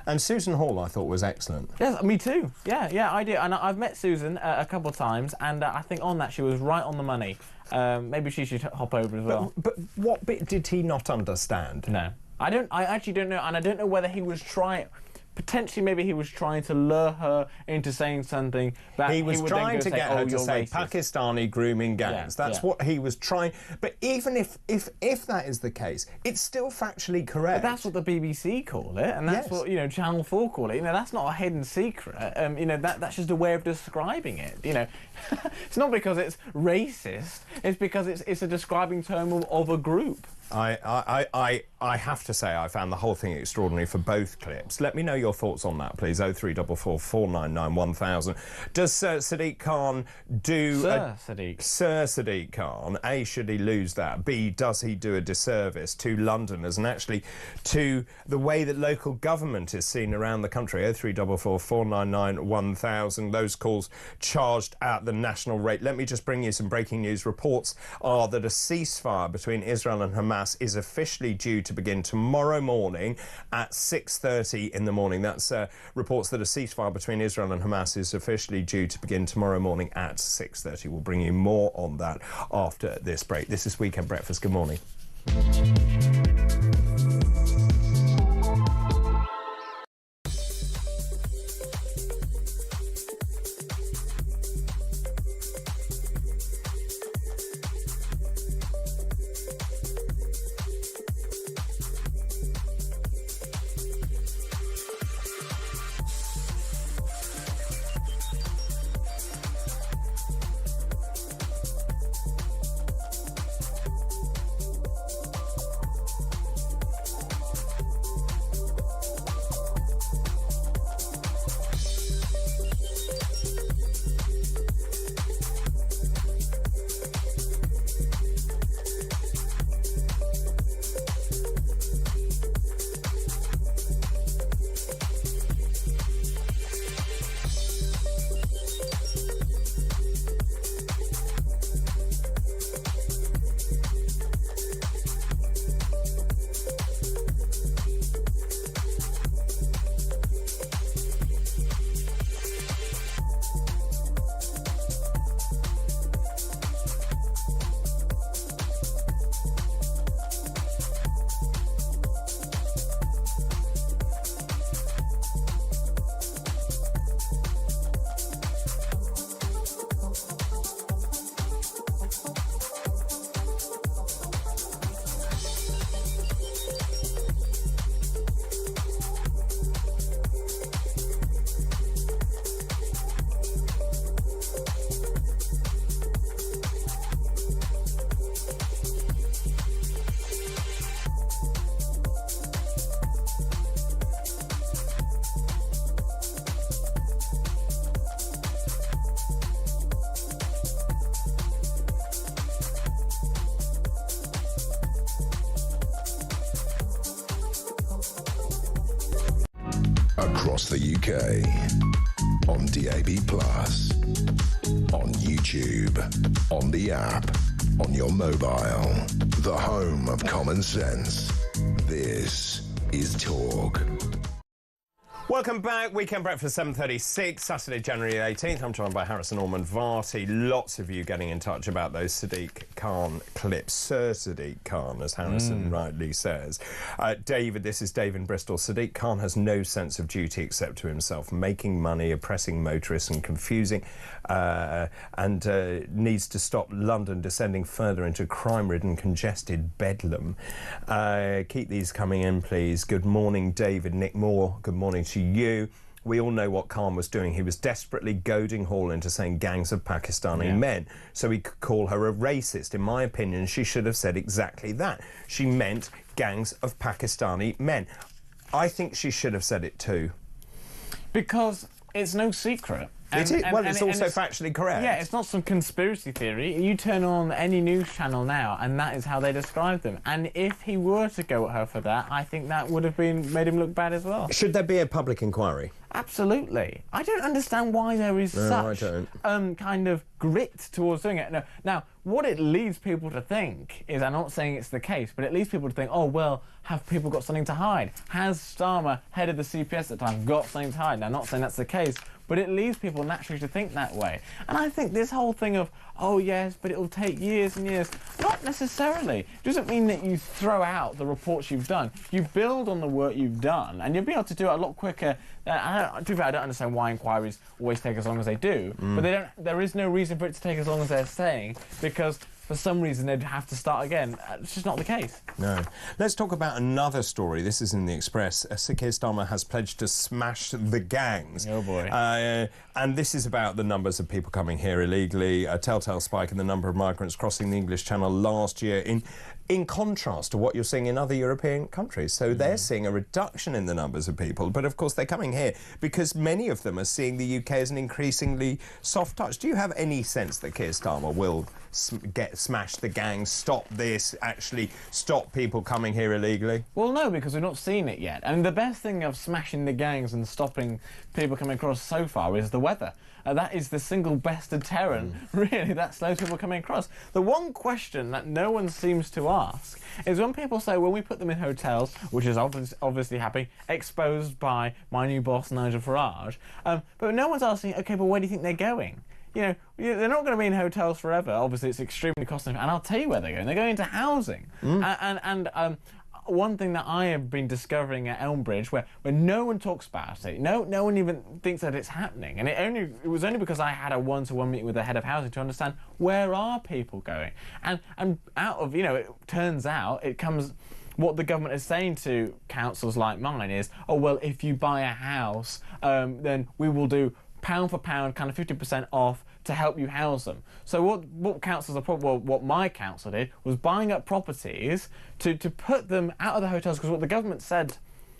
And Susan Hall, I thought, was excellent. Yes, me too. Yeah, I do. And I've met Susan a couple of times, and I think on that she was right on the money. Maybe she should hop over as well. But what bit did he not understand? No. I actually don't know, and I don't know whether he was trying... Potentially, maybe he was trying to lure her into saying something that he was trying to get her to say racist. Pakistani grooming gangs. That's what he was trying. But even if that is the case, it's still factually correct. But that's what the BBC call it, and that's what Channel 4 call it. That's not a hidden secret. That's just a way of describing it. It's not because it's racist. It's because it's a describing term of a group. I have to say I found the whole thing extraordinary for both clips. Let me know your thoughts on that, please. 0344 499 1000. Does Sadiq Khan do... Sir Sadiq Khan, A, should he lose that? B, does he do a disservice to Londoners and actually to the way that local government is seen around the country? 0344 499 1000. Those calls charged at the national rate. Let me just bring you some breaking news. Reports are that a ceasefire between Israel and Hamas is officially due to begin tomorrow morning at 6:30 in the morning. That's reports that a ceasefire between Israel and Hamas is officially due to begin tomorrow morning at 6:30. We'll bring you more on that after this break. This is Weekend Breakfast. Good morning. Across the UK, on DAB+, on YouTube, on the app, on your mobile, the home of common sense. This is Talk. Welcome back. Weekend Breakfast 7:36, Saturday, January 18th. I'm joined by Harrison Norman Varty. Lots of you getting in touch about those Sadiq Khan clips. Sir Sadiq Khan, as Harrison rightly says. David, this is Dave in Bristol. Sadiq Khan has no sense of duty except to himself, making money, oppressing motorists and confusing, and needs to stop London descending further into crime-ridden, congested bedlam. Keep these coming in, please. Good morning, David. Nick Moore, good morning to you. We all know what Khan was doing. He was desperately goading Hall into saying gangs of Pakistani men, so he could call her a racist. In my opinion, she should have said exactly that. She meant gangs of Pakistani men. I think she should have said it too. Because it's no secret. It's also factually correct. Yeah, it's not some conspiracy theory. You turn on any news channel now, and that is how they describe them. And if he were to go at her for that, I think that would have made him look bad as well. Should there be a public inquiry? Absolutely. I don't understand why there is such kind of grit towards doing it. Now, what it leads people to think is, I'm not saying it's the case, but it leads people to think, oh, well, have people got something to hide? Has Starmer, head of the CPS at the time, got something to hide? Now, I'm not saying that's the case, but it leads people naturally to think that way. And I think this whole thing of, oh, yes, but it'll take years and years, not necessarily. It doesn't mean that you throw out the reports you've done. You build on the work you've done, and you'll be able to do it a lot quicker. To be fair, I don't understand why inquiries always take as long as they do, but there is no reason for it to take as long as they're saying, because for some reason they'd have to start again. It's just not the case. No. Let's talk about another story. This is in the Express. Sir Keir Starmer has pledged to smash the gangs. Oh, boy. And this is about the numbers of people coming here illegally, a telltale spike in the number of migrants crossing the English Channel last year, in contrast to what you're seeing in other European countries. So they're seeing a reduction in the numbers of people, but of course they're coming here because many of them are seeing the UK as an increasingly soft touch. Do you have any sense that Keir Starmer will smash the gangs, stop this, actually stop people coming here illegally? Well, no, because we've not seen it yet. And the best thing of smashing the gangs and stopping people coming across so far is the weather. That is the single best deterrent, really, that slows people coming across. The one question that no one seems to ask is when people say, when we put them in hotels, which is obviously happening, exposed by my new boss, Nigel Farage, but no one's asking, OK, but where do you think they're going? You know, they're not going to be in hotels forever. Obviously, it's extremely costly. And I'll tell you where they're going. They're going into housing. One thing that I have been discovering at Elmbridge, where no one talks about it, no one even thinks that it's happening, and it was only because I had a one-to-one meeting with the head of housing to understand where are people going, and out of, you know, it turns out it comes. What the government is saying to councils like mine is, oh well, if you buy a house, then we will do pound for pound, kind of 50% off to help you house them. So what councils are what my council did was buying up properties to put them out of the hotels, because what the government said,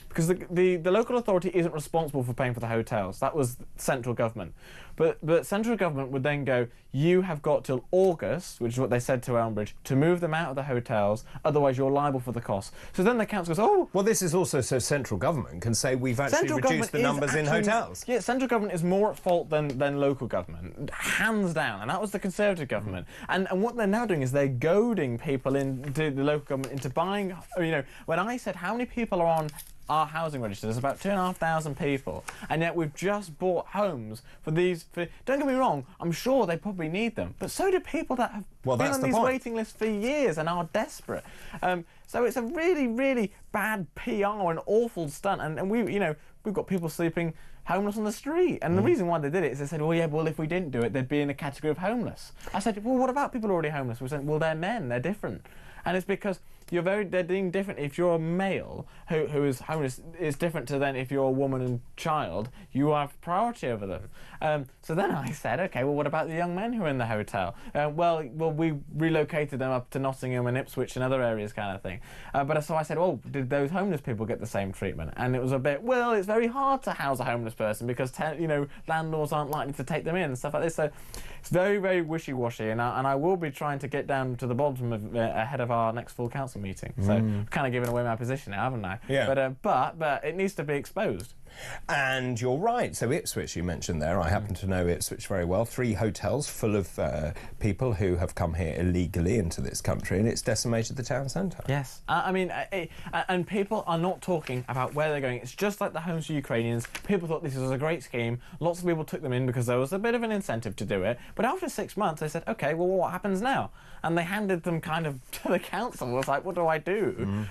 because the local authority isn't responsible for paying for the hotels. That was central government. But central government would then go, you have got till August, which is what they said to Elmbridge, to move them out of the hotels, otherwise you're liable for the cost. So then the council goes, oh... Well, this is also so central government can say we've actually reduced the numbers in hotels. Yeah, central government is more at fault than local government, hands down, and that was the Conservative government. And what they're now doing is they're goading people into the local government into buying, you know, when I said how many people are on our housing register, there's about 2,500 people, and yet we've just bought homes for these. Don't get me wrong, I'm sure they probably need them, but so do people that have been on these waiting lists for years and are desperate. So it's a really, really bad PR and awful stunt, and we've got people sleeping homeless on the street. And the reason why they did it is they said, well, yeah, well, if we didn't do it, they'd be in a category of homeless. I said, well, what about people already homeless? We said, well, they're men, they're different. And it's because they're being different. If you're a male who is homeless, it's different to then if you're a woman and child, you have priority over them. So then I said, okay, well, what about the young men who are in the hotel? Well, we relocated them up to Nottingham and Ipswich and other areas, kind of thing. So I said, well, did those homeless people get the same treatment? And it was a bit, well, it's very hard to house a homeless person because landlords aren't likely to take them in and stuff like this. So it's very, very wishy-washy, and I will be trying to get down to the bottom of ahead of our next full council meeting. So I'm kind of giving away my position now, haven't I? Yeah. But it needs to be exposed. And you're right. So Ipswich, you mentioned there. I happen to know Ipswich very well. 3 hotels full of people who have come here illegally into this country, and it's decimated the town centre. Yes. And people are not talking about where they're going. It's just like the Homes for Ukrainians. People thought this was a great scheme. Lots of people took them in because there was a bit of an incentive to do it. But after 6 months, they said, OK, well, what happens now? And they handed them kind of to the council. It was like, what do I do?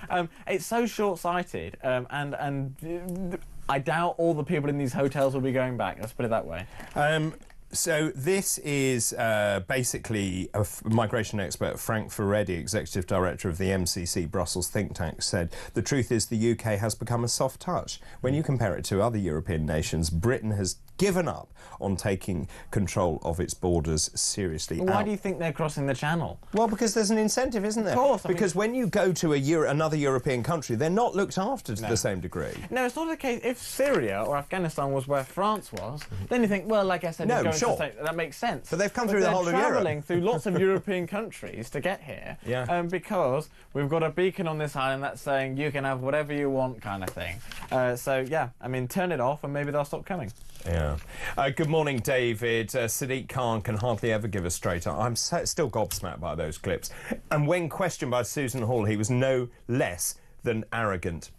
It's so short-sighted, and I doubt all the people in these hotels will be going back. Let's put it that way. So this is basically a migration expert, Frank Furedi, Executive Director of the MCC Brussels think tank, said the truth is the UK has become a soft touch. When you compare it to other European nations, Britain has given up on taking control of its borders seriously. Why do you think they're crossing the channel? Well, because there's an incentive, isn't there? Of course. Because when you go to another European country, they're not looked after to the same degree. No, it's not the case. If Syria or Afghanistan was where France was, then you think, well, like I said, no, Sure. That makes sense. But they've come through the whole of Europe. They're travelling through lots of European countries to get here. Yeah. Because we've got a beacon on this island that's saying you can have whatever you want, kind of thing. So yeah, I mean, turn it off and maybe they'll stop coming. Yeah. Good morning, David. Sadiq Khan can hardly ever give a straight answer. I'm still gobsmacked by those clips. And when questioned by Susan Hall, he was no less than arrogant.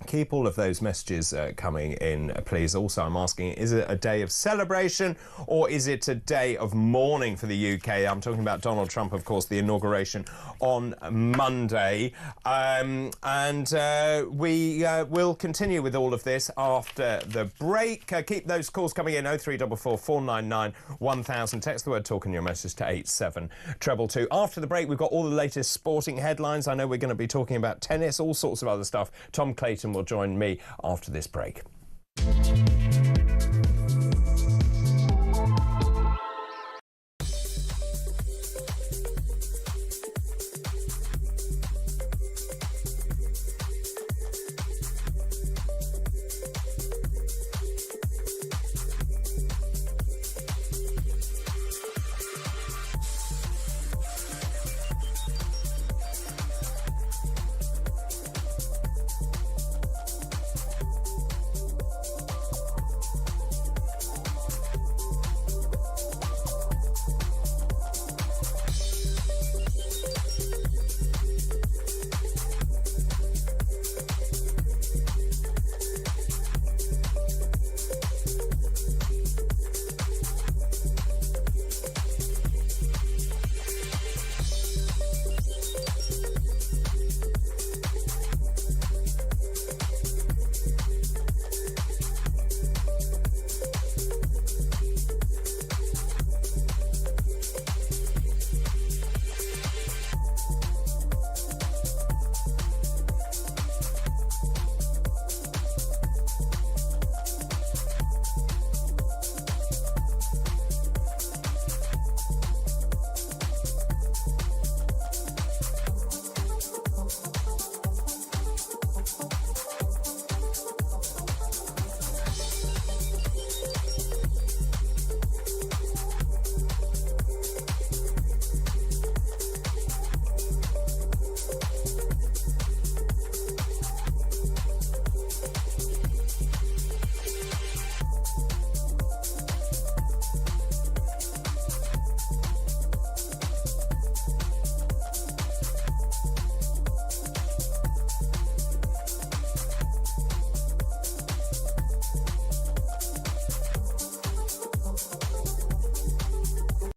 Keep all of those messages coming in, please. Also, I'm asking, is it a day of celebration or is it a day of mourning for the UK? I'm talking about Donald Trump, of course, the inauguration on Monday. We will continue with all of this after the break. Keep those calls coming in, 0344 499 1000. Text the word talk in your message to 87222. After the break, we've got all the latest sporting headlines. I know we're going to be talking about tennis, all sorts of other stuff. Tom Clayton will join me after this break.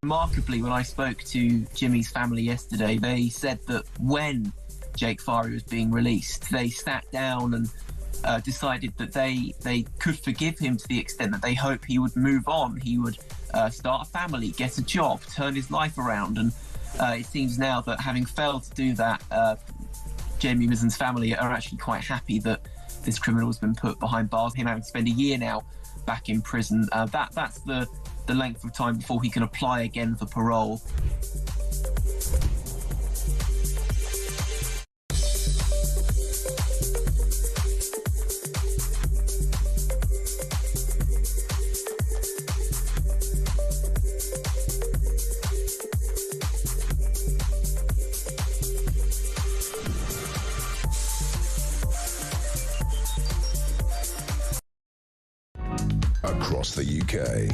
Remarkably, when I spoke to Jimmy's family yesterday, they said that when Jake Fari was being released, they sat down and decided that they could forgive him to the extent that they hope he would move on. He would start a family, get a job, turn his life around. And it seems now that having failed to do that, Jamie Mizen's family are actually quite happy that this criminal has been put behind bars, him having to spend a year now back in prison. That's the length of time before he can apply again for parole. Across the UK,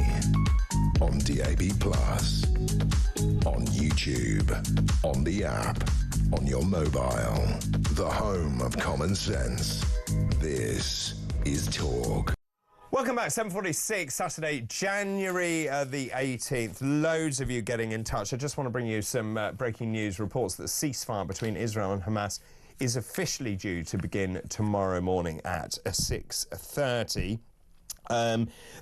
on DAB+, on YouTube, on the app, on your mobile, the home of common sense. This is Talk. Welcome back, 7:46, Saturday, January the 18th. Loads of you getting in touch. I just want to bring you some breaking news reports that the ceasefire between Israel and Hamas is officially due to begin tomorrow morning at 6:30.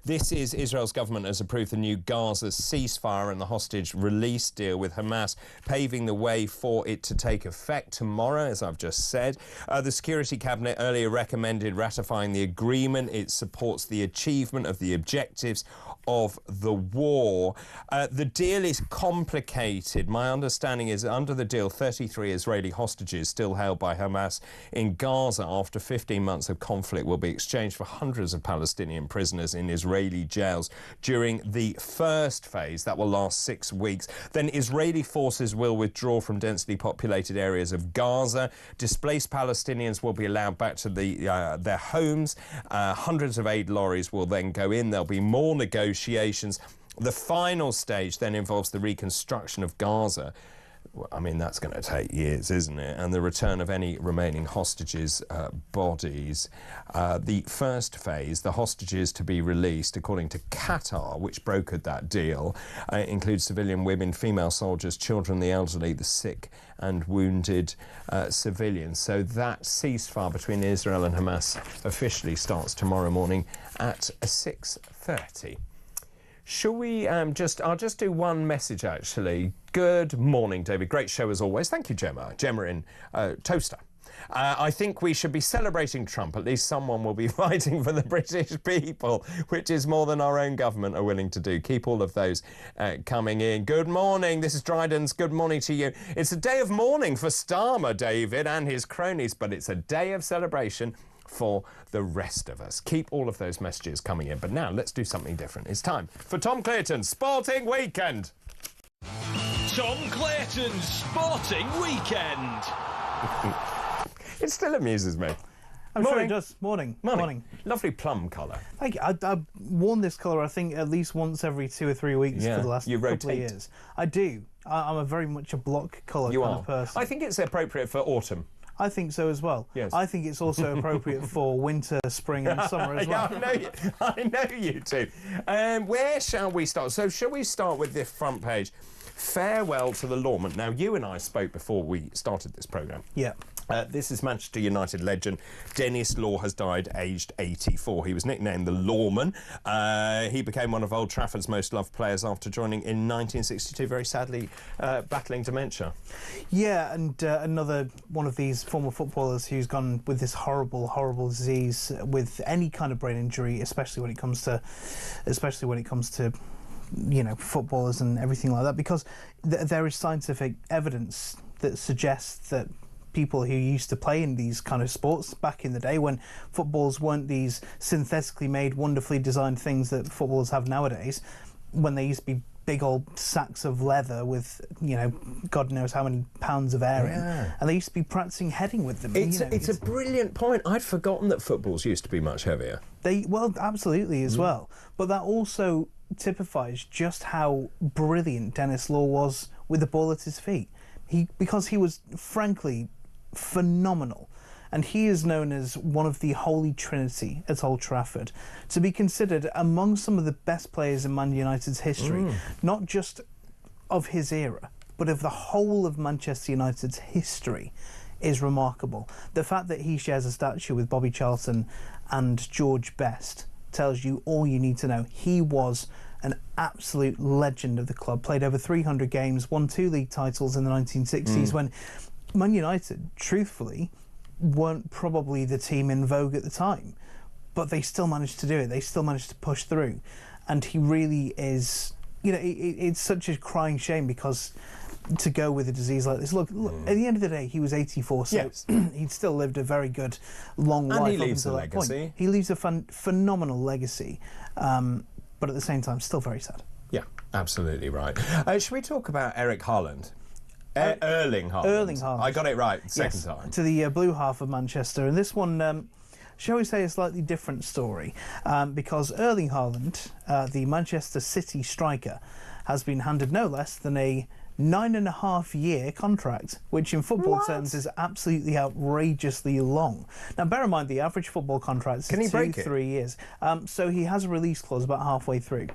This is Israel's government has approved the new Gaza ceasefire and the hostage release deal with Hamas, paving the way for it to take effect tomorrow, as I've just said. The Security Cabinet earlier recommended ratifying the agreement. It supports the achievement of the objectives of the war. The deal is complicated. My understanding is that under the deal, 33 Israeli hostages still held by Hamas in Gaza after 15 months of conflict will be exchanged for hundreds of Palestinian prisoners in Israeli jails during the first phase. That will last 6 weeks. Then Israeli forces will withdraw from densely populated areas of Gaza. Displaced Palestinians will be allowed back to their homes. Hundreds of aid lorries will then go in. There'll be more negotiations. The final stage then involves the reconstruction of Gaza. I mean, that's going to take years, isn't it? And the return of any remaining hostages' bodies. The first phase, the hostages to be released, according to Qatar, which brokered that deal, includes civilian women, female soldiers, children, the elderly, the sick and wounded civilians. So that ceasefire between Israel and Hamas officially starts tomorrow morning at 6:30. Shall we I'll just do one message, actually. Good morning, David. Great show as always. Thank you, Gemma. Gemma in Toaster. I think we should be celebrating Trump. At least someone will be fighting for the British people, which is more than our own government are willing to do. Keep all of those coming in. Good morning. This is Dryden's. Good morning to you. It's a day of mourning for Starmer, David, and his cronies, but it's a day of celebration for the rest of us. Keep all of those messages coming in. But now let's do something different. It's time for Tom Clayton's Sporting Weekend. Tom Clayton's Sporting Weekend. It still amuses me. I'm sure it does. Morning. Lovely plum colour. Thank you. I've worn this colour, I think, at least once every 2 or 3 weeks for the last couple of years. I do. I'm a very much a block colour kind of person. I think it's appropriate for autumn. I think so as well. Yes. I think it's also appropriate for winter, spring and summer as well. Yeah, I know you do. Where shall we start? So shall we start with this front page? Farewell to the lawman. Now, you and I spoke before we started this programme. Yeah. This is Manchester United legend. Dennis Law has died aged 84. He was nicknamed the Lawman. He became one of Old Trafford's most loved players after joining in 1962, very sadly battling dementia. Yeah, and another one of these former footballers who's gone with this horrible, horrible disease with any kind of brain injury, especially when it comes to you know, footballers and everything like that, because there is scientific evidence that suggests that people who used to play in these kind of sports back in the day, when footballs weren't these synthetically made, wonderfully designed things that footballers have nowadays, when they used to be big old sacks of leather with, you know, God knows how many pounds of air in, and they used to be practicing heading with them. It's a brilliant point. I'd forgotten that footballs used to be much heavier. Well, absolutely as well. But that also typifies just how brilliant Dennis Law was with the ball at his feet. Because he was, frankly, phenomenal. And he is known as one of the Holy Trinity at Old Trafford, to be considered among some of the best players in Man United's history, not just of his era, but of the whole of Manchester United's history, is remarkable. The fact that he shares a statue with Bobby Charlton and George Best tells you all you need to know. He was an absolute legend of the club, played over 300 games, won 2 league titles in the 1960s when Man United, truthfully, weren't probably the team in vogue at the time, but they still managed to do it. They still managed to push through, and he really is, you know, it's such a crying shame, because to go with a disease like this, look, at the end of the day, he was 84, so he'd still lived a very good, long life. And he leaves a legacy. Point. He leaves a phenomenal legacy, but at the same time, still very sad. Yeah, absolutely right. Should we talk about Eric Haaland? Erling Haaland. Erling Haaland. I got it right second time. To the blue half of Manchester. And this one, shall we say, a slightly different story, because Erling Haaland, the Manchester City striker, has been handed no less than a 9.5-year contract, which in football terms is absolutely outrageously long. Now, bear in mind, the average football contract is 2-3 years. So he has a release clause about halfway through.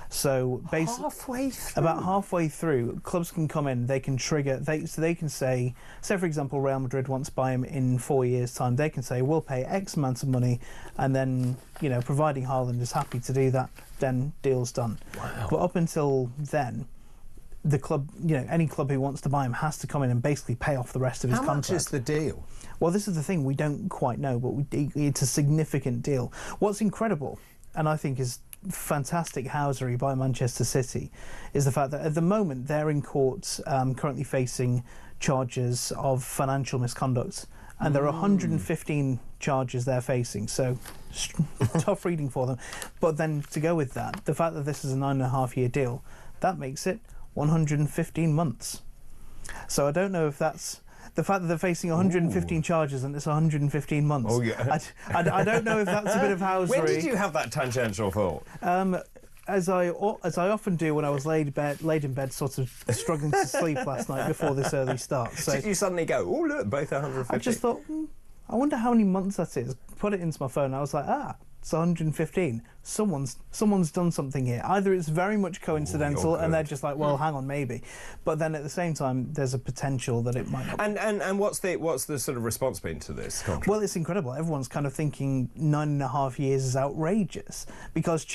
So basically, about halfway through, clubs can come in. They can trigger. So they can say, for example, Real Madrid wants to buy him in 4 years' time. They can say, we'll pay X amount of money, and then, you know, providing Haaland is happy to do that, then deal's done. Wow. But up until then, the club, you know, any club who wants to buy him has to come in and basically pay off the rest of his contract. How much is the deal? Well, this is the thing, we don't quite know, but it's a significant deal. What's incredible, and I think is fantastic housery by Manchester City, is the fact that at the moment they're in court, currently facing charges of financial misconduct, and there are 115 charges they're facing. So tough reading for them. But then to go with that, the fact that this is a 9.5-year deal, that makes it 115 months. So I don't know if that's the fact that they're facing 115 charges and it's 115 months. Oh yeah. I don't know if that's a bit of housery. When did you have that tangential thought? As I often do when I was laid in bed, sort of struggling to sleep last night before this early start. So did you suddenly go, oh look, both 150? I just thought, I wonder how many months that is. Put it into my phone. I was like, it's 115. Someone's done something here. Either it's very much coincidental and they're just like, well, hang on, maybe. But then at the same time, there's a potential that it might not. And what's the sort of response been to this contract? Well, it's incredible. Everyone's kind of thinking 9.5 years is outrageous because,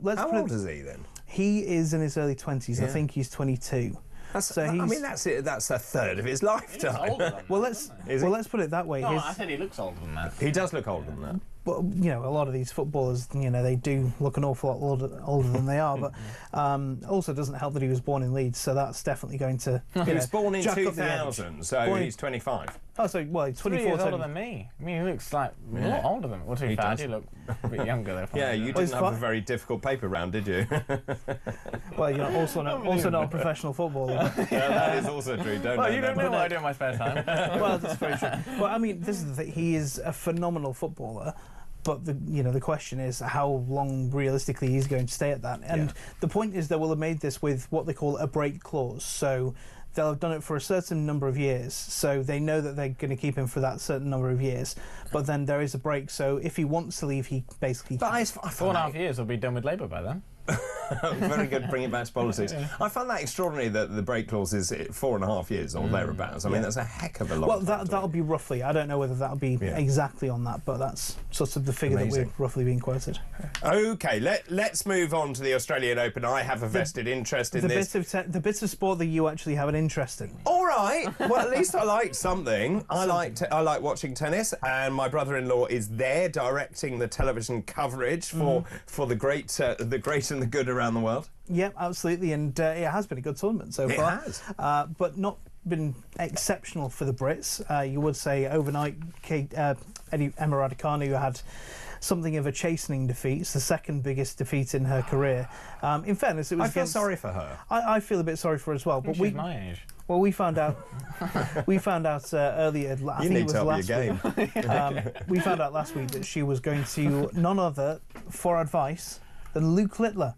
let's How old is he then? He is in his early 20s. Yeah. I think he's 22. That's a third of his lifetime. Well, let's put it that way. No, I said he looks older than that. He does look older than that. But a lot of these footballers, they do look an awful lot older than they are. But also doesn't help that he was born in Leeds, so that's definitely going to. He was born in jack up the 2000, so he's 25. Oh, so he's 24. 3 years older than me. I mean, he looks like a lot older than me. Well, to be fair, I do look a bit younger there. Yeah, you didn't have a very difficult paper round, did you? Well, you're also not a professional footballer. That is also true. Well, you don't know what I do in my spare time. Well, that's very true. Well, I mean, this is the thing. He is a phenomenal footballer. But the question is how long realistically he's going to stay at that. And the point is they will have made this with what they call a break clause. So they'll have done it for a certain number of years. So they know that they're going to keep him for that certain number of years. But then there is a break. So if he wants to leave, he basically. But 4.5 years will be done with Labour by then. Very good, bring it back to politics. I find that extraordinary that the break clause is 4.5 years or thereabouts. I mean, that's a heck of a lot. Well, that'll be roughly. I don't know whether that'll be exactly on that, but that's sort of the figure that we're roughly being quoted. OK, let's move on to the Australian Open. I have a vested interest in this. The bits of sport that you actually have an interest in. All right. Well, at least I like something. I like watching tennis, and my brother-in-law is there directing the television coverage for the great and the good around the world. Yep, absolutely, and it has been a good tournament so far. It has, but not been exceptional for the Brits. You would say overnight, Emma Raducanu had something of a chastening defeat. It's the second biggest defeat in her career. In fairness, it was. I feel sorry for her. I feel a bit sorry for her as well. But she's my age. Well, we found out. Earlier. I think it was last week. We found out last week that she was going to none other for advice than Luke Littler.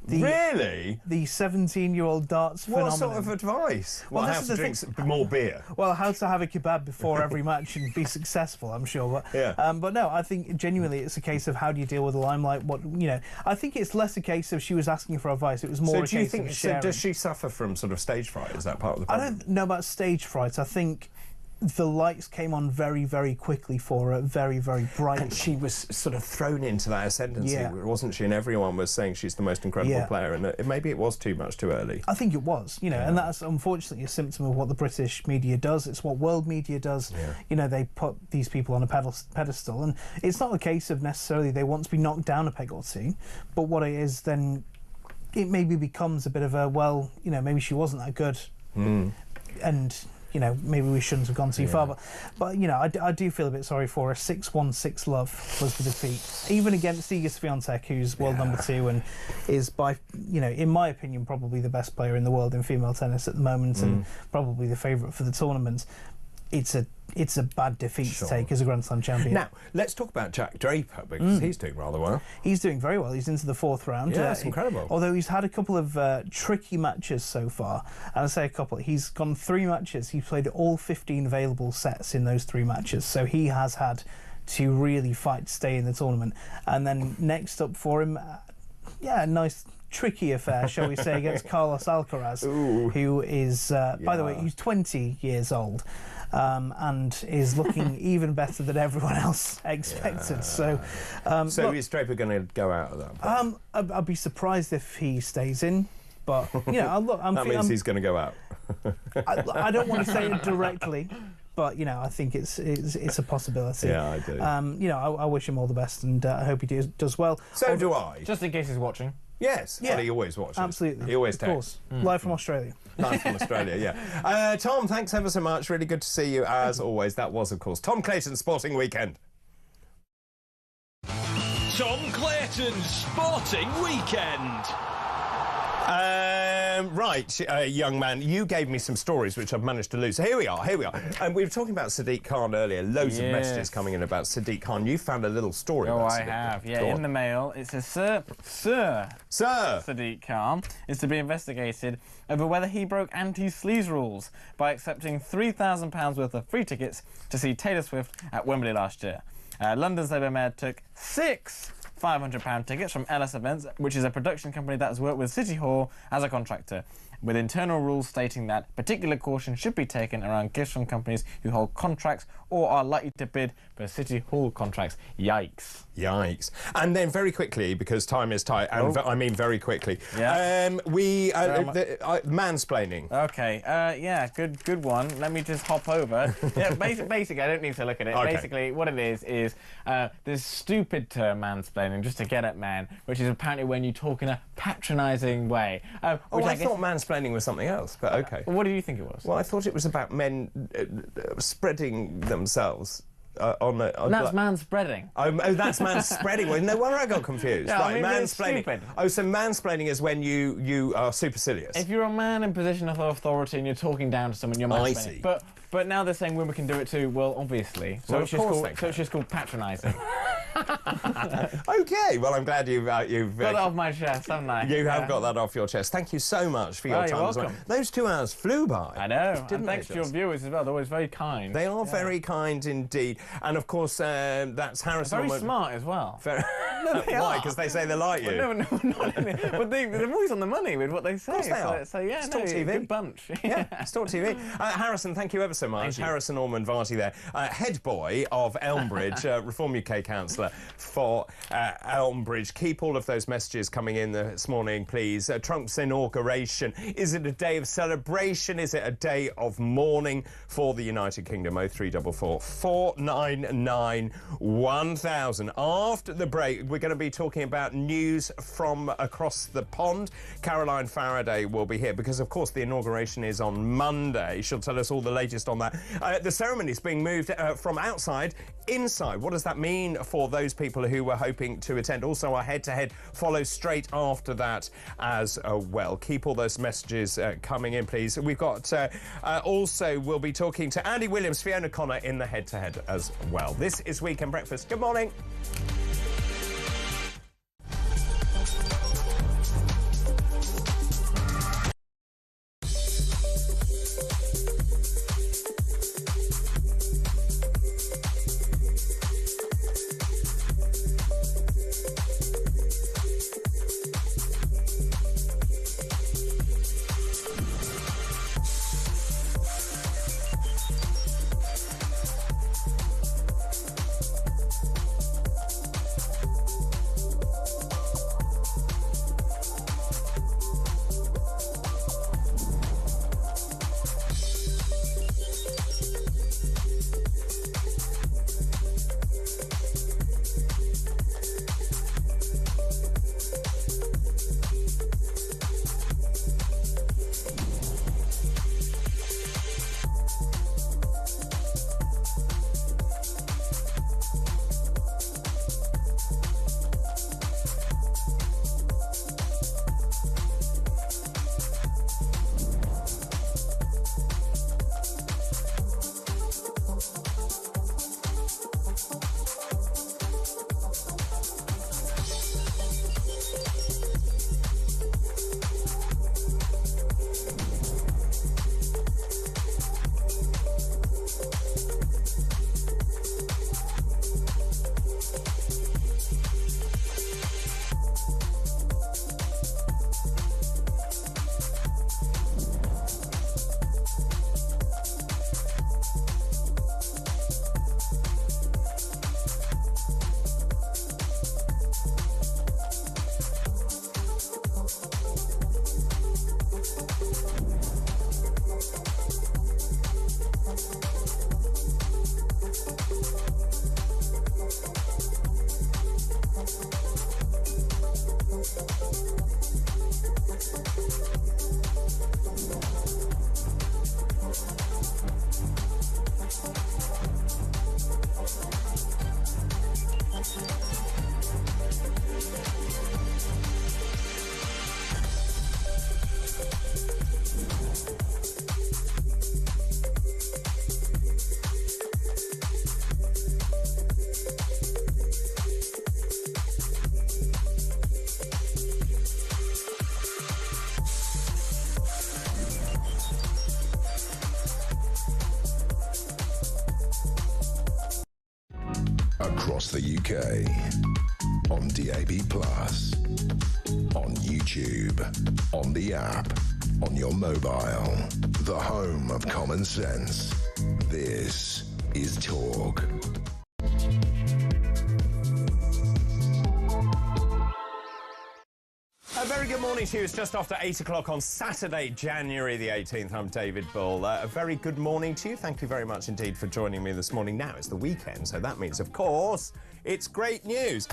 Really? The 17-year-old darts phenomenon. What sort of advice? Well, how to drink more beer? Well, how to have a kebab before every match and be successful, I'm sure. But no, I think genuinely it's a case of how do you deal with the limelight. I think it's less a case of she was asking for advice. It was more a case of sharing. So does she suffer from sort of stage fright? Is that part of the problem? I don't know about stage fright. I think the lights came on very, very quickly for her, very, very bright. And she was sort of thrown into that ascendancy, wasn't she? And everyone was saying she's the most incredible player, and maybe it was too much too early. I think it was, and that's unfortunately a symptom of what the British media does. It's what world media does. They put these people on a pedestal, and it's not a case of necessarily they want to be knocked down a peg or two, but what it is then, it maybe becomes a bit of a, maybe she wasn't that good, and maybe we shouldn't have gone too far. But I do feel a bit sorry for her. 6-1-6 love was the defeat. Even against Iga Swiatek, who's world number 2 and is by, in my opinion, probably the best player in the world in female tennis at the moment and probably the favourite for the tournament. It's a bad defeat to take as a Grand Slam champion. Now, let's talk about Jack Draper, because he's doing rather well. He's doing very well. He's into the 4th round. Yeah, that's incredible. Although he's had a couple of tricky matches so far. And I say a couple. He's gone 3 matches. He's played all 15 available sets in those 3 matches. So he has had to really fight to stay in the tournament. And then next up for him, a nice tricky affair, shall we say, against Carlos Alcaraz, who is, by the way, he's 20 years old. And is looking even better than everyone else expected. So is Draper going to go out of that? I'd be surprised if he stays in, but that means he's going to go out. I don't want to say it directly, but I think it's a possibility. Yeah, I do. I wish him all the best, and I hope he does well. So do I. Just in case he's watching. Yes, well, he always watches. Absolutely. He always takes. Of course. Live from Australia. Live from Australia, yeah. Tom, thanks ever so much. Really good to see you, as always. That was, of course, Tom Clayton's Sporting Weekend. Tom Clayton's Sporting Weekend. Right, young man, you gave me some stories which I've managed to lose. So here we are. We were talking about Sadiq Khan earlier. Loads of messages coming in about Sadiq Khan. You found a little story about Sadiq. I have. Yeah, in the Mail. It says, Sir Sadiq Khan is to be investigated over whether he broke anti-sleaze rules by accepting £3,000 worth of free tickets to see Taylor Swift at Wembley last year. London's Labour Mayor took 6 £500 tickets from LS Events, which is a production company that has worked with City Hall as a contractor, with internal rules stating that particular caution should be taken around gifts from companies who hold contracts or are likely to bid for City Hall contracts. Yikes. Yikes. And then very quickly, because time is tight, and I mean very quickly, mansplaining. Okay, yeah, good one. Let me just hop over. Yeah, basically, I don't need to look at it. Okay. Basically, what it is this stupid term mansplaining, just to get at man, which is apparently when you talk in a patronising way. I thought mansplaining was something else, but okay. What do you think it was? Well, I thought it was about men spreading themselves. That's manspreading. Oh, that's manspreading. Well, no wonder I got confused. Yeah, right, I mean, mansplaining. stupid. Oh, so mansplaining is when you are supercilious. If you're a man in position of authority and you're talking down to someone, you're mansplaining. I see. But now they're saying women can do it too. Well, obviously. So it's just called patronising. Okay, well, I'm glad you've got that off my chest, haven't I? You have got that off your chest. Thank you so much for your time. You're as well. welcome. Those 2 hours flew by. I know. Didn't and thanks to your viewers as well. They're always very kind. They are very kind indeed. And of course, that's Harrison. Very smart as well. Why? Because they say they like you. Well, no, not but they're always on the money with what they say. Of course they are. So yeah, it's talkTV. Good bunch. Yeah, it's talkTV. Harrison, thank you ever so much. Harrison Ormond Varty there, head boy of Elmbridge, Reform UK councillor for Elmbridge. Keep all of those messages coming in this morning, please. Trump's inauguration. Is it a day of celebration? Is it a day of mourning for the United Kingdom? 0344 499 1000. After the break, we're going to be talking about news from across the pond. Caroline Faraday will be here because, of course, the inauguration is on Monday. She'll tell us all the latest on that. The ceremony is being moved from outside inside. What does that mean for those people who were hoping to attend? Also, our head-to-head follows straight after that as well. Keep all those messages coming in, please. We've got also, we'll be talking to Andy Williams, Fiona Connor in the head-to-head as well. This is Weekend Breakfast. Good morning. across the UK. On DAB+, on YouTube, on the app, on your mobile. The home of common sense. This is Talk. A very good morning to you. It's just after 8 o'clock on Saturday, January the 18th. I'm David Bull. A very good morning to you. Thank you very much indeed for joining me this morning. Now it's the weekend, so that means, of course, it's great news.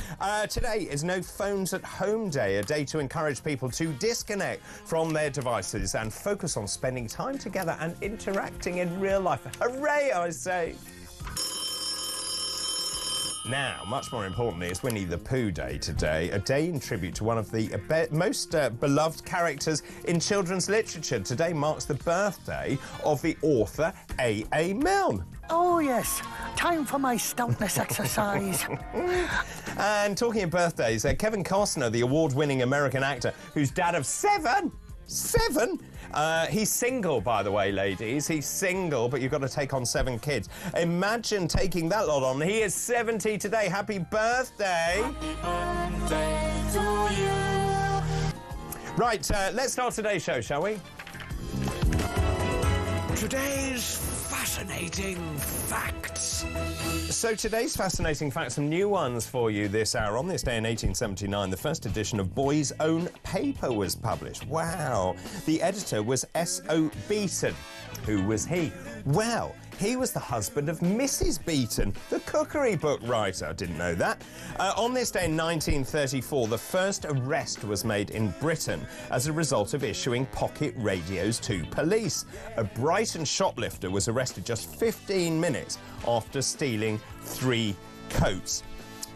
Today is No Phones at Home Day, a day to encourage people to disconnect from their devices and focus on spending time together and interacting in real life. Hooray, I say. Now, much more importantly, it's Winnie the Pooh Day today, a day in tribute to one of the most beloved characters in children's literature. Today marks the birthday of the author A.A. Milne. Oh, yes. Time for my stoutness exercise. And talking of birthdays, Kevin Costner, the award-winning American actor, who's dad of seven? He's single, by the way, ladies. He's single, but you've got to take on 7 kids. Imagine taking that lot on. He is 70 today. Happy birthday. Happy birthday to you. Right, let's start today's show, shall we? Today's fascinating facts. So today's fascinating facts, some new ones for you this hour. On this day in 1879, the first edition of Boy's Own Paper was published. Wow. The editor was S.O. Beeton. Who was he? Well, he was the husband of Mrs. Beeton, the cookery book writer. I didn't know that. On this day in 1934, the first arrest was made in Britain as a result of issuing pocket radios to police. A Brighton shoplifter was arrested just 15 minutes after stealing 3 coats.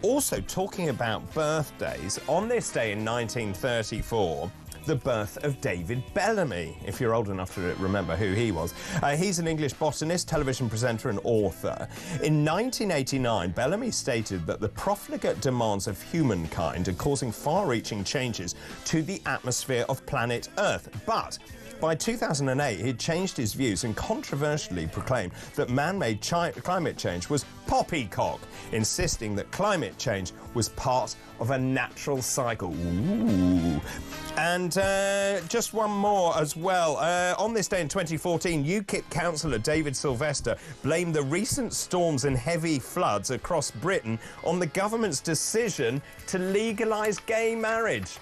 Also, talking about birthdays, on this day in 1934, the birth of David Bellamy, if you're old enough to remember who he was. He's an English botanist, television presenter and author. In 1989, Bellamy stated that the profligate demands of humankind are causing far-reaching changes to the atmosphere of planet Earth. But by 2008, he'd changed his views and controversially proclaimed that man-made climate change was poppycock, insisting that climate change was part of a natural cycle. Ooh. And just one more as well. On this day in 2014, UKIP councillor David Sylvester blamed the recent storms and heavy floods across Britain on the government's decision to legalise gay marriage.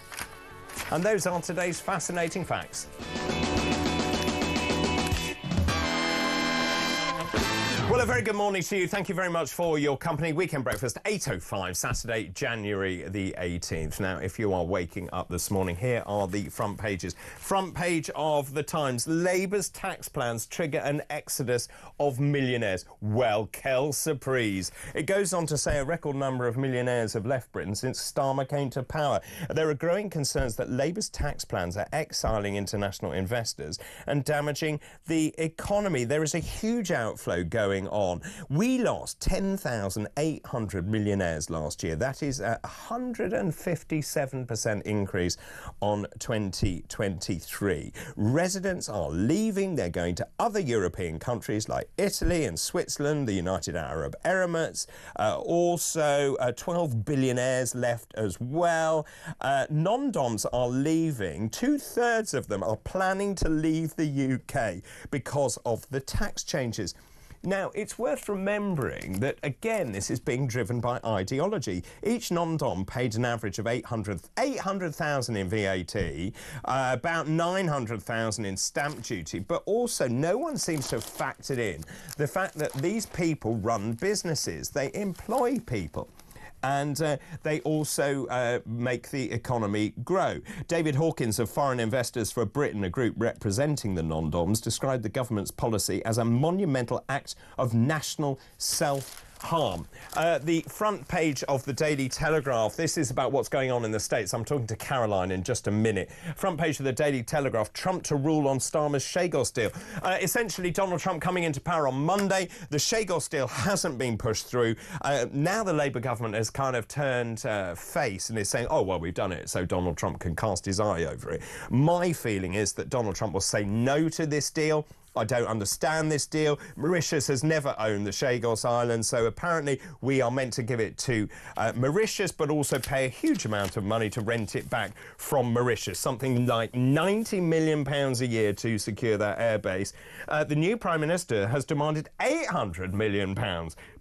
And those are today's fascinating facts. Well, a very good morning to you. Thank you very much for your company. Weekend Breakfast, 8:05, Saturday, January the 18th. Now, if you are waking up this morning, here are the front pages. Front page of The Times. Labour's tax plans trigger an exodus of millionaires. Well, quelle surprise. It goes on to say a record number of millionaires have left Britain since Starmer came to power. There are growing concerns that Labour's tax plans are exiling international investors and damaging the economy. There is a huge outflow going on. We lost 10,800 millionaires last year. That is a 157% increase on 2023. Residents are leaving. They're going to other European countries like Italy and Switzerland, the United Arab Emirates. Also, 12 billionaires left as well. Non-doms are leaving. 2/3 of them are planning to leave the UK because of the tax changes. Now, it's worth remembering that, again, this is being driven by ideology. Each non-dom paid an average of 800,000 in VAT, about 900,000 in stamp duty, but also no one seems to have factored in the fact that these people run businesses. They employ people. And they also make the economy grow. David Hawkins of Foreign Investors for Britain, a group representing the non-doms, described the government's policy as a monumental act of national self-harm. The front page of the Daily Telegraph, this is about what's going on in the States. I'm talking to Caroline in just a minute. Front page of the Daily Telegraph, Trump to rule on Starmer's Chagos deal. Essentially, Donald Trump coming into power on Monday. The Chagos deal hasn't been pushed through. Now the Labour government has kind of turned face and is saying, oh, well, we've done it, so Donald Trump can cast his eye over it. My feeling is that Donald Trump will say no to this deal I don't understand this deal. Mauritius has never owned the Chagos Islands, so apparently we are meant to give it to Mauritius, but also pay a huge amount of money to rent it back from Mauritius, something like £90 million a year to secure that airbase. The new Prime Minister has demanded £800 million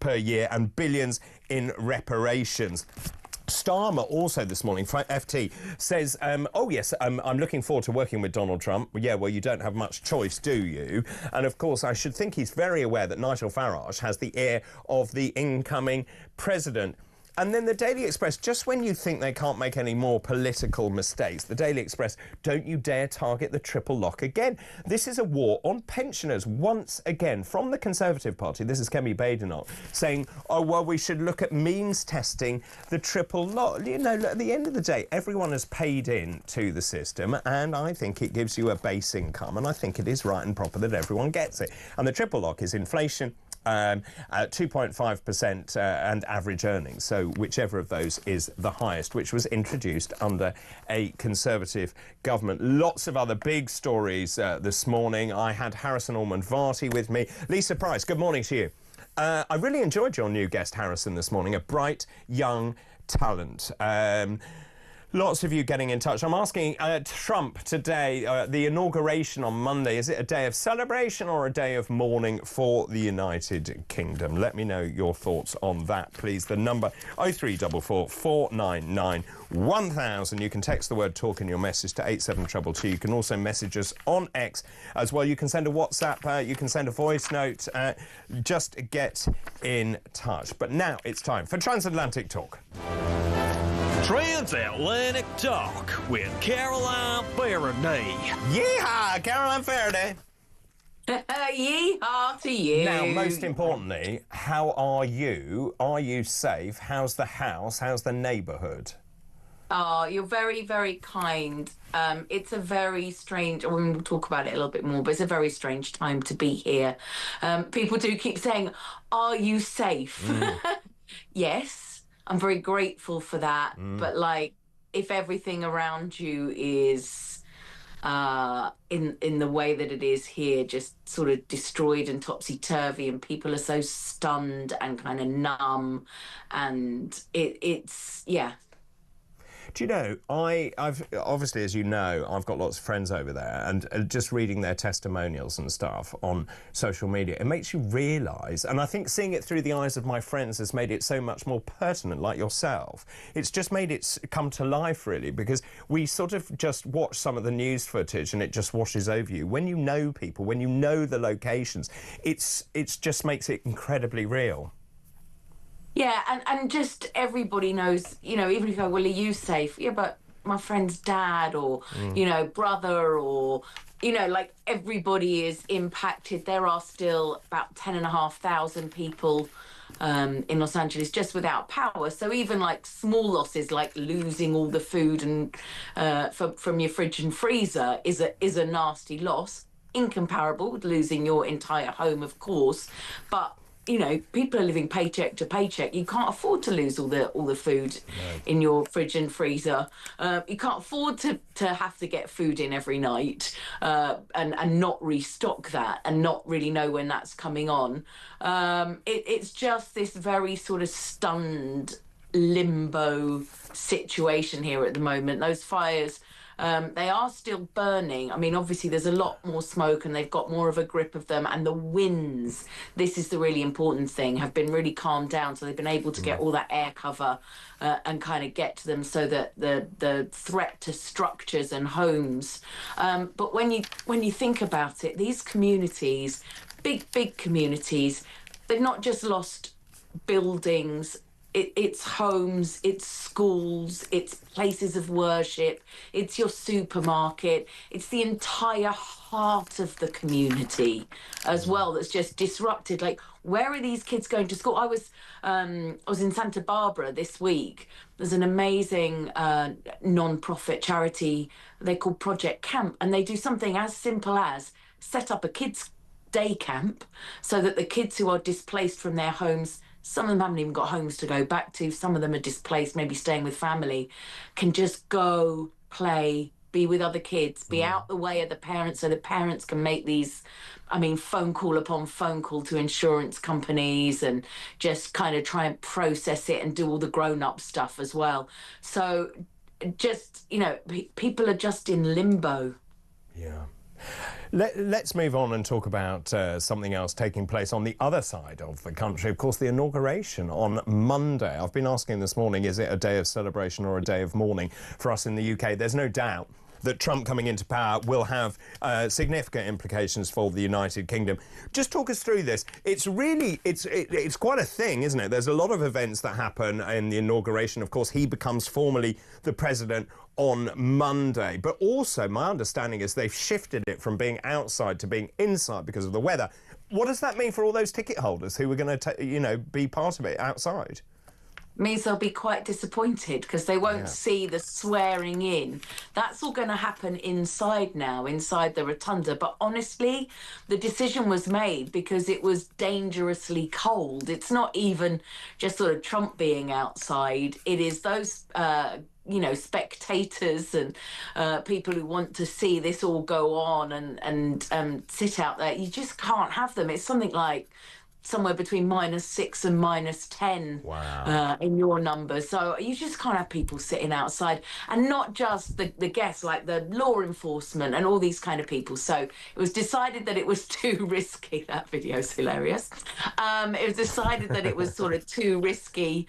per year and billions in reparations. Starmer also this morning, FT, says, oh yes, I'm looking forward to working with Donald Trump. Yeah, well, you don't have much choice, do you? And of course, I should think he's very aware that Nigel Farage has the ear of the incoming president. And then the Daily Express, just when you think they can't make any more political mistakes, the Daily Express, don't you dare target the triple lock again. This is a war on pensioners once again from the Conservative Party. This is Kemi Badenoch saying, oh, well, we should look at means testing the triple lock. You know, at the end of the day, everyone has paid in to the system, and I think it gives you a base income, and I think it is right and proper that everyone gets it. And the triple lock is inflation, 2.5% and average earnings, so whichever of those is the highest, which was introduced under a Conservative government. Lots of other big stories this morning. I had Harrison Ormond-Varty with me. Lisa Price, good morning to you. I really enjoyed your new guest, Harrison, this morning, a bright, young talent. Lots of you getting in touch. I'm asking Trump today, the inauguration on Monday, is it a day of celebration or a day of mourning for the United Kingdom? Let me know your thoughts on that, please. The number 0344 499 1000. You can text the word talk in your message to 87222. You can also message us on X as well. You can send a WhatsApp, you can send a voice note. Just get in touch. But now it's time for Transatlantic Talk. Transatlantic Talk with Caroline Faraday. Yeehaw, Caroline Faraday. Yeehaw to you. Now, most importantly, how are you? Are you safe? How's the house? How's the neighbourhood? Oh, you're very, very kind. It's a very strange, we'll talk about it a little bit more, but it's a very strange time to be here. People do keep saying, are you safe? Yes. I'm very grateful for that. But, like, if everything around you is in the way that it is here, just sort of destroyed and topsy-turvy, and people are so stunned and kind of numb, and it's, yeah. Do you know, I've obviously, as you know, I've got lots of friends over there, and just reading their testimonials and stuff on social media, it makes you realise, and I think seeing it through the eyes of my friends has made it so much more pertinent, like yourself. It's just made it come to life, really, because we sort of just watch some of the news footage and it just washes over you. When you know people, when you know the locations, it's just makes it incredibly real. Yeah, and just everybody knows, you know, even if you go, well, are you safe? Yeah, but my friend's dad or, you know, brother or, you know, like everybody is impacted. There are still about 10,500 people in Los Angeles just without power. So even like small losses, like losing all the food and from your fridge and freezer is a nasty loss, incomparable with losing your entire home, of course. But you know, people are living paycheck to paycheck. You can't afford to lose all the food in your fridge and freezer. You can't afford to have to get food in every night and not restock that and not really know when that's coming on. It's just this very sort of stunned limbo situation here at the moment. Those fires, they are still burning. I mean, obviously there's a lot more smoke and they've got more of a grip of them, and the winds, this is the really important thing, have been really calmed down, so they've been able to get all that air cover and kind of get to them so that the threat to structures and homes. But when you think about it, these communities, big communities, they've not just lost buildings, it's homes, it's schools, it's places of worship, it's your supermarket, it's the entire heart of the community as well that's just disrupted. Like, where are these kids going to school? I was in Santa Barbara this week. There's an amazing non-profit charity they call Project Camp, and they do something as simple as set up a kids' day camp so that the kids who are displaced from their homes, some of them haven't even got homes to go back to, some of them are displaced, maybe staying with family, can just go, play, be with other kids, be out the way of the parents so the parents can make these, I mean, phone call upon phone call to insurance companies and just kind of try and process it and do all the grown-up stuff as well. So just, you know, people are just in limbo. Yeah. Let's move on and talk about something else taking place on the other side of the country. Of course, the inauguration on Monday. I've been asking this morning, is it a day of celebration or a day of mourning for us in the UK? There's no doubt that Trump coming into power will have significant implications for the United Kingdom. Just talk us through this. It's really, it's quite a thing, isn't it? There's a lot of events that happen in the inauguration. Of course, he becomes formally the president on Monday. But also, my understanding is they've shifted it from being outside to being inside because of the weather. What does that mean for all those ticket holders who were going to, you know, be part of it outside? Means they'll be quite disappointed because they won't see the swearing in. That's all going to happen inside now, inside the rotunda. But honestly, the decision was made because it was dangerously cold. It's not even just sort of Trump being outside. It is those you know, spectators and people who want to see this all go on and sit out there. You just can't have them. It's something like somewhere between -6 and -10 in your numbers. So you just can't have people sitting outside, and not just the guests, like the law enforcement and all these kind of people. So it was decided that it was too risky. That video's hilarious. It was decided that it was sort of too risky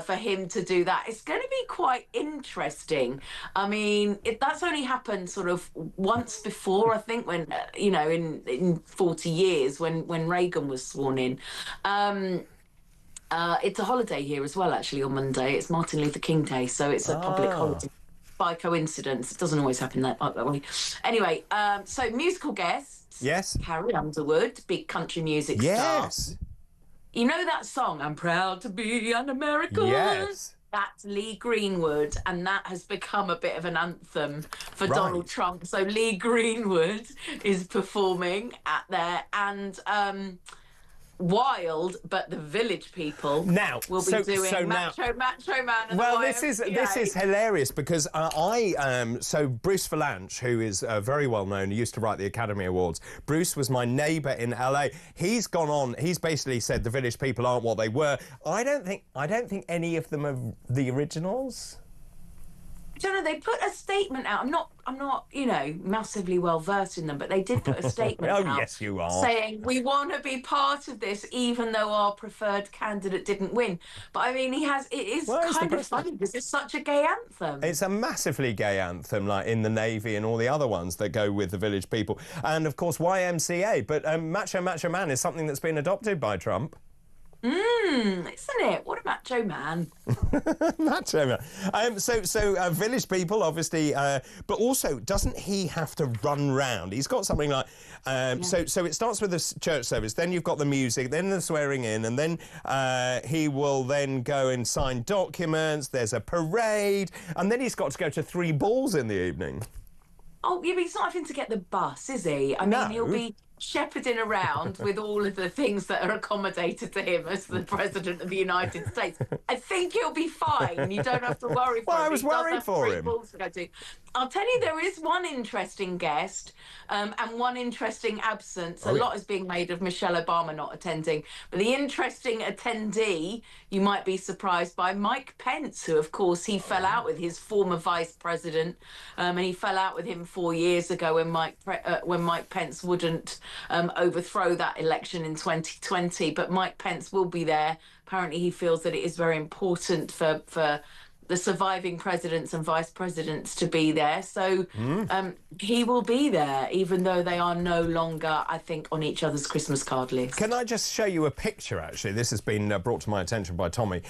for him to do that. It's going to be quite interesting. I mean, that's only happened sort of once before, I think, when, you know, in 40 years when Reagan was sworn in. It's a holiday here as well, actually, on Monday. It's Martin Luther King Day, so it's a public holiday. By coincidence, it doesn't always happen that way. Anyway, so musical guests. Yes. Carrie Underwood, big country music star. Yes. You know that song, I'm proud to be an American? Yes. That's Lee Greenwood, and that has become a bit of an anthem for Donald Trump. So Lee Greenwood is performing at there, and Wild, but the Village People now will be doing Macho Man. And well, this is hilarious because so Bruce Valanche, who is very well known, he used to write the Academy Awards. Bruce was my neighbour in LA. He's gone on. He's basically said the Village People aren't what they were. I don't think any of them are the originals. I don't know, they put a statement out. I'm not, you know, massively well versed in them, but they did put a statement out. Yes, you are. Saying we want to be part of this, even though our preferred candidate didn't win. But I mean, it is kind of funny because it's such a gay anthem. It's a massively gay anthem, like in the Navy and all the other ones that go with the Village People, and of course YMCA. But Macho Man is something that's been adopted by Trump. Isn't it? What a macho man. Macho man. So Village People, obviously, but also, doesn't he have to run round? He's got something like, so it starts with a church service, then you've got the music, then the swearing in, and then he will then go and sign documents, there's a parade, and then he's got to go to 3 balls in the evening. Oh, yeah, but he's not having to get the bus, is he? I mean, he'll be shepherding around with all of the things that are accommodated to him as the President of the United States. I think he'll be fine. You don't have to worry for him. I was worried for him. I'll tell you, there is one interesting guest and one interesting absence. A lot is being made of Michelle Obama not attending. But the interesting attendee, you might be surprised by, Mike Pence, who, of course, he fell out with his former vice president. And he fell out with him 4 years ago when Mike Pence wouldn't overthrow that election in 2020. But Mike Pence will be there. Apparently, he feels that it is very important for the surviving presidents and vice presidents to be there. So he will be there, even though they are no longer, I think, on each other's Christmas card list. Can I just show you a picture, actually? This has been brought to my attention by Tommy.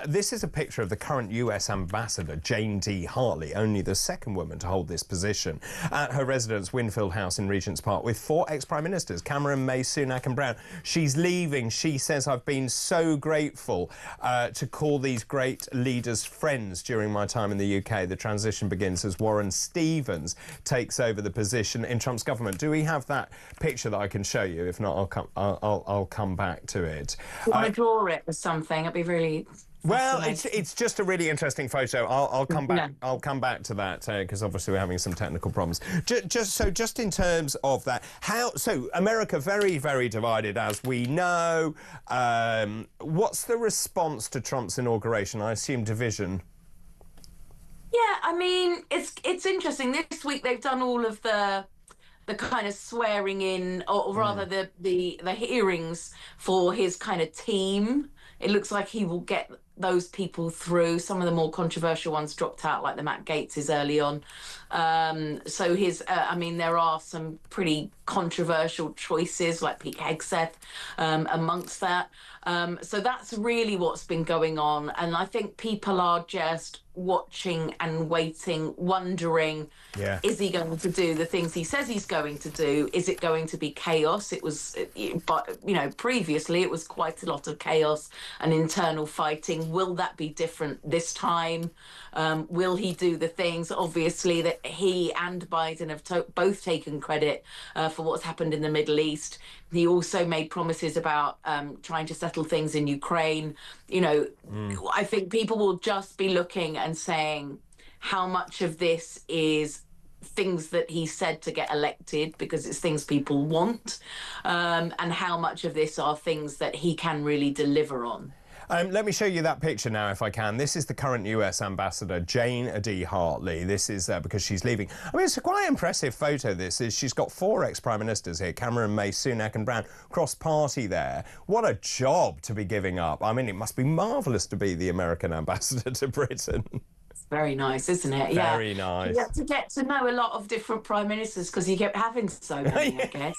This is a picture of the current US ambassador, Jane D. Hartley, only the second woman to hold this position, at her residence, Winfield House in Regent's Park, with 4 ex-Prime Ministers, Cameron, May, Sunak and Brown. She's leaving. She says, I've been so grateful to call these great leaders friends during my time in the UK. The transition begins as Warren Stevens takes over the position in Trump's government. Do we have that picture that I can show you? If not, I'll come back to it. You want to draw it with something? It'd be really Well, it's just a really interesting photo. I'll come back. Yeah. I'll come back to that because obviously we're having some technical problems. Just in terms of that, so America very, very divided, as we know. What's the response to Trump's inauguration? I assume division. Yeah, I mean, it's interesting. This week they've done all of the kind of swearing in, or rather the hearings for his kind of team. It looks like he will get those people through. Some of the more controversial ones dropped out, like the Matt Gaetz's early on. So I mean, there are some pretty controversial choices, like Pete Hegseth amongst that. So that's really what's been going on. And I think people are just watching and waiting, wondering, is he going to do the things he says he's going to do? Is it going to be chaos? It was, but previously it was quite a lot of chaos and internal fighting. Will that be different this time? Will he do the things, obviously, that he and Biden have both taken credit for what's happened in the Middle East? He also made promises about trying to settle things in Ukraine. I think people will just be looking and saying how much of this is things that he said to get elected because it's things people want, and how much of this are things that he can really deliver on. Let me show you that picture now, if I can. This is the current US ambassador, Jane D. Hartley. This is because she's leaving. I mean, it's a quite impressive photo, this. She's got 4 ex-prime ministers here, Cameron, May, Sunak and Brown, cross-party there. What a job to be giving up. I mean, it must be marvellous to be the American ambassador to Britain. Very nice, isn't it? Very nice. You have to get to know a lot of different prime ministers because you kept having so many, I guess.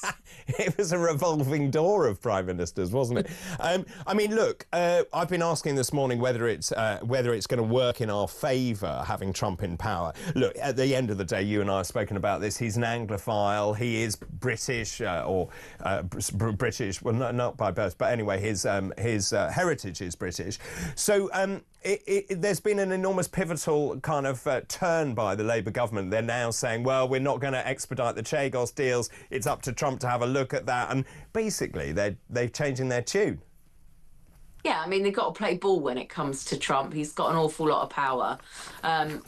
It was a revolving door of prime ministers, wasn't it? I mean, look, I've been asking this morning whether it's going to work in our favour having Trump in power. Look, at the end of the day, you and I have spoken about this. He's an Anglophile. He is British British. Well, not by birth, but anyway, his heritage is British. So. There's been an enormous pivotal kind of turn by the Labour government. They're now saying, well, we're not going to expedite the Chagos deals. It's up to Trump to have a look at that. And basically, they're changing their tune. Yeah, I mean, they've got to play ball when it comes to Trump. He's got an awful lot of power. And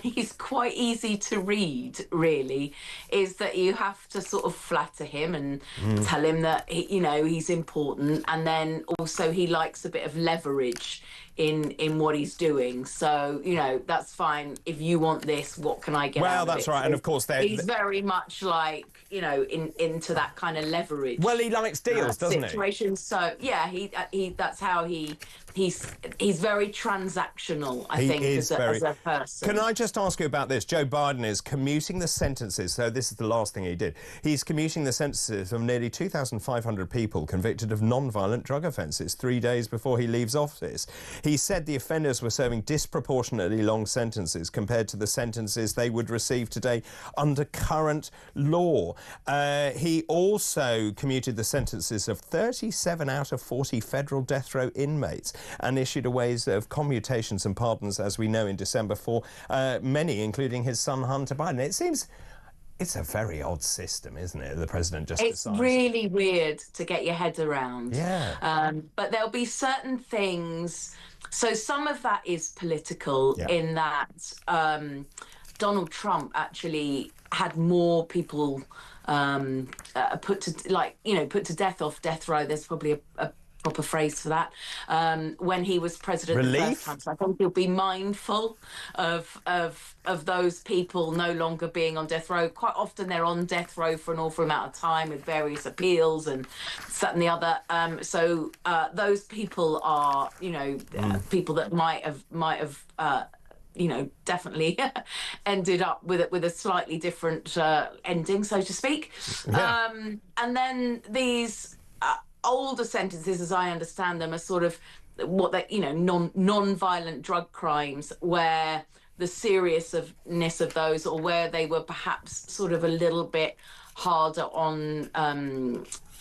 he's quite easy to read, really, is that you have to sort of flatter him and tell him that, he's important. And then also he likes a bit of leverage in what he's doing. So, that's fine. If you want this, what can I get out of it? Well, that's right. And of course, he's very much like, into that kind of leverage. Well, he likes deals, doesn't he? Situation. So, yeah, he that's how he's very transactional, I think, as a person. Can I just ask you about this? Joe Biden is commuting the sentences. So this is the last thing he did. He's commuting the sentences of nearly 2,500 people convicted of non-violent drug offences 3 days before he leaves office. He said the offenders were serving disproportionately long sentences compared to the sentences they would receive today under current law. He also commuted the sentences of 37 out of 40 federal death row inmates and issued a waves of commutations and pardons, as we know, in December for many, including his son Hunter Biden. It seems it's a very odd system, isn't it? The president just decides. It's really weird to get your head around. Yeah. But there'll be certain things. So some of that is political in that Donald Trump actually had more people put to death off death row. There's probably a proper phrase for that, when he was president the first time. So I think he'll be mindful of those people no longer being on death row. Quite often they're on death row for an awful amount of time with various appeals and that and the other. So those people are, people that might have definitely ended up with a slightly different ending, so to speak. Yeah. And then these older sentences, as I understand them, are sort of what they, non-violent drug crimes, where the seriousness of those, or where they were perhaps sort of a little bit harder on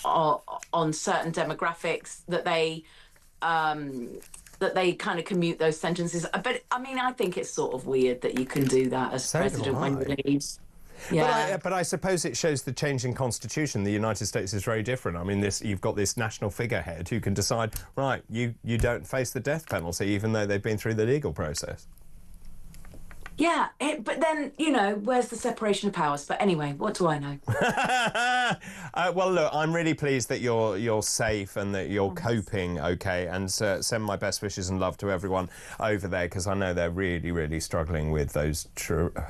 certain demographics, that they kind of commute those sentences. But I mean, I think it's sort of weird that you can do that as president when you leave. Yeah. But I suppose it shows the change in constitution. The United States is very different. I mean, you've got this national figurehead who can decide, right, you don't face the death penalty, even though they've been through the legal process. Yeah, but then, you know, where's the separation of powers? But anyway, what do I know? Well, look, I'm really pleased that you're safe and that you're coping okay, and send my best wishes and love to everyone over there, because I know they're really, really struggling with those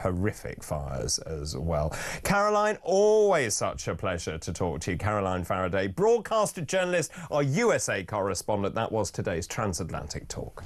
horrific fires as well. Caroline, always such a pleasure to talk to you. Caroline Faraday, broadcaster, journalist, our USA correspondent. That was today's Transatlantic Talk.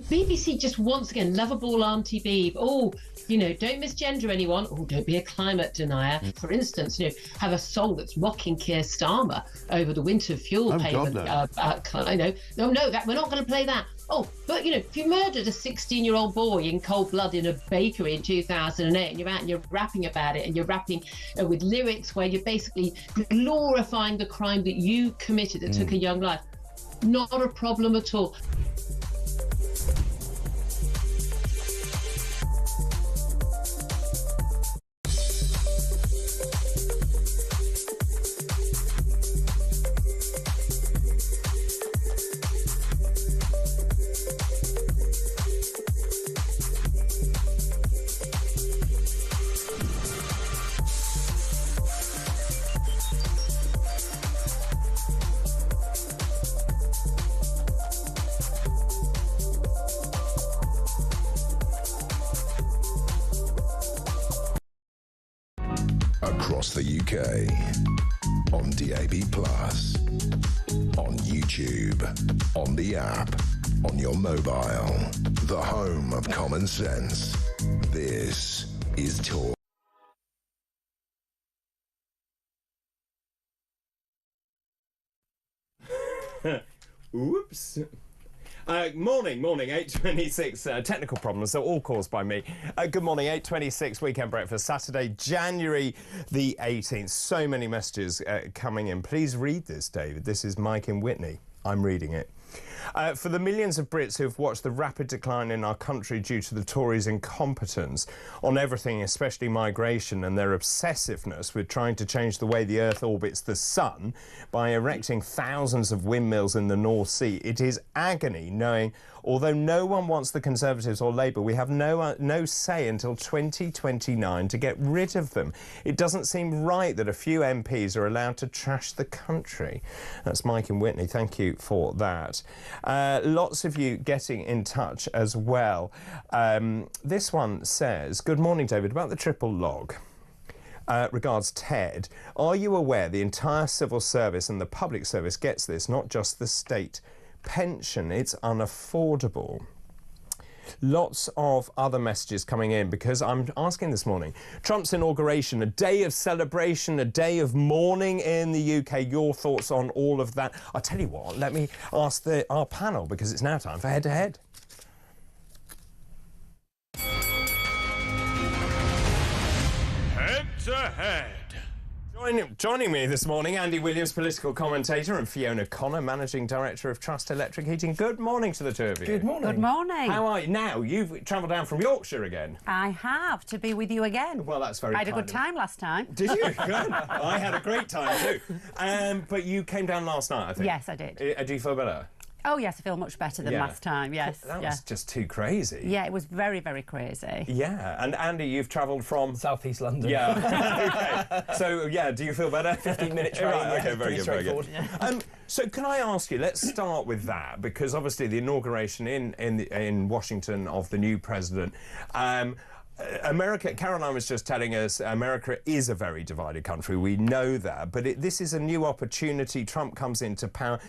BBC just once again, lovable Auntie Beeb. Oh, you know, don't misgender anyone. Oh, don't be a climate denier. For instance, you know, have a song that's mocking Keir Starmer over the winter fuel payment. No, that we're not going to play that. Oh, but you know, if you murdered a 16-year-old boy in cold blood in a bakery in 2008, and you're out and you're rapping about it, and you're rapping with lyrics where you're basically glorifying the crime that you committed that took a young life, not a problem at all. Across the UK, on DAB+, on YouTube, on the app, on your mobile, the home of common sense. This is Talk. Oops. Morning, 8:26. Technical problems, so all caused by me. Good morning, 8:26, Weekend Breakfast, Saturday, January the 18th. So many messages coming in. Please read this, David. This is Mike in Whitney. I'm reading it. For the millions of Brits who have watched the rapid decline in our country due to the Tories' incompetence on everything, especially migration, and their obsessiveness with trying to change the way the Earth orbits the sun by erecting thousands of windmills in the North Sea, it is agony knowing, although no one wants the Conservatives or Labour, we have no say until 2029 to get rid of them. It doesn't seem right that a few MPs are allowed to trash the country. That's Mike in Whitney. Thank you for that. that. Lots of you getting in touch as well. This one says, good morning, David, about the triple log. Regards Ted. Are you aware the entire civil service and the public service gets this, not just the state pension? It's unaffordable. Lots of other messages coming in because I'm asking this morning, Trump's inauguration, a day of celebration, a day of mourning in the UK. Your thoughts on all of that? I'll tell you what, let me ask our panel because it's now time for Head to Head. Head to Head. Joining me this morning, Andy Williams, political commentator, and Fiona Connor, Managing Director of Trust Electric Heating. Good morning to the two of you. Good morning. Good morning. How are you? Now, you've travelled down from Yorkshire again. I have, to be with you again. Well, that's very I had a kind good time last time. Did you? Good. I had a great time too. But you came down last night, I think. Yes, I did. Do you feel better? Oh, yes, I feel much better than last time, yes. That was just too crazy. Yeah, it was very, very crazy. Yeah, and Andy, you've travelled from... South East London. Yeah, OK. So, yeah, do you feel better? 15-minute train. Right, OK, very good, very good. Yeah. So can I ask you, let's start with that, because obviously the inauguration in Washington of the new president, America, Caroline was just telling us, America is a very divided country. We know that, but this is a new opportunity. Trump comes into power.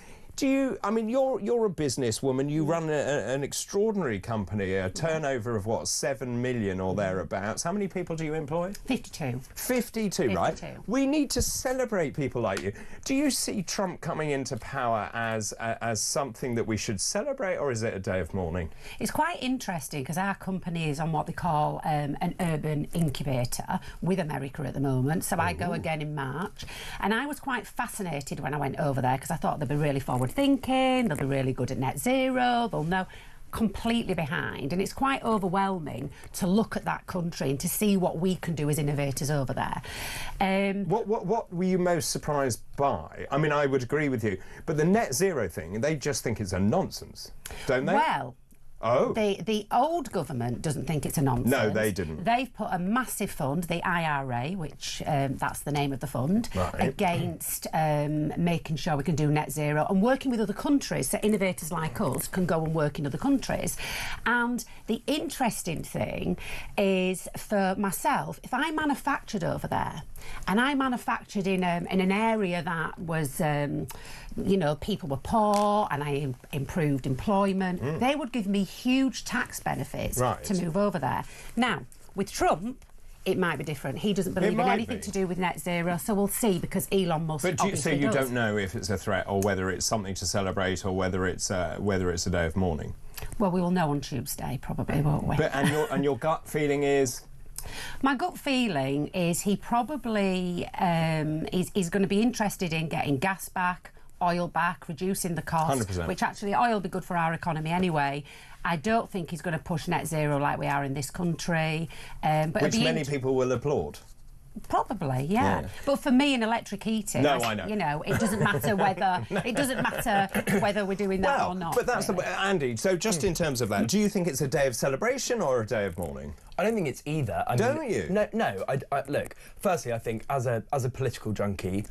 I mean, you're a businesswoman. You run an extraordinary company, a turnover of, what, 7 million or thereabouts. How many people do you employ? 52. 52, right? We need to celebrate people like you. Do you see Trump coming into power as something that we should celebrate, or is it a day of mourning? It's quite interesting because our company is on what they call an urban incubator with America at the moment. So I go again in March. And I was quite fascinated when I went over there because I thought they'd be really forward-thinking, they'll be really good at net zero, they'll know. Completely behind, and it's quite overwhelming to look at that country and to see what we can do as innovators over there. What were you most surprised by? I mean, I would agree with you, but the net zero thing, they just think it's a nonsense, don't they? Well, oh. The old government doesn't think it's a nonsense. No, they didn't. They've put a massive fund, the IRA, which that's the name of the fund, against making sure we can do net zero and working with other countries so innovators like us can go and work in other countries. And the interesting thing is, for myself, if I manufactured over there and I manufactured in an area that was, you know, people were poor and I improved employment, they would give me huge tax benefits to move over there. Now, with Trump, it might be different. He doesn't believe in anything to do with net zero, so we'll see, because Elon Musk obviously you don't know if it's a threat or whether it's something to celebrate or whether it's a day of mourning? Well, we will know on Tuesday, probably, won't we? But, and your gut feeling is? My gut feeling is he probably is going to be interested in getting gas back, oil back, reducing the cost, 100%. which actually oil will be good for our economy anyway. I don't think he's going to push net zero like we are in this country. But which many people will applaud. Probably, yeah. But for me, in electric heating, I know. You know, it doesn't matter whether we're doing that or not. But that's Andy. So just in terms of that, do you think it's a day of celebration or a day of mourning? I don't think it's either. Don't you? No. I look. Firstly, I think as a political junkie,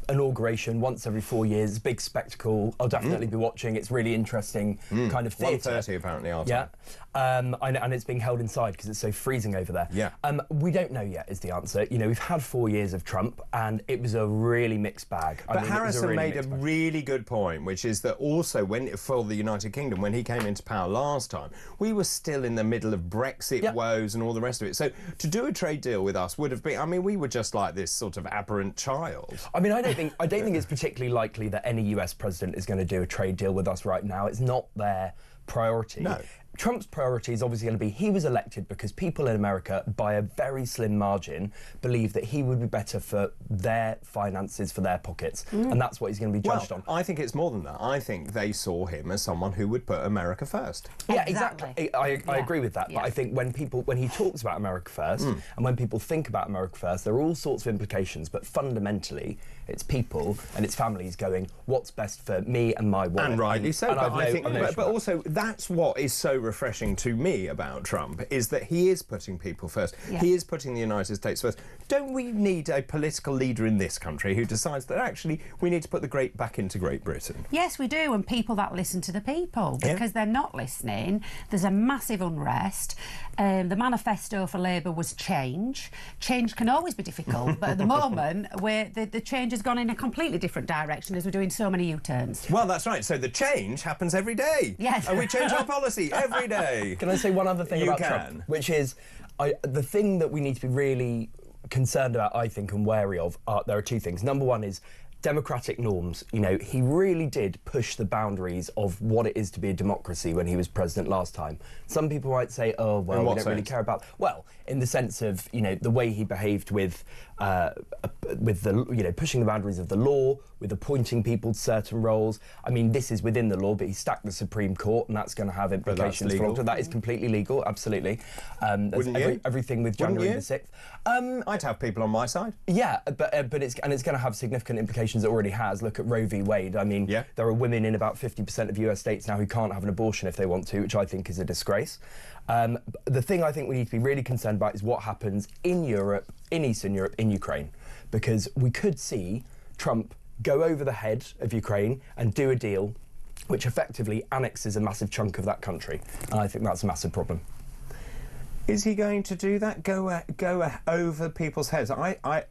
inauguration once every 4 years, big spectacle. I'll definitely be watching. It's really interesting kind of theatre. 1:30 apparently our time. Yeah, and it's being held inside because it's so freezing over there. Yeah. We don't know yet is the answer. You know, we've had 4 years of Trump and it was a really mixed bag. But Harrison made a really good point, which is that also for the United Kingdom, when he came into power last time, we were still in the middle of Brexit woes and all the rest of it. So to do a trade deal with us would have been, I mean, we were just like this sort of aberrant child. I mean, I don't think it's particularly likely that any US president is going to do a trade deal with us right now. It's not their priority. No. Trump's priority is obviously going to be he was elected because people in America, by a very slim margin, believe that he would be better for their finances, for their pockets, and that's what he's going to be judged on. I think it's more than that. I think they saw him as someone who would put America first. Yeah, exactly. I agree with that. But I think when he talks about America first, and when people think about America first, there are all sorts of implications. But fundamentally, it's people and it's families going, what's best for me and my wife? And rightly so. But also, that's what is so refreshing to me about Trump is that he is putting people first. Yeah. He is putting the United States first. Don't we need a political leader in this country who decides that actually we need to put the great back into Great Britain? Yes, we do, and people that listen to the people, because they're not listening. There's a massive unrest. The manifesto for Labour was change. Change can always be difficult, but at the moment, the change has gone in a completely different direction as we're doing so many U-turns. Well, that's right. So the change happens every day. Yes. And we change our policy every day. Can I say one other thing You about can. Trump? Which is, the thing that we need to be really concerned about, I think, and wary of, there are two things. Number one is democratic norms. You know, he really did push the boundaries of what it is to be a democracy when he was president last time. Some people might say, oh, well, we don't really care about... Well, in the sense of, you know, the way he behaved with the, you know, pushing the boundaries of the law, with appointing people to certain roles. I mean, this is within the law, but he stacked the Supreme Court, and that's going to have implications for long term. That is completely legal, absolutely. Wouldn't you? Everything with January the 6th. I'd have people on my side. Yeah, but it's going to have significant implications. It already has. Look at Roe v. Wade. I mean, there are women in about 50% of US states now who can't have an abortion if they want to, which I think is a disgrace. The thing I think we need to be really concerned about is what happens in Europe, in Eastern Europe, in Ukraine, because we could see Trump go over the head of Ukraine and do a deal which effectively annexes a massive chunk of that country, and I think that's a massive problem. Is he going to do that? Go over people's heads?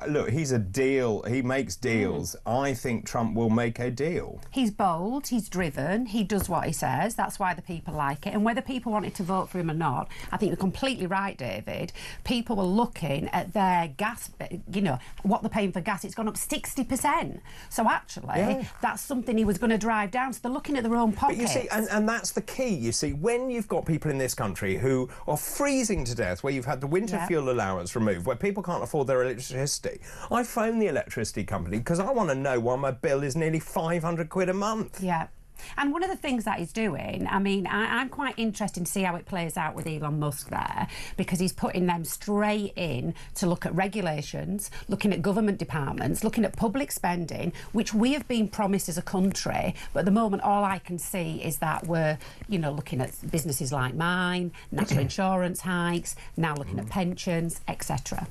Look, he's a deal. He makes deals. I think Trump will make a deal. He's bold, he's driven, he does what he says. That's why the people like it. And whether people wanted to vote for him or not, I think you're completely right, David. People were looking at their gas, you know, what they're paying for gas. It's gone up 60%. So actually, that's something he was going to drive down. So they're looking at their own pockets. But you see, and that's the key. You see, when you've got people in this country who are freezing to death, where you've had the winter fuel allowance removed, where people can't afford their electricity. I phone the electricity company because I want to know why my bill is nearly 500 quid a month. Yeah. And one of the things that he's doing, I mean, I'm quite interested to see how it plays out with Elon Musk there, because he's putting them straight in to look at regulations, looking at government departments, looking at public spending, which we have been promised as a country. But at the moment, all I can see is that we're, you know, looking at businesses like mine, national insurance hikes, now looking at pensions, etc.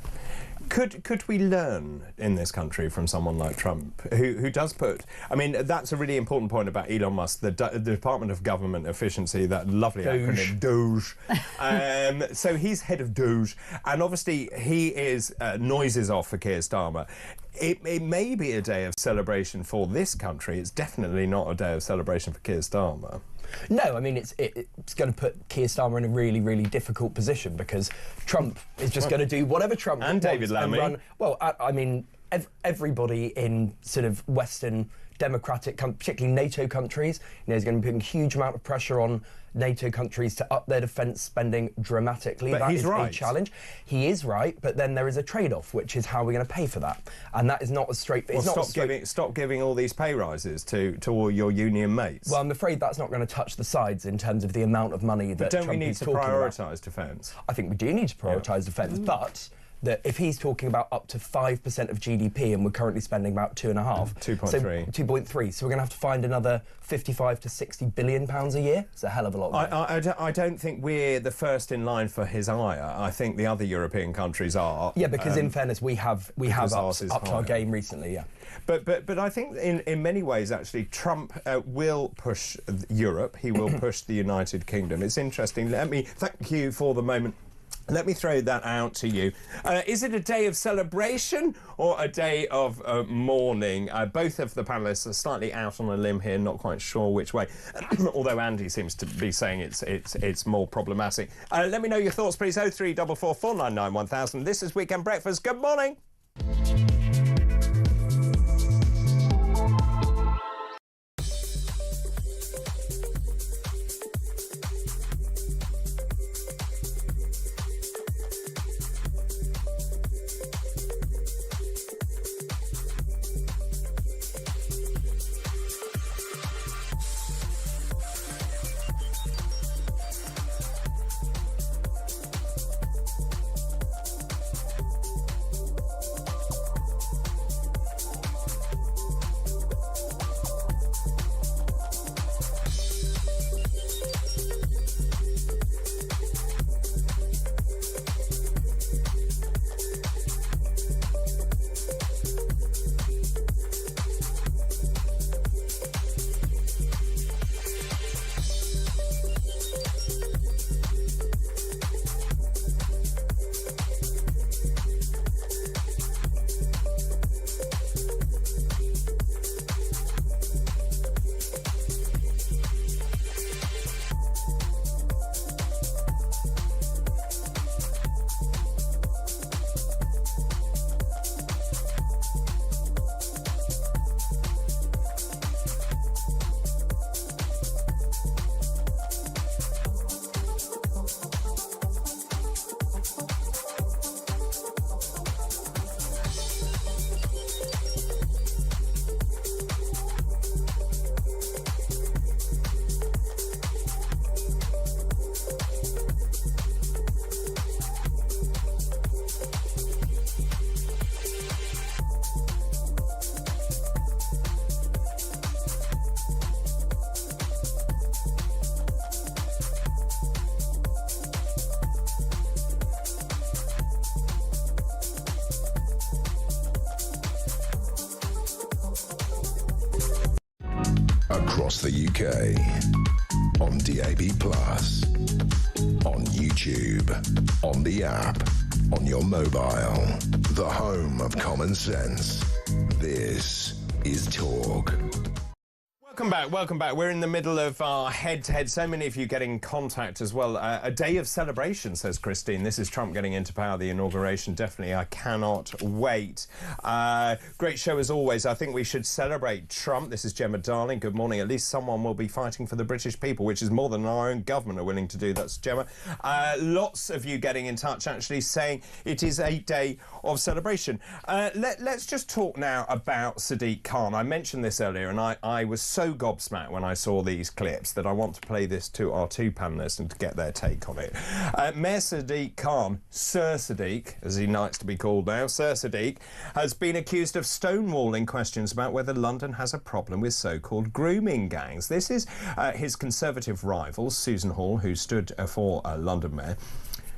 Could we learn in this country from someone like Trump, who does put... I mean, that's a really important point about Elon Musk, the Department of Government Efficiency, that lovely acronym, DOGE. So he's head of DOGE, and obviously he is noises off for Keir Starmer. It may be a day of celebration for this country. It's definitely not a day of celebration for Keir Starmer. No, I mean, it's going to put Keir Starmer in a really, really difficult position, because Trump is just going to do whatever Trump and wants David Lammy. and run. Well, I mean, everybody in sort of Western democratic, particularly NATO countries, you know, is going to be putting a huge amount of pressure on NATO countries to up their defence spending dramatically. But that he's is right. a challenge. He is right, but then there is a trade-off, which is how we're going to pay for that, and that is not as straight. Well, stop giving all these pay rises to all your union mates. Well, I'm afraid that's not going to touch the sides in terms of the amount of money that Don't Trump we need is to talking about. prioritise defence? I think we do need to prioritise defence, but that if he's talking about up to 5% of GDP, and we're currently spending about 2.5, 2.3, 2.3, so we're going to have to find another 55 to 60 billion pounds a year. It's a hell of a lot of money. I don't think we're the first in line for his ire. I think the other European countries are. Yeah, because in fairness, we have upped our game recently. Yeah. But I think in many ways, actually, Trump will push Europe. He will push the United Kingdom. It's interesting. Let me thank you for the moment. Let me throw that out to you. Is it a day of celebration or a day of mourning? Both of the panellists are slightly out on a limb here, not quite sure which way. Although Andy seems to be saying it's more problematic. Let me know your thoughts, please. 0344 499 1000. This is Weekend Breakfast. Good morning. across the UK, on DAB+, on YouTube, on the app, on your mobile, the home of common sense. This is Talk. Welcome back. We're in the middle of our head-to-head. So many of you getting in contact as well. A day of celebration, says Christine. This is Trump getting into power, the inauguration. Definitely, I cannot wait. Great show as always. I think we should celebrate Trump. This is Gemma Darling. Good morning. At least someone will be fighting for the British people, which is more than our own government are willing to do. That's Gemma. Lots of you getting in touch, actually, saying it is a day of celebration. Let's just talk now about Sadiq Khan. I mentioned this earlier, and I was so gobsmacked when I saw these clips that I want to play this to our two panellists and to get their take on it. Mayor Sadiq Khan, Sir Sadiq, as he likes to be called now, Sir Sadiq, has been accused of stonewalling questions about whether London has a problem with so-called grooming gangs. This is his Conservative rival, Susan Hall, who stood for London Mayor.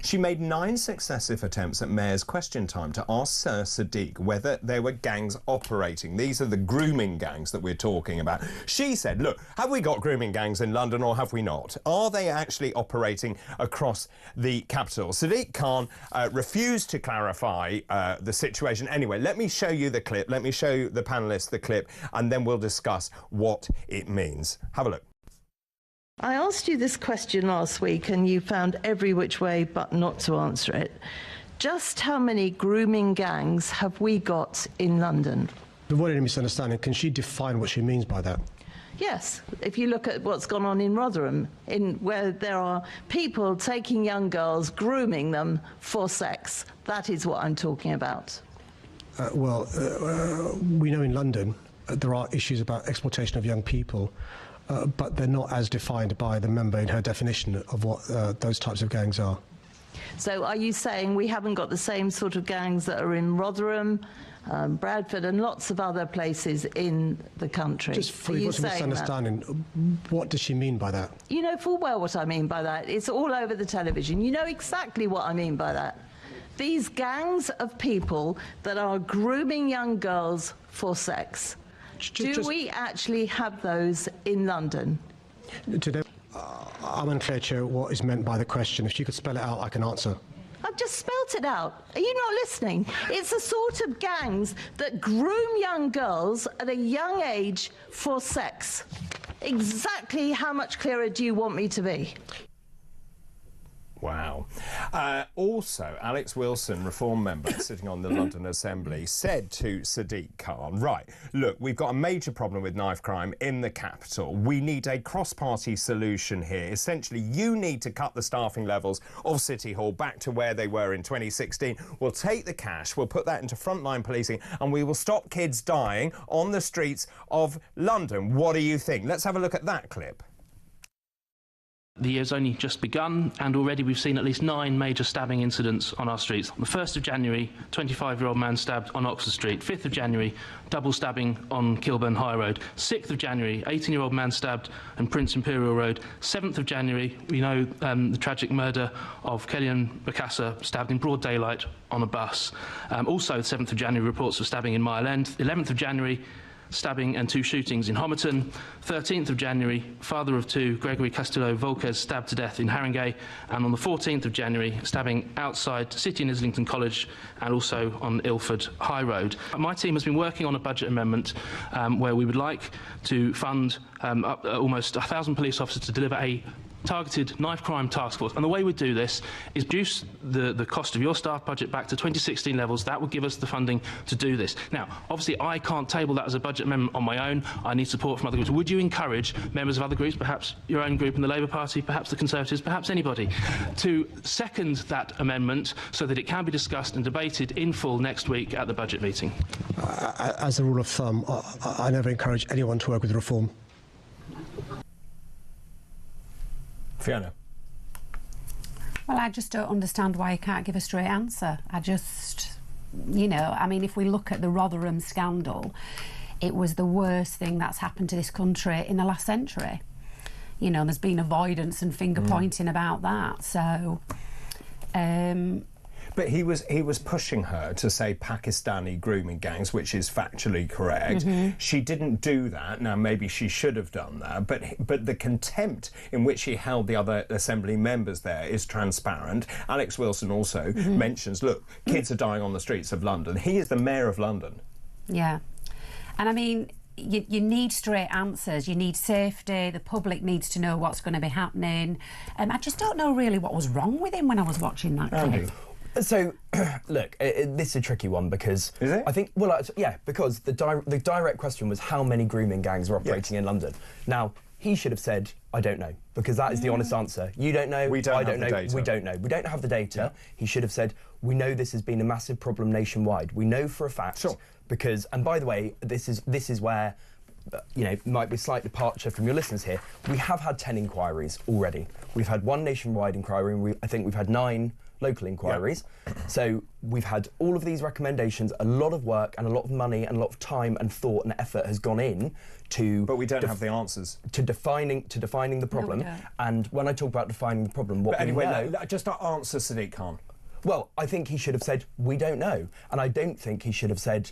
She made 9 successive attempts at Mayor's Question Time to ask Sir Sadiq whether there were gangs operating. These are the grooming gangs that we're talking about. She said, look, have we got grooming gangs in London or have we not? Are they actually operating across the capital? Sadiq Khan refused to clarify the situation. Anyway, let me show you the clip. Let me show the panellists the clip, and then we'll discuss what it means. Have a look. I asked you this question last week and you found every which way but not to answer it. Just how many grooming gangs have we got in London? Avoiding a misunderstanding, can she define what she means by that? Yes, if you look at what's gone on in Rotherham, where there are people taking young girls, grooming them for sex, that is what I'm talking about. We know in London there are issues about exploitation of young people. But they're not as defined by the member in her definition of what those types of gangs are. So are you saying we haven't got the same sort of gangs that are in Rotherham, Bradford and lots of other places in the country? Just for you misunderstanding, what does she mean by that? You know full well what I mean by that. It's all over the television. You know exactly what I mean by that. These gangs of people that are grooming young girls for sex. Do we actually have those in London? I'm unclear, Chair, what is meant by the question. If she could spell it out, I can answer. I've just spelt it out. Are you not listening? It's the sort of gangs that groom young girls at a young age for sex. Exactly how much clearer do you want me to be? Wow. Also, Alex Wilson, Reform member sitting on the London Assembly, said to Sadiq Khan, right, look, we've got a major problem with knife crime in the capital. We need a cross-party solution here. Essentially, you need to cut the staffing levels of City Hall back to where they were in 2016. We'll take the cash, we'll put that into frontline policing, and we will stop kids dying on the streets of London. What do you think? Let's have a look at that clip. The year's only just begun, and already we've seen at least 9 major stabbing incidents on our streets. On the 1st of January, 25-year-old man stabbed on Oxford Street. 5th of January, double stabbing on Kilburn High Road. 6th of January, 18-year-old man stabbed on Prince Imperial Road. 7th of January, we know the tragic murder of Kellyanne Bokassa, stabbed in broad daylight on a bus. Also, 7th of January, reports of stabbing in Mile End. 11th of January, stabbing and 2 shootings in Homerton. 13th of January, father of 2, Gregory Castillo Volquez, stabbed to death in Haringey. And on the 14th of January, stabbing outside City and Islington College and also on Ilford High Road. My team has been working on a budget amendment where we would like to fund almost 1,000 police officers to deliver a targeted knife crime task force. And the way we do this is reduce the cost of your staff budget back to 2016 levels. That would give us the funding to do this. Now, obviously, I can't table that as a budget amendment on my own. I need support from other groups. Would you encourage members of other groups, perhaps your own group in the Labour Party, perhaps the Conservatives, perhaps anybody, to second that amendment so that it can be discussed and debated in full next week at the budget meeting? As a rule of thumb, I never encourage anyone to work with reform. Fiona. Well, I just don't understand why you can't give a straight answer. I just, you know, I mean, if we look at the Rotherham scandal, it was the worst thing that's happened to this country in the last century. You know, there's been avoidance and finger-pointing about that, so... But he was pushing her to say Pakistani grooming gangs, which is factually correct. She didn't do that. Now, maybe she should have done that, but the contempt in which he held the other Assembly members there is transparent. Alex Wilson also mentions, look, kids are dying on the streets of London. He is the Mayor of London. Yeah. And I mean, you need straight answers, you need safety, the public needs to know what's going to be happening. I just don't know really what was wrong with him when I was watching that clip. So, look, this is a tricky one because I think, well, yeah, because the direct question was how many grooming gangs are operating in London. Now, he should have said, I don't know, because that is the honest answer. You don't know, I don't know, we don't know. We don't have the data. He should have said, we know this has been a massive problem nationwide. We know for a fact because, and by the way, this is where, you know, might be a slight departure from your listeners here. We have had 10 inquiries already. We've had 1 nationwide inquiry, and I think we've had 9 local inquiries. So we've had all of these recommendations, a lot of work and a lot of money and a lot of time and thought and effort has gone in to... But we don't have the answers. To defining the problem. No, we don't. And when I talk about defining the problem, what but anyway, we know... just answer Sadiq Khan. Well, I think he should have said, we don't know. And I don't think he should have said...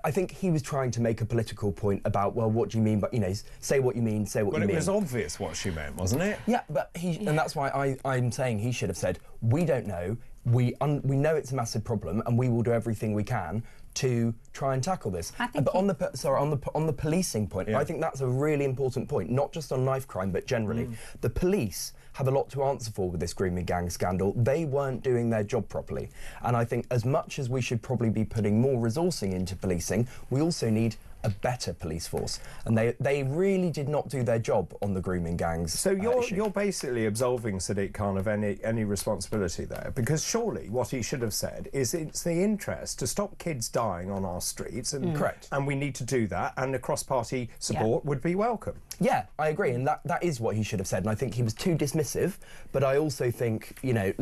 I think he was trying to make a political point about, well, what do you mean? But, you know, say what you mean, say what you mean. Well, it was obvious what she meant, wasn't it? Yeah, but and that's why I'm saying he should have said, we don't know, we know it's a massive problem, and we will do everything we can to try and tackle this. But on the policing point, I think that's a really important point, not just on knife crime, but generally. The police have a lot to answer for with this grooming gang scandal. They weren't doing their job properly. And I think as much as we should probably be putting more resourcing into policing, we also need a better police force. And they really did not do their job on the grooming gangs. So you're basically absolving Sadiq Khan of any responsibility there, because surely what he should have said is it's the interest to stop kids dying on our streets, and correct, and we need to do that, and the cross-party support would be welcome. Yeah, I agree, and that is what he should have said, and I think he was too dismissive, but I also think, you know,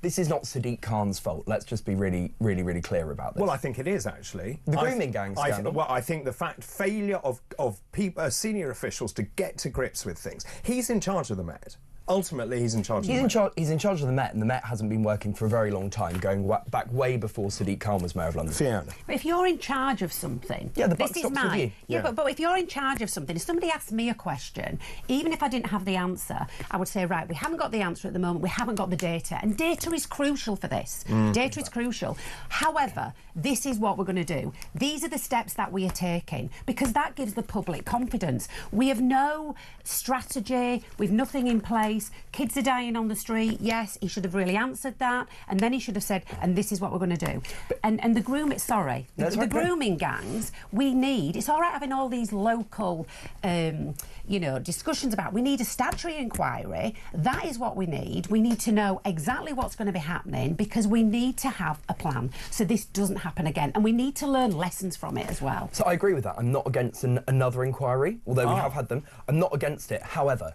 this is not Sadiq Khan's fault. Let's just be really, really, really clear about this. Well, I think it is, actually. The grooming gang scandal. I think the failure of people, senior officials to get to grips with things. He's in charge of the Met. Ultimately, he's in charge of the Met. He's in charge of the Met, and the Met hasn't been working for a very long time, going back way before Sadiq Khan was Mayor of London. Fiona. But if you're in charge of something... Yeah, the buck this is stops with mine. you. Yeah, but if you're in charge of something, if somebody asked me a question, even if I didn't have the answer, I would say, right, we haven't got the answer at the moment, we haven't got the data, and data is crucial for this. Data is crucial. However, this is what we're going to do. These are the steps that we are taking, because that gives the public confidence. We have no strategy, we've nothing in place, kids are dying on the street. Yes, he should have really answered that, and then he should have said, and this is what we're going to do. And the grooming, the grooming gangs, we need, it's all right having all these local, you know, discussions about, we need a statutory inquiry. That is what we need. We need to know exactly what's going to be happening, because we need to have a plan so this doesn't happen again, and we need to learn lessons from it as well. So I agree with that. I'm not against another inquiry, although we have had them. I'm not against it. However,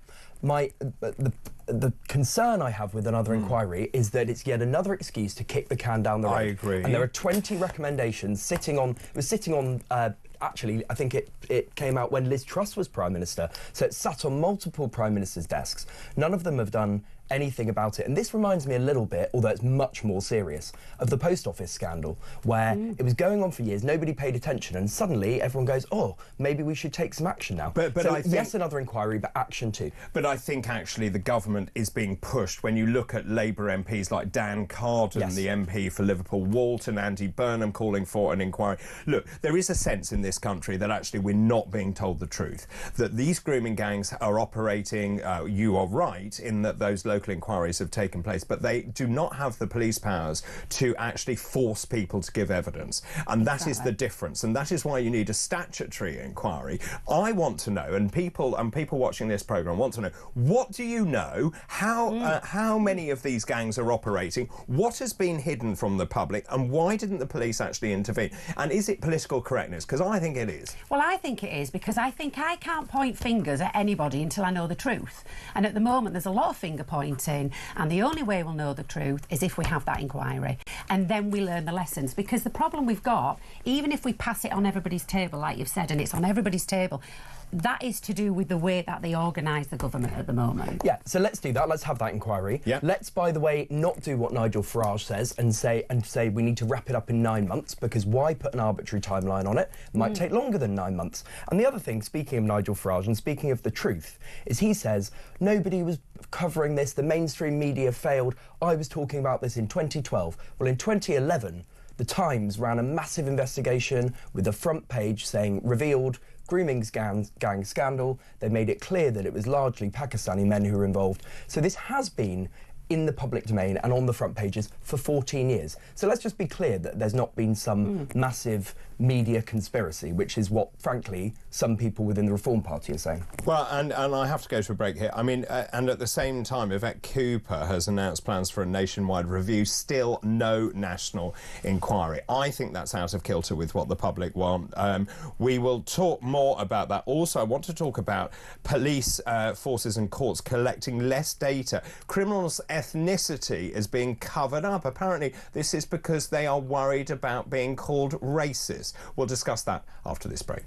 the concern I have with another inquiry is that it's yet another excuse to kick the can down the road. I agree. And there are 20 recommendations sitting on... It was sitting on... actually, I think it came out when Liz Truss was Prime Minister, so it sat on multiple Prime Ministers' desks. None of them have done anything about it. And this reminds me a little bit, although it's much more serious, of the post office scandal, where it was going on for years, nobody paid attention, and suddenly everyone goes, oh, maybe we should take some action now. But so I think, yes, another inquiry, but action too. But I think actually the government is being pushed. When you look at Labour MPs like Dan Carden, the MP for Liverpool Walton, Andy Burnham calling for an inquiry. Look, there is a sense in this country that actually we're not being told the truth, that these grooming gangs are operating, you are right, in that those local inquiries have taken place, but they do not have the police powers to actually force people to give evidence. And that is the difference. And that is why you need a statutory inquiry. I want to know, and people watching this programme want to know, what do you know? How many of these gangs are operating? What has been hidden from the public? And why didn't the police actually intervene? And is it political correctness? Because I think it is. Well, I think it is, because I think I can't point fingers at anybody until I know the truth. And at the moment, there's a lot of finger pointing, and the only way we'll know the truth is if we have that inquiry. And then we learn the lessons, because the problem we've got, even if we pass it on everybody's table, like you've said, and it's on everybody's table, that is to do with the way that they organise the government at the moment. Yeah, so let's do that. Let's have that inquiry. Yeah. Let's, by the way, not do what Nigel Farage says and say we need to wrap it up in 9 months, because why put an arbitrary timeline on it? It might take longer than 9 months. And the other thing, speaking of Nigel Farage and speaking of the truth, is he says nobody was covering this, the mainstream media failed. I was talking about this in 2012. Well, in 2011, The Times ran a massive investigation with a front page saying revealed grooming gang scandal. They made it clear that it was largely Pakistani men who were involved. So this has been in the public domain and on the front pages for 14 years. So let's just be clear that there's not been some massive media conspiracy, which is what, frankly, some people within the Reform Party are saying. Well, and I have to go to a break here. I mean, and at the same time, Yvette Cooper has announced plans for a nationwide review. Still no national inquiry. I think that's out of kilter with what the public want. We will talk more about that. Also, I want to talk about police forces and courts collecting less data. Criminals' ethnicity is being covered up. Apparently, this is because they are worried about being called racist. We'll discuss that after this break.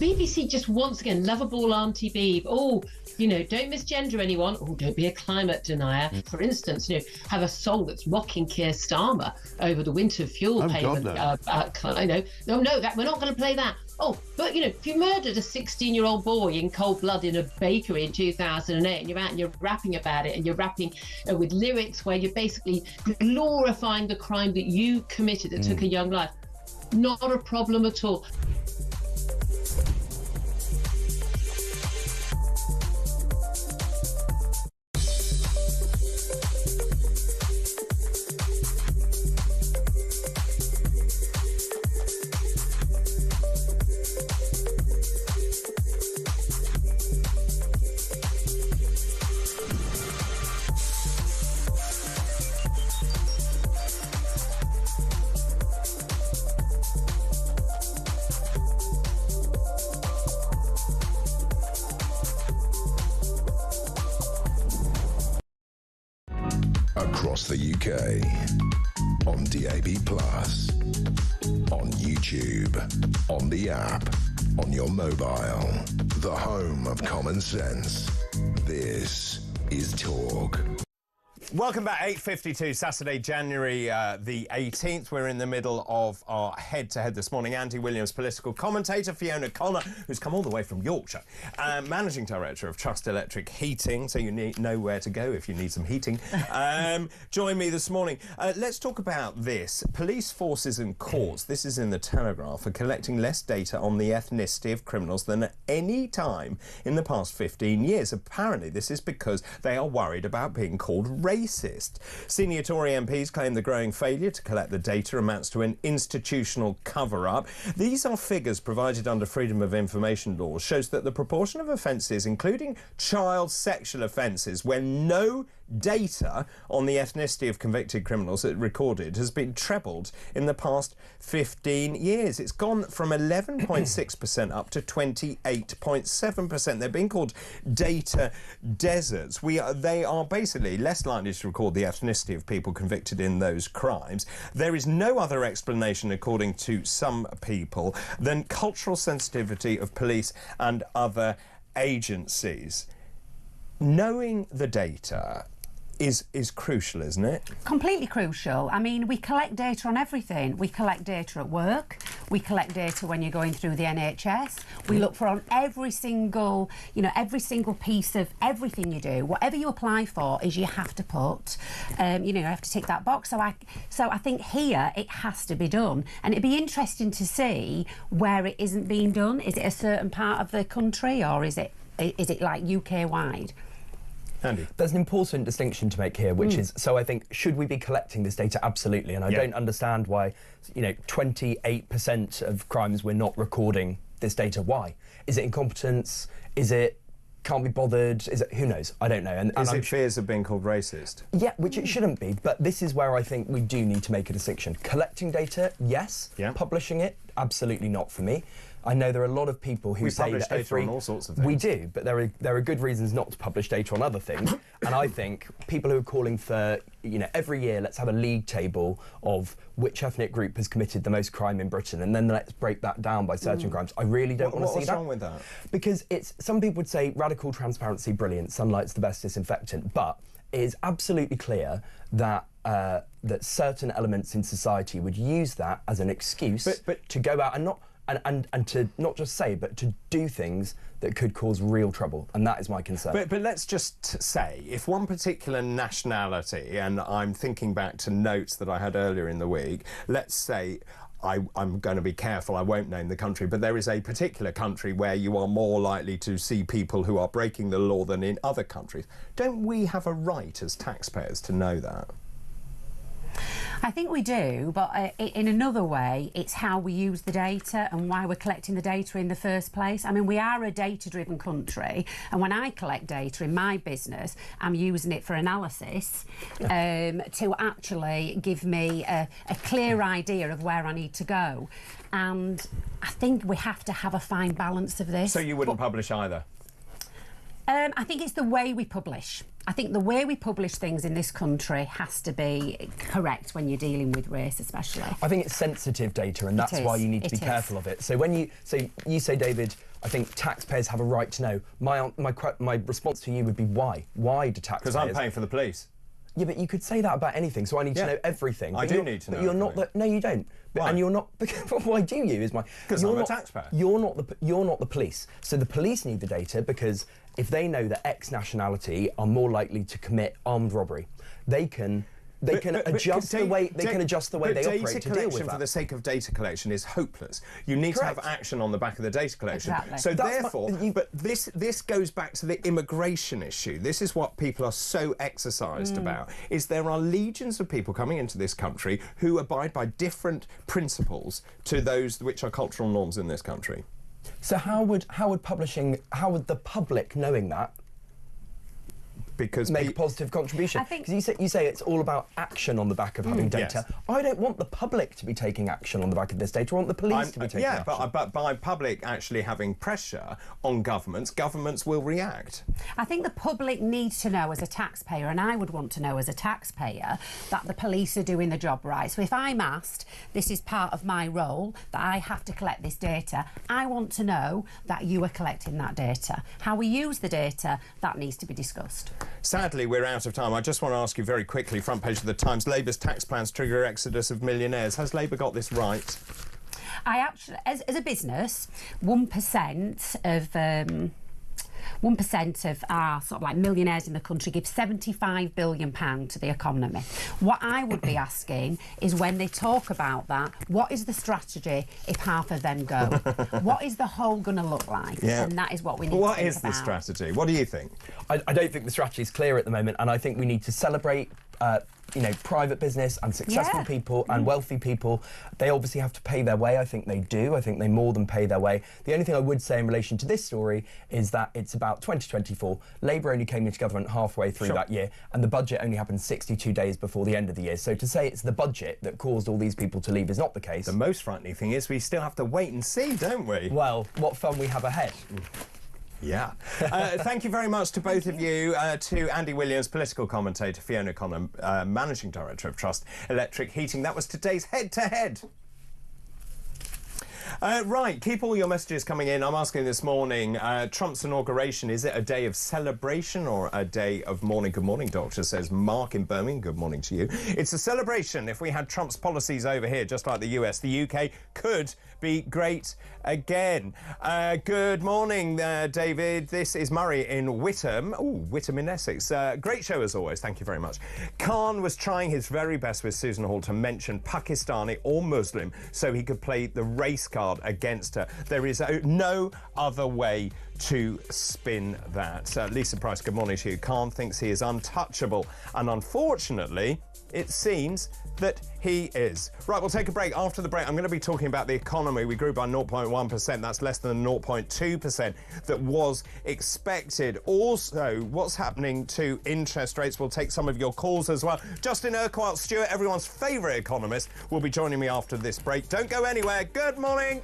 BBC just once again, lovable Auntie Beeb. Oh, you know, don't misgender anyone. Oh, don't be a climate denier. For instance, you know, have a song that's mocking Keir Starmer over the winter fuel payment. I know. No, that we're not going to play that. Oh, but you know, if you murdered a 16-year-old boy in cold blood in a bakery in 2008, and you're out and you're rapping about it, and you're rapping with lyrics where you're basically glorifying the crime that you committed that took a young life, not a problem at all. Across the UK, on DAB+, on YouTube, on the app, on your mobile, the home of common sense. This is Talk. Welcome back, 8:52, Saturday, January the 18th. We're in the middle of our head-to-head this morning. Andy Williams, political commentator, Fiona Connor, who's come all the way from Yorkshire, managing director of Trust Electric Heating, so you know where to go if you need some heating. Join me this morning. Let's talk about this. Police forces and courts, this is in the Telegraph, are collecting less data on the ethnicity of criminals than at any time in the past 15 years. Apparently, this is because they are worried about being called racist. Senior Tory MPs claim the growing failure to collect the data amounts to an institutional cover-up. These are figures provided under Freedom of Information laws, shows that the proportion of offences, including child sexual offences, where no data on the ethnicity of convicted criminals recorded has been trebled in the past 15 years. It's gone from 11.6% up to 28.7%. They're being called data deserts. They are basically less likely to record the ethnicity of people convicted in those crimes. There is no other explanation, according to some people, than cultural sensitivity of police and other agencies. Knowing the data is crucial, isn't it? Completely crucial. I mean, we collect data on everything. We collect data at work. We collect data when you're going through the NHS. We look for on every single piece of everything you do. Whatever you apply for is you have to put, you have to tick that box. So I think here it has to be done. And it'd be interesting to see where it isn't being done. Is it a certain part of the country, or is it like UK-wide? Andy. There's an important distinction to make here, which is, so I think, should we be collecting this data? Absolutely. And I don't understand why, 28% of crimes we're not recording this data. Why? Is it incompetence? Is it can't be bothered? Is it, who knows? I don't know. And is it fears of being called racist? Yeah, which it shouldn't be. But this is where I think we do need to make a distinction. Collecting data, yes. Yeah. Publishing it, absolutely not for me. I know there are a lot of people who say that data on all sorts of things. We do, but there are good reasons not to publish data on other things. And I think people who are calling for, every year let's have a league table of which ethnic group has committed the most crime in Britain, and then let's break that down by certain crimes. I really don't want to see that. What's wrong with that? Because some people would say radical transparency, brilliant, sunlight's the best disinfectant, but it is absolutely clear that that certain elements in society would use that as an excuse to go out and not. And to not just say, but to do things that could cause real trouble. And that is my concern. But let's just say, if one particular nationality, and I'm thinking back to notes that I had earlier in the week, let's say, I'm going to be careful, I won't name the country, but there is a particular country where you are more likely to see people who are breaking the law than in other countries. Don't we have a right as taxpayers to know that? I think we do, but in another way, it's how we use the data and why we're collecting the data in the first place. I mean, we are a data-driven country, and when I collect data in my business, I'm using it for analysis to actually give me a clear idea of where I need to go. And I think we have to have a fine balance of this. So you wouldn't publish either? I think it's the way we publish. I think the way we publish things in this country has to be correct when you're dealing with race, especially. I think it's sensitive data, and that's why you need to be careful of it. So when you say, David, I think taxpayers have a right to know. My response to you would be why? Why do taxpayers? Because I'm paying for the police. Yeah, but you could say that about anything. So I need to know everything. I do need to know. But you're not. No, you don't. Why? And you're not. Why do you? Because I'm a taxpayer. You're not the police. So the police need the data because if they know that X nationality are more likely to commit armed robbery, they can adjust the way they operate to deal with that. Data collection for the sake of data collection is hopeless. You need to have action on the back of the data collection. Exactly. So therefore, but this goes back to the immigration issue. This is what people are so exercised about, is there are legions of people coming into this country who abide by different principles to those which are cultural norms in this country. So how would the public knowing that because make a positive contribution? Because you say it's all about action on the back of having data. Yes. I don't want the public to be taking action on the back of this data. I want the police to be taking action. Yeah, but by public actually having pressure on governments will react. I think the public needs to know as a taxpayer, and I would want to know as a taxpayer, that the police are doing the job right. So if I'm asked, this is part of my role, that I have to collect this data, I want to know that you are collecting that data. How we use the data, that needs to be discussed. Sadly, we're out of time. I just want to ask you very quickly, front page of the Times, Labour's tax plans trigger exodus of millionaires. Has Labour got this right? I actually, as a business, 1% of 1% of our sort of like millionaires in the country give £75 billion to the economy. What I would be asking is, when they talk about that, what is the strategy if half of them go? What is the whole going to look like? Yeah. And that is what we need to What think is the about. strategy? What do you think? I don't think the strategy is clear at the moment, and I think we need to celebrate private business and successful people and wealthy people. They obviously have to pay their way. I think they do. I think they more than pay their way. The only thing I would say in relation to this story is that it's about 2024. Labour only came into government halfway through that year, and the budget only happened 62 days before the end of the year. So to say it's the budget that caused all these people to leave is not the case. The most frightening thing is we still have to wait and see, don't we? Well, what fun we have ahead. Yeah. Thank you very much to both of you, to Andy Williams, political commentator, Fiona Connor, Managing Director of Trust Electric Heating. That was today's head-to-head. Right, keep all your messages coming in. I'm asking this morning, Trump's inauguration, is it a day of celebration or a day of mourning? Good morning, Doctor, says Mark in Birmingham. Good morning to you. It's a celebration. If we had Trump's policies over here, just like the US, the UK could be great again. Good morning, David. This is Murray in Whittam. Oh, Whittam in Essex. Great show as always. Thank you very much. Khan was trying his very best with Susan Hall to mention Pakistani or Muslim so he could play the race card against her. There is no other way to spin that. Lisa Price, good morning to you. Khan thinks he is untouchable, and unfortunately, it seems that he is. Right, we'll take a break. After the break, I'm going to be talking about the economy. We grew by 0.1%. That's less than the 0.2% that was expected. Also, what's happening to interest rates? We'll take some of your calls as well. Justin Urquhart Stewart, everyone's favourite economist, will be joining me after this break. Don't go anywhere. Good morning.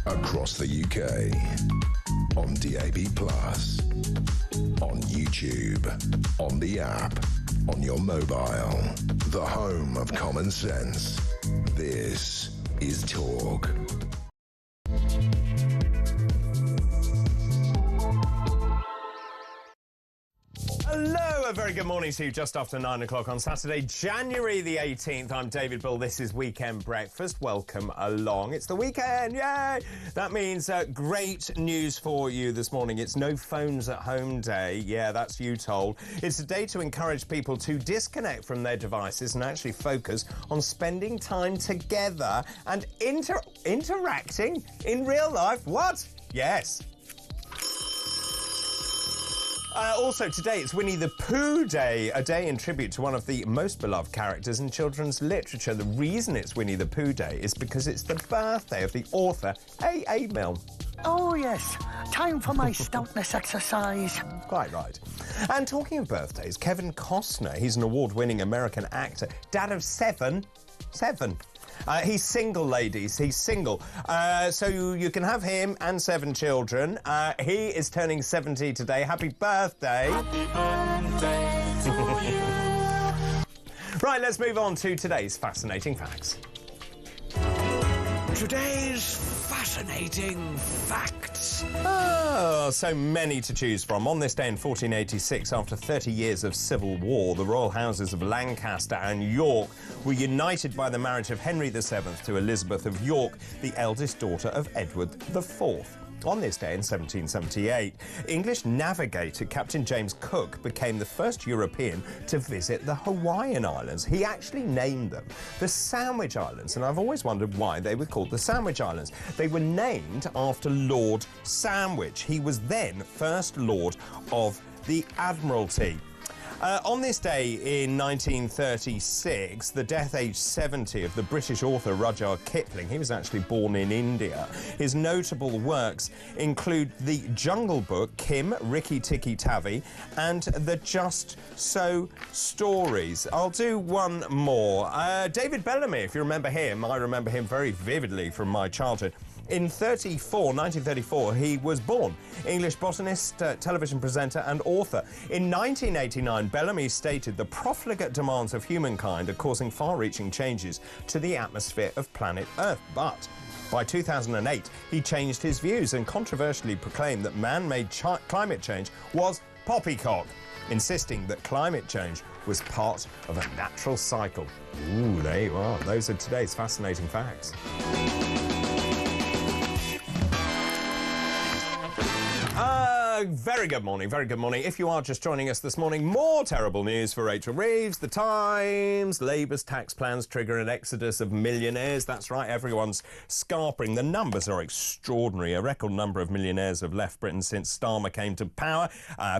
Across the UK, on DAB+, on YouTube, on the app, on your mobile. The home of common sense. This is Talk. Hello, a very good morning to you just after 9 o'clock on Saturday, January the 18th. I'm David Bull. This is Weekend Breakfast. Welcome along. It's the weekend. Yay! That means great news for you this morning. It's no phones at home day. Yeah, that's you told. It's a day to encourage people to disconnect from their devices and actually focus on spending time together and interacting in real life. What? Yes. Also today, it's Winnie the Pooh Day, a day in tribute to one of the most beloved characters in children's literature. The reason it's Winnie the Pooh Day is because it's the birthday of the author A.A. Milne. Oh, yes. Time for my stoutness exercise. Quite right. And talking of birthdays, Kevin Costner, he's an award-winning American actor, dad of seven. He's single, ladies. He's single. So you can have him and 7 children. He is turning 70 today. Happy birthday. Happy birthday to you. Right, let's move on to today's fascinating facts. Today's fascinating facts. Oh, so many to choose from. On this day in 1486, after 30 years of civil war, the royal houses of Lancaster and York were united by the marriage of Henry VII to Elizabeth of York, the eldest daughter of Edward IV. On this day in 1778, English navigator Captain James Cook became the first European to visit the Hawaiian Islands. He actually named them the Sandwich Islands, and I've always wondered why they were called the Sandwich Islands. They were named after Lord Sandwich. He was then First Lord of the Admiralty. On this day in 1936, the death aged 70 of the British author Rudyard Kipling. He was actually born in India. His notable works include The Jungle Book, Kim, Rikki Tikki Tavi, and The Just So Stories. I'll do one more. David Bellamy, if you remember him, I remember him very vividly from my childhood. In 1934, he was born. English botanist, television presenter and author. In 1989, Bellamy stated the profligate demands of humankind are causing far-reaching changes to the atmosphere of planet Earth. But by 2008, he changed his views and controversially proclaimed that man-made climate change was poppycock, insisting that climate change was part of a natural cycle. Ooh, there you are. Those are today's fascinating facts. Very good morning, very good morning. If you are just joining us this morning, more terrible news for Rachel Reeves. The Times, Labour's tax plans trigger an exodus of millionaires. That's right, everyone's scarpering. The numbers are extraordinary. A record number of millionaires have left Britain since Starmer came to power.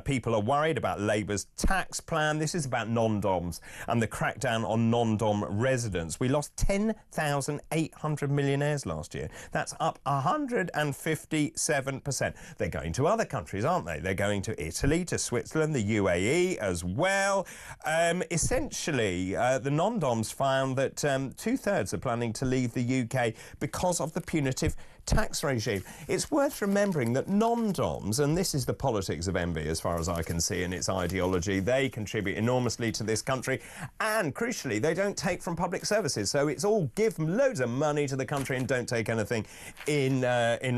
People are worried about Labour's tax plan. This is about non-doms and the crackdown on non-dom residents. We lost 10,800 millionaires last year. That's up 157%. They're going to other countries, aren't they? They're going to Italy, to Switzerland, the UAE as well. Essentially, the non-doms found that 2/3 are planning to leave the UK because of the punitive tax regime. It's worth remembering that non-doms, and this is the politics of envy as far as I can see in its ideology, they contribute enormously to this country, and crucially, they don't take from public services. So it's all give loads of money to the country and don't take anything in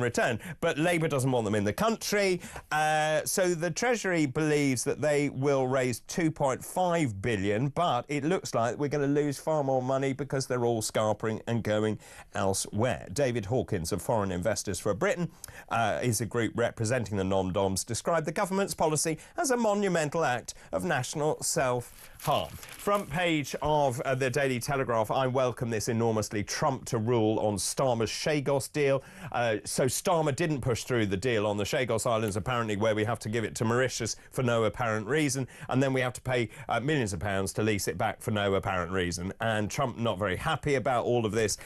return. But Labour doesn't want them in the country, so the Treasury believes that they will raise 2.5 billion, but it looks like we're going to lose far more money because they're all scarpering and going elsewhere. David Hawkins of Foreign Investors for Britain is a group representing the non-doms, described the government's policy as a monumental act of national self-harm. Front page of the Daily Telegraph, I welcome this enormously. Trump to rule on Starmer's Chagos deal. So Starmer didn't push through the deal on the Chagos Islands, apparently, where we have to give it to Mauritius for no apparent reason, and then we have to pay millions of pounds to lease it back for no apparent reason. And Trump not very happy about all of this.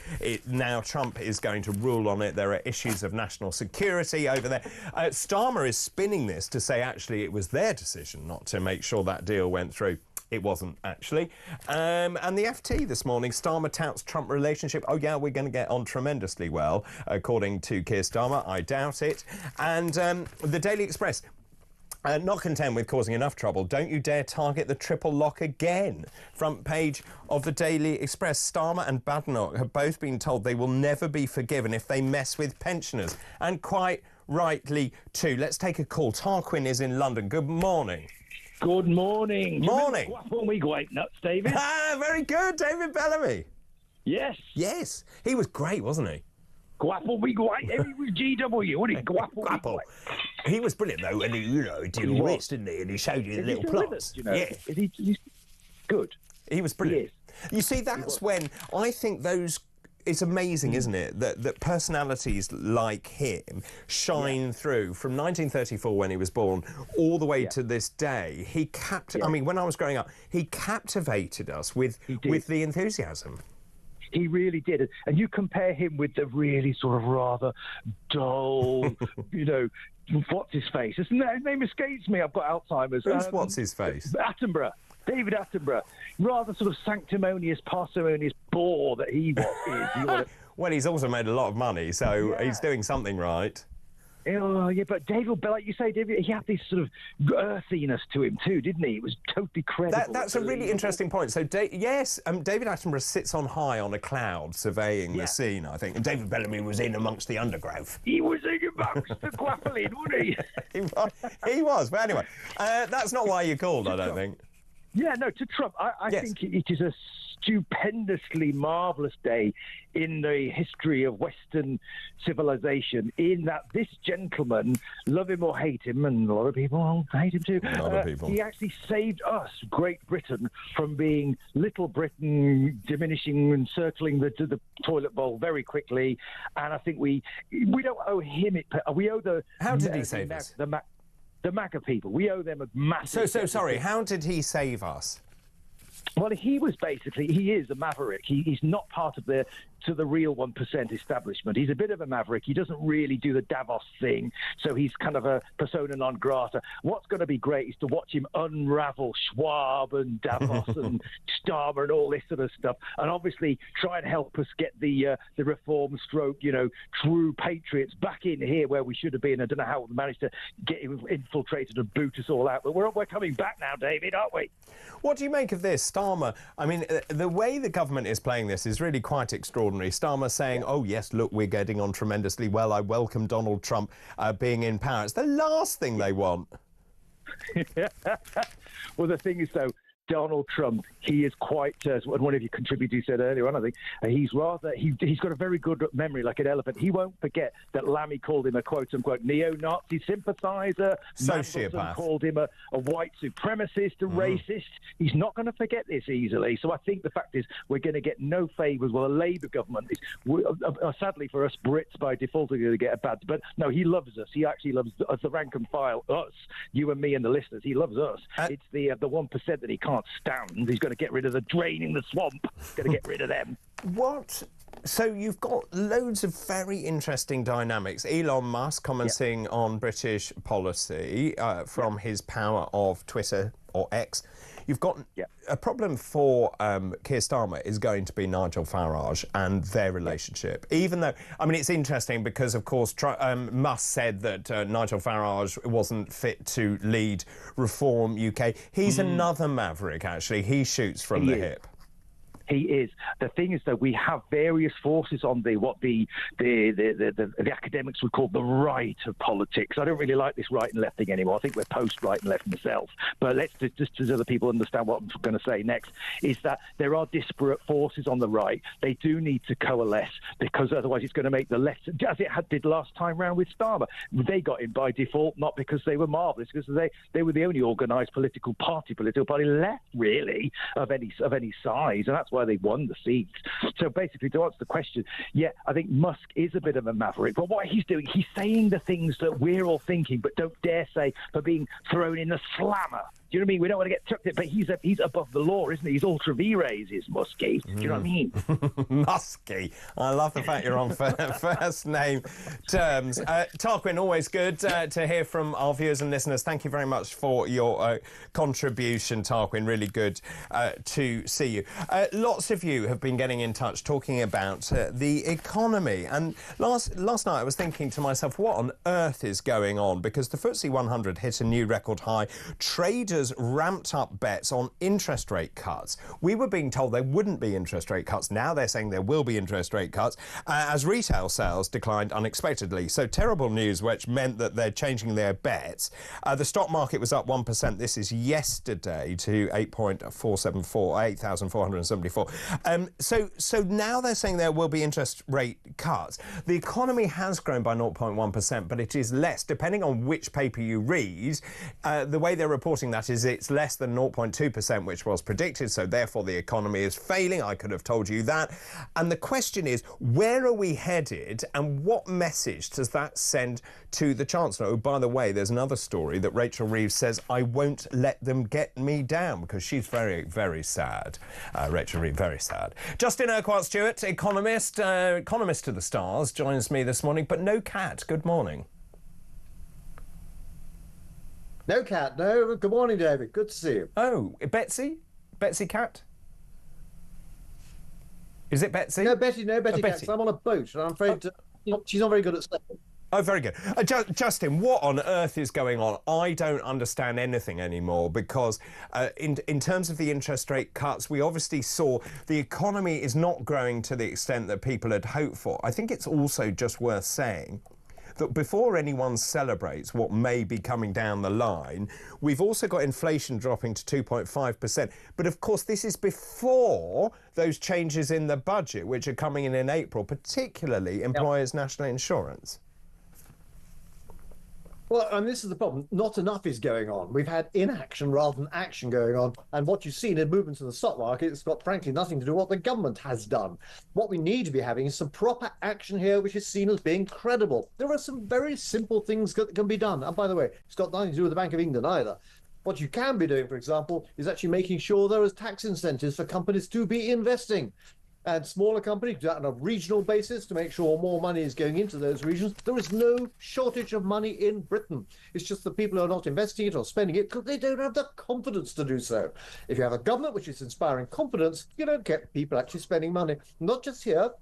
Now Trump is going to rule on it. There are issues of national security over there. Starmer is spinning this to say actually it was their decision not to make sure that deal went through. It wasn't, actually. And the FT this morning, Starmer touts Trump relationship. Oh, yeah, we're going to get on tremendously well, according to Keir Starmer. I doubt it. And the Daily Express. Not content with causing enough trouble, don't you dare target the triple lock again. Front page of the Daily Express. Starmer and Badenoch have both been told they will never be forgiven if they mess with pensioners. And quite rightly, too. Let's take a call. Tarquin is in London. Good morning. Good morning. Morning. When we go out nuts, David. Very good, David Bellamy. Yes. Yes. He was great, wasn't he? Guapo we go out. He was GW, wasn't he? Guapo. He was brilliant, though, and he, did all this, didn't he? And he showed you the little plots. Yeah. He's good. He was brilliant. You see, that's when I think those... It's amazing, isn't it, that personalities like him shine through from 1934 when he was born all the way to this day. He I mean, when I was growing up, he captivated us with the enthusiasm. He really did. And you compare him with the really sort of rather dull, what's his face? His name escapes me. I've got Alzheimer's. Who's what's his face? Attenborough. David Attenborough. Rather sort of sanctimonious, parsimonious bore that he was. Well, he's also made a lot of money, so he's doing something right. Oh, yeah, but David, like you say, David, he had this sort of earthiness to him too, didn't he? It was totally credible. That's a really interesting point. So, David Attenborough sits on high on a cloud surveying the scene, I think, and David Bellamy was in amongst the undergrowth. He was in amongst the quaffling, wasn't he? He was, but anyway, that's not why you called, I don't think. Yeah, no, to Trump, I think it is a stupendously marvellous day in the history of Western civilization, in that this gentleman, love him or hate him, and a lot of people hate him too, he actually saved us, Great Britain, from being Little Britain, diminishing and circling the toilet bowl very quickly. And I think we don't owe him it. We owe the... How did he save us? The MAGA people. We owe them a massive... So sorry, how did he save us? Well, he is a maverick. He's not part of the real 1% establishment. He's a bit of a maverick. He doesn't really do the Davos thing, so he's kind of a persona non grata. What's going to be great is to watch him unravel Schwab and Davos and Starmer and all this sort of stuff, and obviously try and help us get the reform stroke, true patriots back in here where we should have been. I don't know how we managed to get him infiltrated and boot us all out, but we're coming back now, David, aren't we? What do you make of this, Starmer? I mean, the way the government is playing this is really quite extraordinary. Starmer saying, oh, yes, look, we're getting on tremendously well. I welcome Donald Trump being in power. It's the last thing they want. Well, the thing is, though, Donald Trump, he is quite, one of your contributors said earlier on, I think, he's got a very good memory, like an elephant. He won't forget that Lammy called him a quote-unquote neo-Nazi sympathiser. Sociopath. Mandelson called him a white supremacist, a racist. He's not going to forget this easily. So I think the fact is we're going to get no favours. Well, the Labour government is, sadly for us Brits, by default, are going to get a bad... But no, he loves us. He actually loves us, the rank and file, us, you and me and the listeners. He loves us. It's the 1% that he can't stand. He's going to get rid of the draining the swamp. He's going to get rid of them. What? So you've got loads of very interesting dynamics. Elon Musk commenting on British policy from his power of Twitter or X. You've got a problem for Keir Starmer is going to be Nigel Farage and their relationship. Even though, I mean, it's interesting because, of course, Musk said that Nigel Farage wasn't fit to lead Reform UK. He's another maverick, actually. He shoots from the hip. He is. The thing is, though, we have various forces on what the academics would call the right of politics. I don't really like this right and left thing anymore. I think we're post-right and left myself. But let's just so other people understand what I'm going to say next, is that there are disparate forces on the right. They do need to coalesce, because otherwise it's going to make the left, as it did last time round with Starmer. They got in by default, not because they were marvellous, because they were the only organised political party left, really, of any size, and that's why they won the seats. So basically, to answer the question, I think Musk is a bit of a maverick, but what he's doing, he's saying the things that we're all thinking but don't dare say for being thrown in the slammer. you know what I mean? We don't want to get tucked in, but he's above the law, isn't he? He's ultra vires, is Muskie. Do you know what I mean? Muskie. I love the fact you're on first name terms. Tarquin, always good to hear from our viewers and listeners. Thank you very much for your contribution, Tarquin. Really good to see you. Lots of you have been getting in touch talking about the economy. And last night I was thinking to myself, what on earth is going on? Because the FTSE 100 hit a new record high. Traders ramped up bets on interest rate cuts. We were being told there wouldn't be interest rate cuts. Now they're saying there will be interest rate cuts as retail sales declined unexpectedly. So terrible news, which meant that they're changing their bets. The stock market was up 1%. This is yesterday to 8,474. So now they're saying there will be interest rate cuts. The economy has grown by 0.1%, but it is less, depending on which paper you read. The way they're reporting that is it's less than 0.2%, which was predicted, so therefore the economy is failing. I could have told you that. And the question is, where are we headed, and what message does that send to the Chancellor? Oh, by the way, there's another story that Rachel Reeves says, I won't let them get me down, because she's very, very sad. Rachel Reeves, very sad. Justin Urquhart-Stewart, economist to the stars, joins me this morning, but no cat. Good morning. No cat, no. Good morning, David. Good to see you. Oh, Betsy? Betsy cat? Is it Betsy? No, Betty cat. I'm on a boat, and I'm afraid she's not very good at sailing. Oh, very good. Justin, what on earth is going on? I don't understand anything anymore, because in terms of the interest rate cuts, we obviously saw the economy is not growing to the extent that people had hoped for. I think it's also just worth saying that before anyone celebrates what may be coming down the line, we've also got inflation dropping to 2.5%. But of course, this is before those changes in the budget, which are coming in April, particularly employers' national insurance. Well, and this is the problem. Not enough is going on. We've had inaction rather than action going on. And what you've seen in movements in the stock market has got, frankly, nothing to do with what the government has done. What we need to be having is some proper action here, which is seen as being credible. There are some very simple things that can be done. And by the way, it's got nothing to do with the Bank of England either. What you can be doing, for example, is actually making sure there is tax incentives for companies to be investing. And smaller companies do that on a regional basis to make sure more money is going into those regions. There is no shortage of money in Britain. It's just that people are not investing it or spending it because they don't have the confidence to do so. If you have a government which is inspiring confidence, you don't get people actually spending money. Not just here,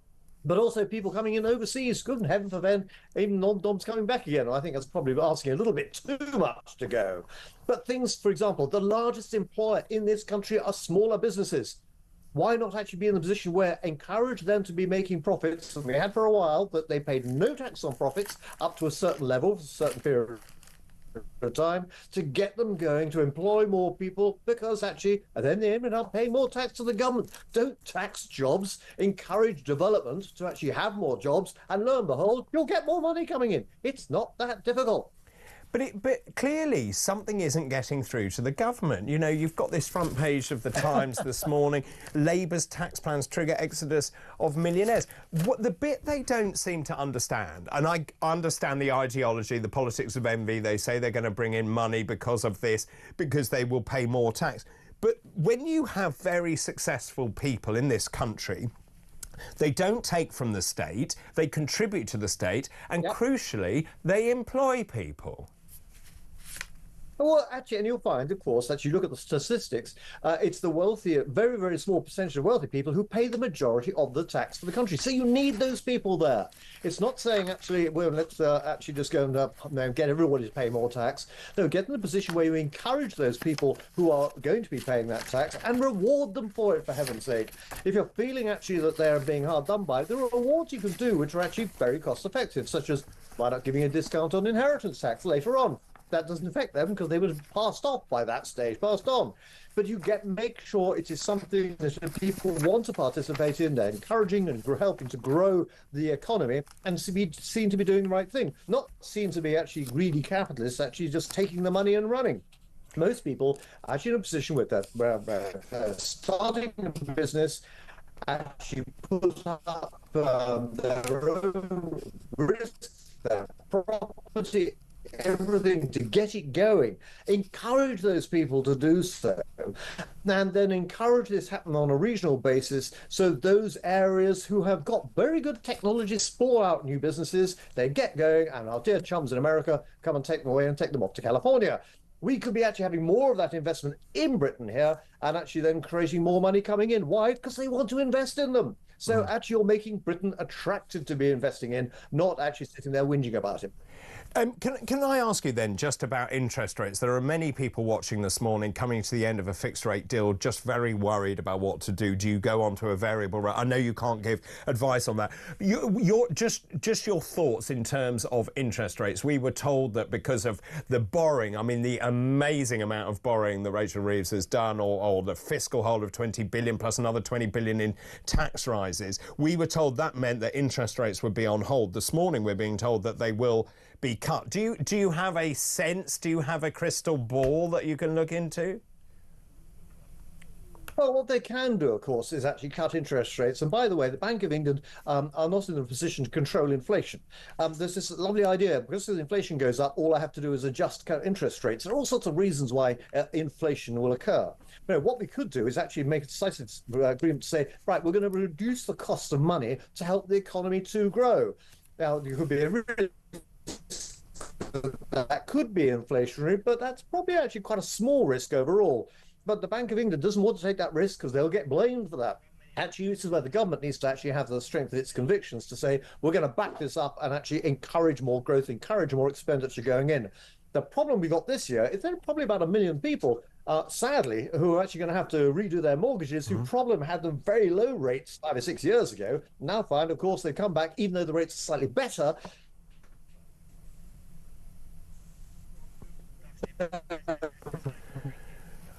but also people coming in overseas. Good heaven forbid, even non-doms coming back again. I think that's probably asking a little bit too much to go. But things, for example, the largest employer in this country are smaller businesses. Why not actually be in a position where encourage them to be making profits? And we had for a while that they paid no tax on profits up to a certain level, for a certain period of time, to get them going to employ more people, because actually, and then they ended up paying more tax to the government. Don't tax jobs, encourage development to actually have more jobs, and lo and behold, you'll get more money coming in. It's not that difficult. But clearly something isn't getting through to the government. You know, you've got this front page of the Times this morning, Labour's tax plans trigger exodus of millionaires. What the bit they don't seem to understand, and I understand the ideology, the politics of envy, they say they're going to bring in money because of this, because they will pay more tax. But when you have very successful people in this country, they don't take from the state, they contribute to the state, and crucially, they employ people. Well, actually, and you'll find, of course, that you look at the statistics, it's the wealthier, very, very small percentage of wealthy people who pay the majority of the tax for the country. So you need those people there. It's not saying, actually, well, let's actually just go and get everybody to pay more tax. No, get in a position where you encourage those people who are going to be paying that tax and reward them for it, for heaven's sake. If you're feeling, actually, that they're being hard done by, there are rewards you can do which are actually very cost-effective, such as, why not giving a discount on inheritance tax later on? That doesn't affect them because they would have passed off by that stage, passed on. But you make sure it is something that people want to participate in. They're encouraging and helping to grow the economy and to be seen to be doing the right thing. Not seen to be actually greedy capitalists, actually just taking the money and running. Most people are actually in a position with that, where starting a business, actually put up their own risks, their property, everything to get it going. Encourage those people to do so, and then encourage this happen on a regional basis, so those areas who have got very good technology spawn out new businesses, they get going, and our dear chums in America come and take them away and take them off to California. We could be actually having more of that investment in Britain here, and actually then creating more money coming in. Why? Because they want to invest in them. So actually you're making Britain attractive to be investing in, not actually sitting there whinging about it. Can I ask you then just about interest rates? There are many people watching this morning coming to the end of a fixed rate deal, just very worried about what to do. Do you go on to a variable rate? I know you can't give advice on that. Just your thoughts in terms of interest rates. We were told that because of the borrowing, I mean the amazing amount of borrowing that Rachel Reeves has done, or the fiscal hold of 20 billion plus another 20 billion in tax rises, we were told that meant that interest rates would be on hold. This morning we're being told that they will be cut. Do you have a sense? Do you have a crystal ball that you can look into? Well, what they can do, of course, is actually cut interest rates. And by the way, the Bank of England are not in a position to control inflation. There's this lovely idea, because as inflation goes up, all I have to do is adjust interest rates. There are all sorts of reasons why inflation will occur. No, what we could do is actually make a decisive agreement to say, right, we're going to reduce the cost of money to help the economy to grow. Now, you could be a really that could be inflationary, but that's probably actually quite a small risk overall. But the Bank of England doesn't want to take that risk because they'll get blamed for that. Actually, this is where the government needs to actually have the strength of its convictions to say, we're going to back this up and actually encourage more growth, encourage more expenditure going in. The problem we got this year is there are probably about 1 million people, sadly, who are actually going to have to redo their mortgages, who probably had them very low rates 5 or 6 years ago. Now find, of course, they come back, even though the rates are slightly better.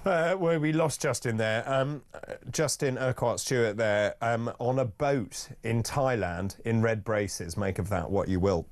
Well, we lost Justin there. Justin Urquhart-Stewart there on a boat in Thailand in red braces. Make of that what you will.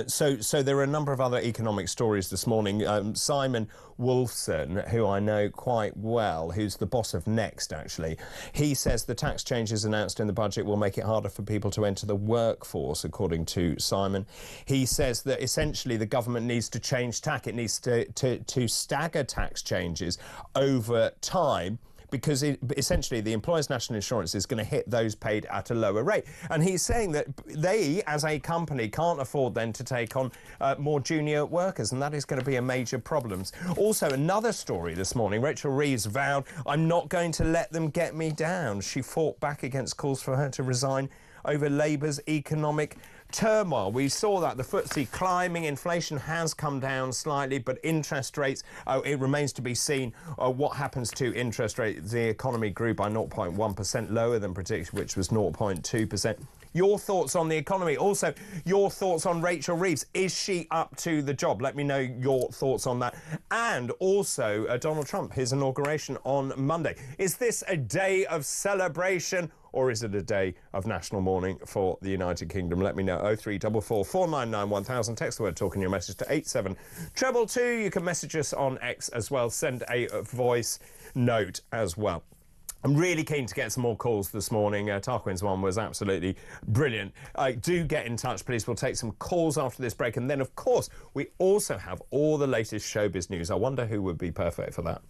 So there are a number of other economic stories this morning. Simon Wolfson, who I know quite well, who's the boss of Next, actually, he says the tax changes announced in the budget will make it harder for people to enter the workforce, according to Simon. He says that essentially the government needs to change tack. It needs to stagger tax changes over time, because essentially the employer's national insurance is going to hit those paid at a lower rate. And he's saying that they, as a company, can't afford then to take on more junior workers, and that is going to be a major problem. Also, another story this morning, Rachel Reeves vowed, I'm not going to let them get me down. She fought back against calls for her to resign over Labour's economic turmoil. We saw that the FTSE climbing, inflation has come down slightly, but interest rates, it remains to be seen what happens to interest rates. The economy grew by 0.1%, lower than predicted, which was 0.2%. Your thoughts on the economy. Also, your thoughts on Rachel Reeves. Is she up to the job? Let me know your thoughts on that. And also, Donald Trump, his inauguration on Monday. Is this a day of celebration, or is it a day of national mourning for the United Kingdom? Let me know. 0344 499 1000. Text the word talk in your message to 87222. You can message us on X as well. Send a voice note as well. I'm really keen to get some more calls this morning. Tarquin's one was absolutely brilliant. Do get in touch, please. We'll take some calls after this break. And then, of course, we also have all the latest showbiz news. I wonder who would be perfect for that.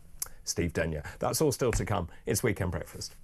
Steve Denyer. That's all still to come. It's Weekend Breakfast.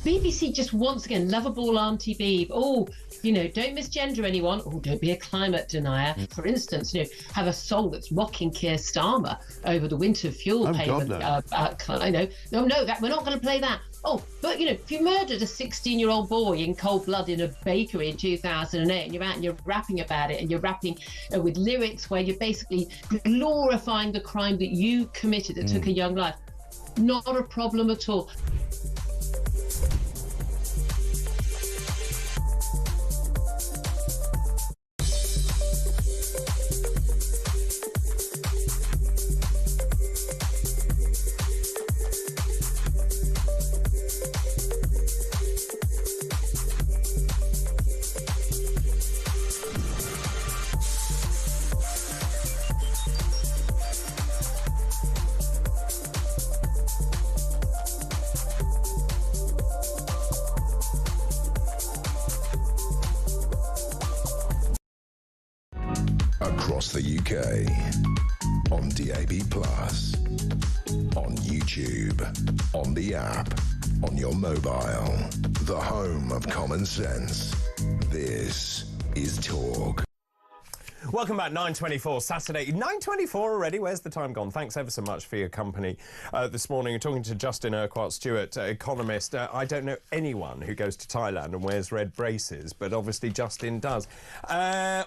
BBC just once again, lovable Auntie Beeb. Oh, you know, don't misgender anyone. Oh, don't be a climate denier. For instance, you know, have a song that's mocking Keir Starmer over the winter fuel payment. I know. No, that we're not going to play that. Oh, but you know, if you murdered a 16-year-old boy in cold blood in a bakery in 2008, and you're out and you're rapping about it, and you're rapping with lyrics where you're basically glorifying the crime that you committed that took a young life, not a problem at all. Across the UK, on DAB+, on YouTube, on the app, on your mobile, the home of common sense. This is Talk. Welcome back, 9:24, Saturday. 9:24 already, where's the time gone? Thanks ever so much for your company this morning. You're talking to Justin Urquhart-Stewart, economist. I don't know anyone who goes to Thailand and wears red braces, but obviously Justin does.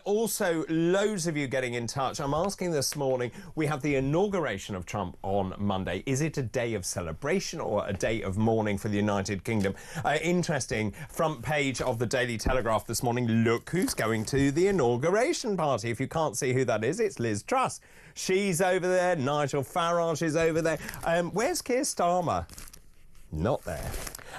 Also, loads of you getting in touch. I'm asking this morning, we have the inauguration of Trump on Monday. Is it a day of celebration or a day of mourning for the United Kingdom? Interesting, front page of the Daily Telegraph this morning. Look who's going to the inauguration party. If you can't see who that is, it's Liz Truss. She's over there. Nigel Farage is over there. Where's Keir Starmer? Not there.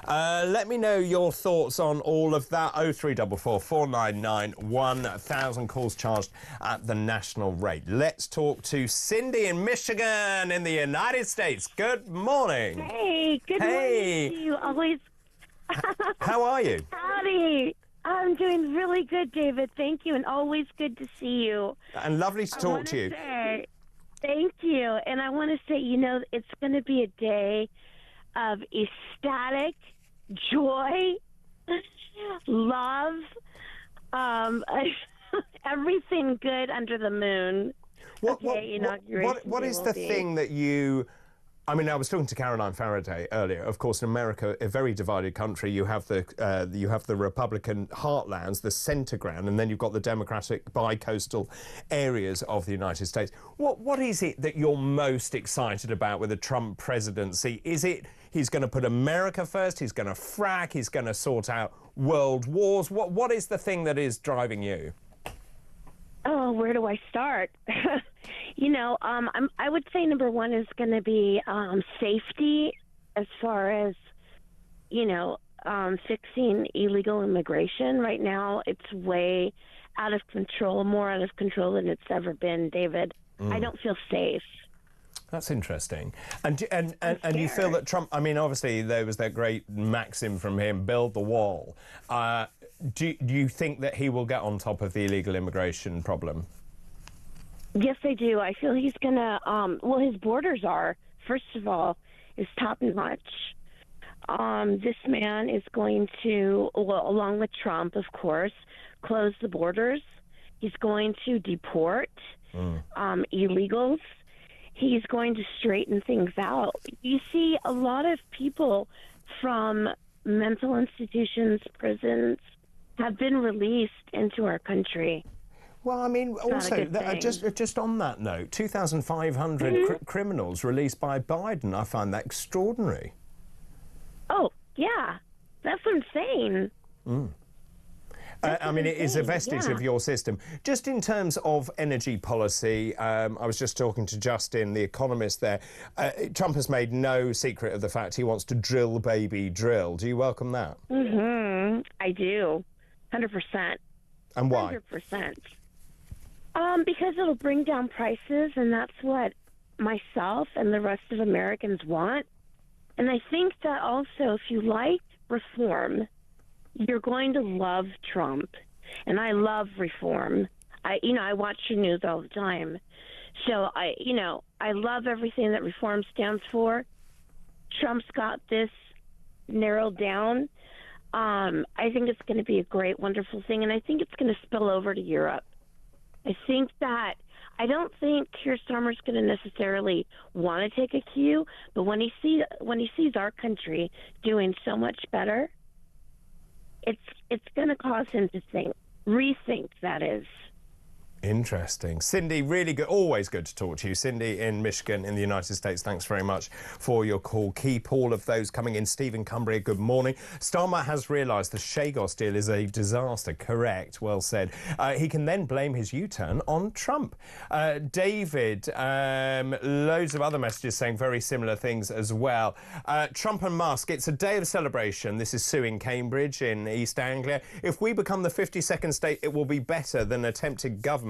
Let me know your thoughts on all of that. 0344 499 1000, calls charged at the national rate. Let's talk to Cindy in Michigan in the United States. Good morning. Hey, good morning to you. Always. How are you? Howdy. I'm doing really good, David. Thank you, and always good to see you. And lovely to talk to you. Thank you. And I want to say, you know, it's going to be a day of ecstatic joy, love, everything good under the moon. What is the thing that you... I mean, I was talking to Caroline Faraday earlier. Of course, in America, a very divided country. You have the Republican heartlands, the centre ground, and then you've got the Democratic bi-coastal areas of the United States. What is it that you're most excited about with the Trump presidency? Is it he's going to put America first? He's going to frack? He's going to sort out world wars? What is the thing that is driving you? Oh, where do I start? You know, I would say number one is going to be safety, as far as, you know, fixing illegal immigration. Right now, it's way out of control, more out of control than it's ever been, David. I don't feel safe. That's interesting. And you feel that Trump, I mean, obviously there was that great maxim from him, build the wall. Do you think that he will get on top of the illegal immigration problem? Yes, I do. I feel he's going to, well, his borders are, first of all, is top-notch. This man is going to, well, along with Trump, of course, close the borders. He's going to deport illegals. He's going to straighten things out. You see, a lot of people from mental institutions, prisons, have been released into our country. Well, I mean, also, just on that note, 2,500 criminals released by Biden. I find that extraordinary. Oh, yeah. That's insane. I mean, it is a vestige of your system. Just in terms of energy policy, I was just talking to Justin, the economist there. Trump has made no secret of the fact he wants to drill, baby, drill. Do you welcome that? I do. 100%. And why? 100%. Because it'll bring down prices, and that's what myself and the rest of Americans want. And I think that also, if you like reform, you're going to love Trump. And I love reform. I watch your news all the time. So I love everything that reform stands for. Trump's got this narrowed down, I think it's going to be a great, wonderful thing, and I think it's going to spill over to Europe. I don't think Keir Starmer's going to necessarily want to take a cue, but when he sees our country doing so much better, it's going to cause him to rethink, that is. Interesting. Cindy, really good. Always good to talk to you. Cindy in Michigan in the United States, thanks very much for your call. Keep all of those coming in. Stephen Cumbria, good morning. Starmer has realised the Chagos deal is a disaster. Correct. Well said. He can then blame his U-turn on Trump. David, loads of other messages saying very similar things as well. Trump and Musk, it's a day of celebration. This is Sue in Cambridge in East Anglia. If we become the 52nd state, it will be better than attempted government.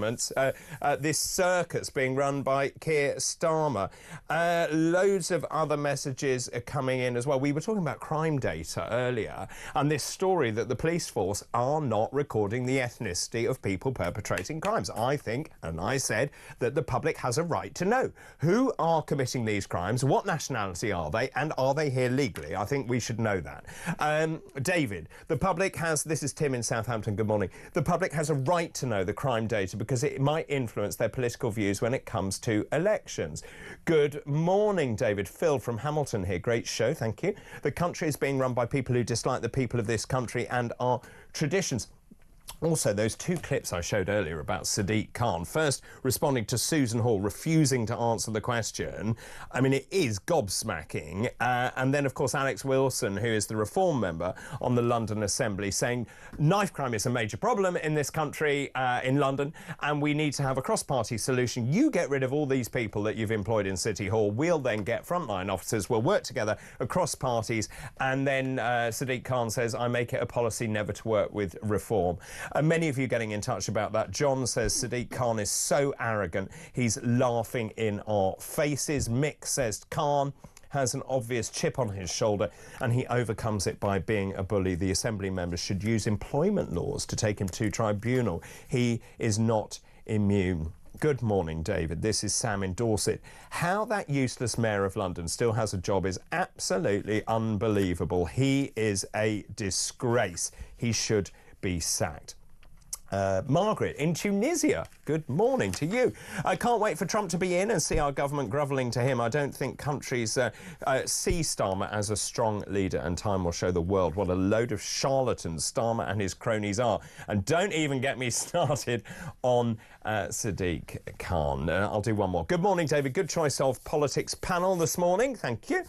This circus being run by Keir Starmer. Loads of other messages are coming in as well. We were talking about crime data earlier, and this story that the police force are not recording the ethnicity of people perpetrating crimes. I think, and I said, that the public has a right to know who are committing these crimes, what nationality are they, and are they here legally? I think we should know that. David, the public has, this is Tim in Southampton, good morning. The public has a right to know the crime data because it might influence their political views when it comes to elections. Good morning, David. Phil from Hamilton here. Great show, thank you. The country is being run by people who dislike the people of this country and our traditions. Also, those two clips I showed earlier about Sadiq Khan, first responding to Susan Hall, refusing to answer the question. I mean, it is gobsmacking. And then, of course, Alex Wilson, who is the Reform member on the London Assembly, saying knife crime is a major problem in this country, in London, and we need to have a cross-party solution. You get rid of all these people that you've employed in City Hall. We'll then get frontline officers. We'll work together across parties. And then Sadiq Khan says, I make it a policy never to work with Reform. Many of you getting in touch about that. John says Sadiq Khan is so arrogant, he's laughing in our faces. Mick says Khan has an obvious chip on his shoulder and he overcomes it by being a bully. The Assembly members should use employment laws to take him to tribunal. He is not immune. Good morning, David. This is Sam in Dorset. How that useless Mayor of London still has a job is absolutely unbelievable. He is a disgrace. He should be sacked. Margaret in Tunisia, good morning to you. I can't wait for Trump to be in and see our government grovelling to him. I don't think countries see Starmer as a strong leader, and time will show the world what a load of charlatans Starmer and his cronies are. And don't even get me started on Sadiq Khan. I'll do one more. Good morning, David. Good choice of politics panel this morning. Thank you.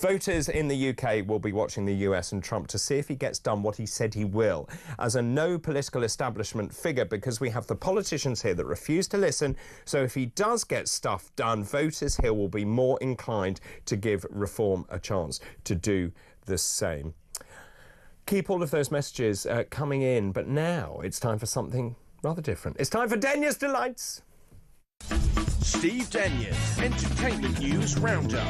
Voters in the UK will be watching the US and Trump to see if he gets done what he said he will. As a no political establishment figure, because we have the politicians here that refuse to listen, so if he does get stuff done, voters here will be more inclined to give Reform a chance to do the same. Keep all of those messages coming in, but now it's time for something rather different. It's time for Denya's Delights. Steve Denya's Entertainment News Roundup.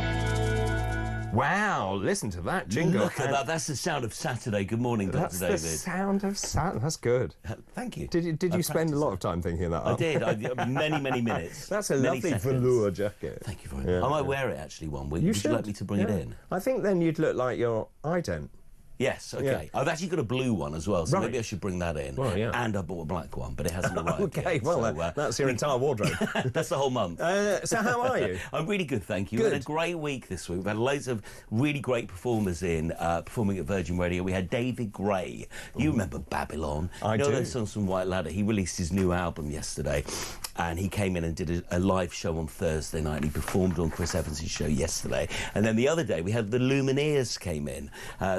Wow, listen to that jingle. Look at that. That's the sound of Saturday. Good morning, Dr. David. That's the sound of Saturday. That's good. Thank you. Did you spend a lot of time thinking of that up? I did. Many minutes. That's a lovely velour jacket. Thank you very much. I might wear it actually one week. Would you like me to bring it in? I think then you'd look like your ident. Yes, okay. Yeah. I've actually got a blue one as well, so maybe I should bring that in. Well, yeah. And I bought a black one, but it hasn't arrived okay, yet. Well, so, that's your entire wardrobe. That's the whole month. So how are you? I'm really good, thank you. Good. We had a great week this week. We've had loads of really great performers in, performing at Virgin Radio. We had David Gray. You remember Babylon. I do. Those songs from White Ladder. He released his new album yesterday, and he came in and did a live show on Thursday night, and he performed on Chris Evans' show yesterday. And then the other day, we had the Lumineers came in.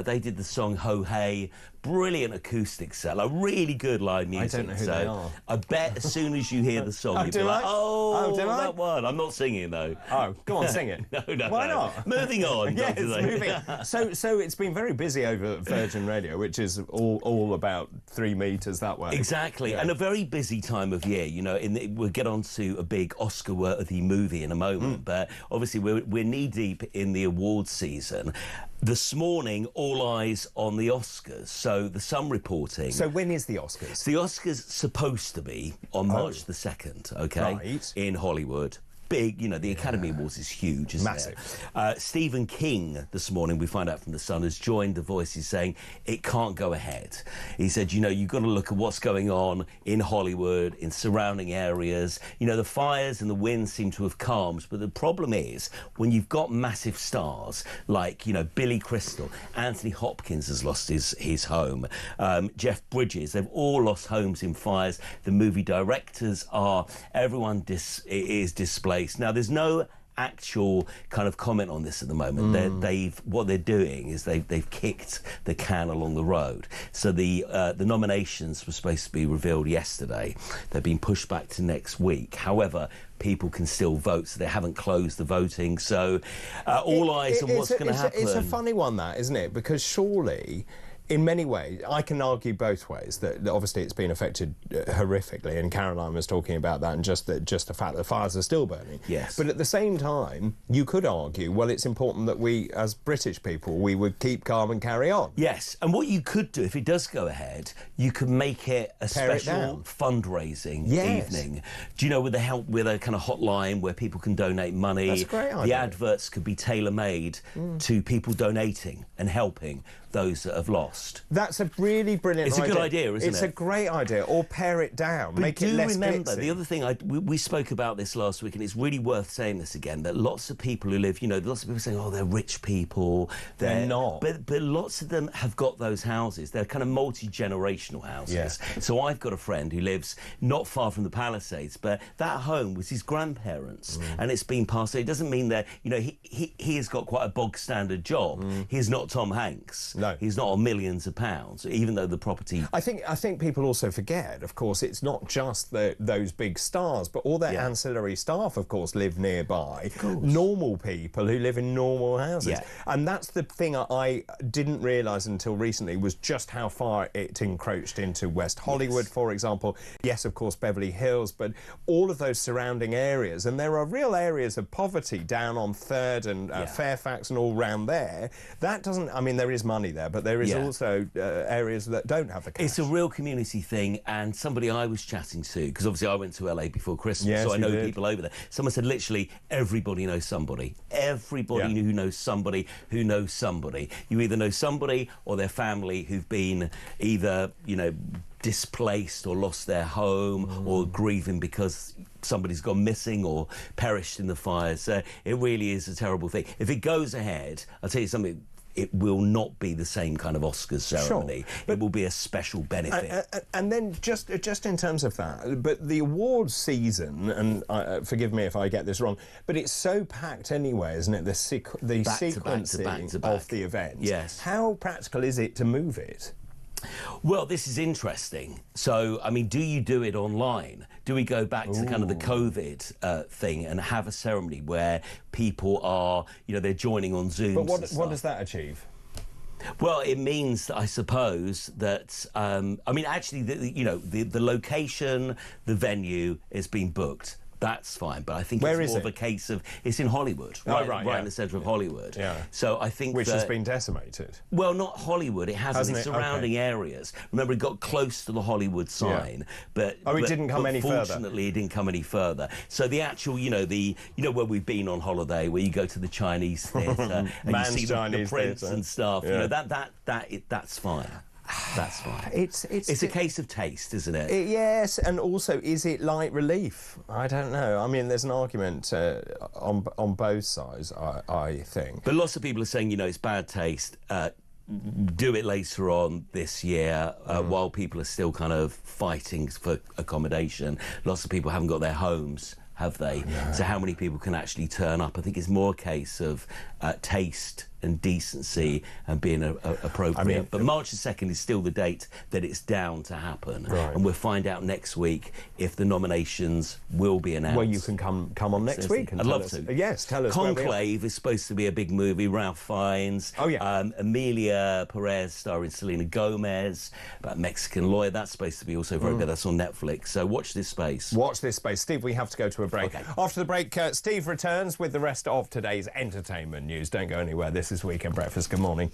They did the song Ho Hey. Brilliant acoustic set, like really good live music. I don't know who they are. I bet as soon as you hear the song, you'll be like, that one. I'm not singing though. Oh, go on, sing it. No. Why not? Moving on. Yes, moving on. So it's been very busy over Virgin Radio, which is all about 3 metres that way. Exactly, yeah. And a very busy time of year. You know, we'll get on to a big Oscar-worthy movie in a moment, but obviously we're knee-deep in the awards season. This morning, all eyes on the Oscars. So the Sun reporting. So when is the Oscars? The Oscars supposed to be on March the 2nd, okay? Right. In Hollywood. big, you know, the Academy Awards is huge, isn't Massive. it? Stephen King, this morning, we find out from The Sun, has joined the Voices saying it can't go ahead. He said, you know, you've got to look at what's going on in Hollywood, in surrounding areas. You know, the fires and the winds seem to have calmed, but the problem is when you've got massive stars like, you know, Billy Crystal, Anthony Hopkins has lost his home, Jeff Bridges, they've all lost homes in fires. The movie directors are, everyone is displaced. Now, there's no actual kind of comment on this at the moment. What they're doing is they've kicked the can along the road. So the nominations were supposed to be revealed yesterday. They've been pushed back to next week. However, people can still vote, so they haven't closed the voting. So all eyes on what's going to happen. It's a funny one, that, isn't it? Because surely, in many ways, I can argue both ways, that obviously it's been affected horrifically, and Caroline was talking about that, and just the fact that the fires are still burning. Yes. But at the same time, you could argue, well, it's important that we, as British people, we would keep calm and carry on. Yes, and what you could do, if it does go ahead, you could make it a special fundraising evening. Do you know, with a kind of hotline where people can donate money? That's a great idea. The adverts could be tailor-made to people donating and helping those that have lost. That's a really brilliant idea. It's a good idea, isn't it? It's a great idea. Or pare it down, But make it less remember, bitsy. the other thing, we spoke about this last week, and it's really worth saying this again, that lots of people who live, you know, lots of people saying, oh, they're rich people. They're not. But lots of them have got those houses. They're kind of multi-generational houses. Yeah. So I've got a friend who lives not far from the Palisades, but that home was his grandparents, and it's been passed. It doesn't mean that, you know, he has got quite a bog-standard job. He's not Tom Hanks. No. He's not on millions of pounds, even though the property... I think people also forget, of course, it's not just those big stars, but all their ancillary staff, of course, live nearby. Normal people who live in normal houses. Yeah. And that's the thing I didn't realise until recently, was just how far it encroached into West Hollywood, for example. Yes, of course, Beverly Hills, but all of those surrounding areas. And there are real areas of poverty down on 3rd and Fairfax and all round there. That doesn't... I mean, there is money there, but there is also areas that don't have the cash. It's a real community thing, and somebody I was chatting to, because obviously I went to LA before Christmas, so I know people over there. Someone said literally everybody knows somebody. Everybody who knows somebody who knows somebody. You either know somebody or their family who've been either, you know, displaced or lost their home or grieving because somebody's gone missing or perished in the fires. So it really is a terrible thing. If it goes ahead, I'll tell you something, it will not be the same kind of Oscars ceremony. It will be a special benefit. And then just in terms of that, but the awards season, and forgive me if I get this wrong, but it's so packed anyway, isn't it? The sequencing of the event. Yes. How practical is it to move it? Well, this is interesting. So, I mean, do you do it online? Do we go back to kind of the COVID thing and have a ceremony where people are, you know, they're joining on Zoom? But what does that achieve? Well, it means, I suppose, that, I mean, actually, the location, the venue has been booked. That's fine, but I think it's more of a case of... It's in Hollywood, right in the centre of Hollywood. Yeah. So I think Which has been decimated. Well, not Hollywood, it hasn't. It's surrounding areas. Remember, it got close to the Hollywood sign, but... Oh, it didn't come any further? Fortunately, it didn't come any further. So the actual, you know, where we've been on holiday, where you go to the Chinese theatre and you see the prints and stuff, you know, that's fine. That's fine. It's a case of taste, isn't it? Yes, and also, is it light relief? I don't know. I mean, there's an argument on both sides, I think. But lots of people are saying, you know, it's bad taste. Do it later on this year, while people are still kind of fighting for accommodation. Lots of people haven't got their homes, have they? No. So how many people can actually turn up? I think it's more a case of taste and decency and being appropriate. I mean, but March the 2nd is still the date that it's down to happen. Right. And we'll find out next week if the nominations will be announced. Well, you can come on next week and I'd love to. Yes, tell us. Conclave is supposed to be a big movie. Ralph Fiennes. Oh, yeah. Amelia Perez starring Selena Gomez, about a Mexican lawyer. That's supposed to be also very good. That's on Netflix. So watch this space. Watch this space. Steve, we have to go to a break. Okay. After the break, Steve returns with the rest of today's entertainment news. Don't go anywhere. This is Weekend Breakfast. Good morning.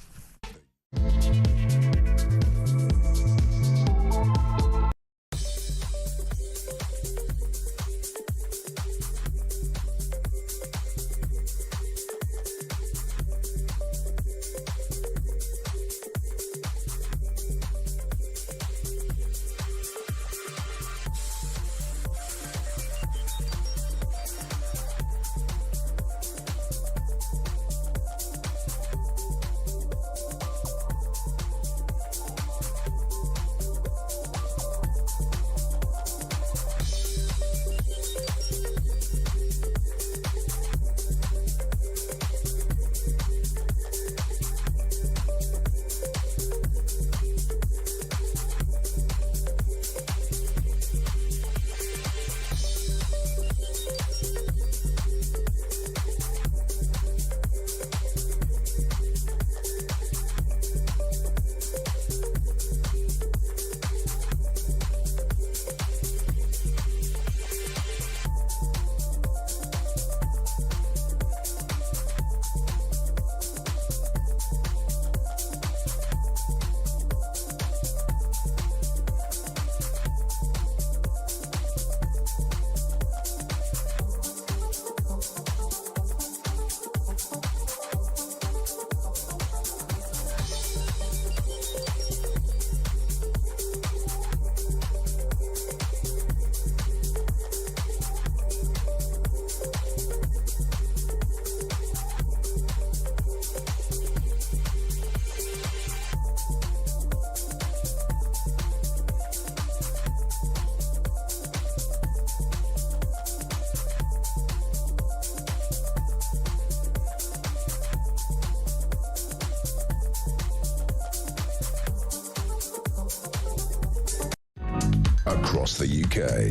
across the UK.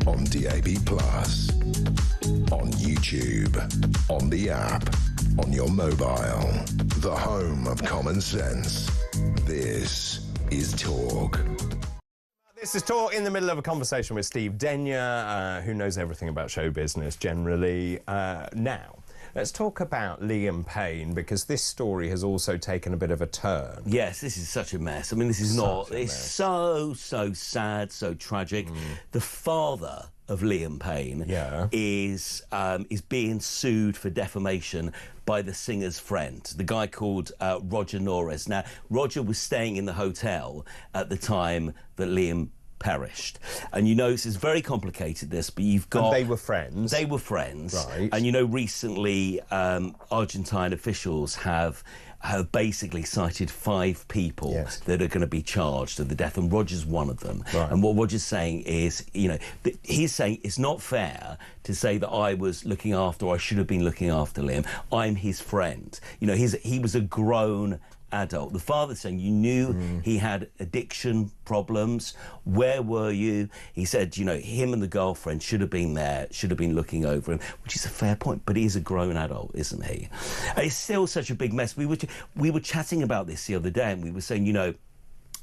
On DAB+, on YouTube, on the app, on your mobile. The home of common sense. This is Talk. This is Talk, in the middle of a conversation with Steve Denyer, who knows everything about show business generally. Now, let's talk about Liam Payne, because this story has also taken a bit of a turn. Yes, this is such a mess. I mean, this is not... It's so sad, so tragic. The father of Liam Payne is being sued for defamation by the singer's friend, the guy called Roger Norris. Now, Roger was staying in the hotel at the time that Liam perished. And you know, this is very complicated, this, but you've got... And they were friends. They were friends. Right. And you know, recently, Argentine officials have basically cited 5 people that are going to be charged of the death, and Roger's one of them. Right. And what Roger's saying is, you know, he's saying it's not fair to say that I was looking after, or I should have been looking after Liam. I'm his friend. You know, he was a grown adult. The father saying, you knew he had addiction problems. Where were you? He said, you know, him and the girlfriend should have been there, should have been looking over him, which is a fair point, but he is a grown adult, isn't he? And it's still such a big mess. We were chatting about this the other day, and we were saying, you know,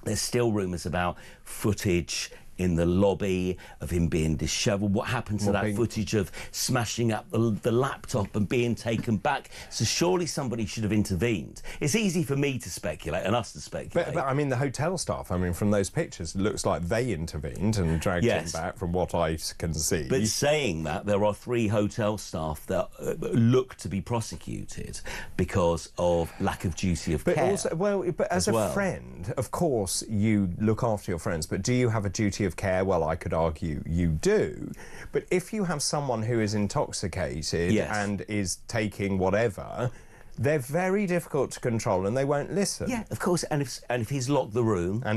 there's still rumours about footage in the lobby of him being dishevelled. What happened to that footage of smashing up the laptop and being taken back? So surely somebody should have intervened. It's easy for me to speculate and us to speculate. But I mean, the hotel staff, I mean, from those pictures, it looks like they intervened and dragged him back, from what I can see. But saying that, there are 3 hotel staff that look to be prosecuted because of lack of duty of care. But as a friend, of course, you look after your friends, but do you have a duty of care? Well, I could argue you do. But if you have someone who is intoxicated and is taking whatever, they're very difficult to control and they won't listen. Yeah, of course. And if he's locked the room, I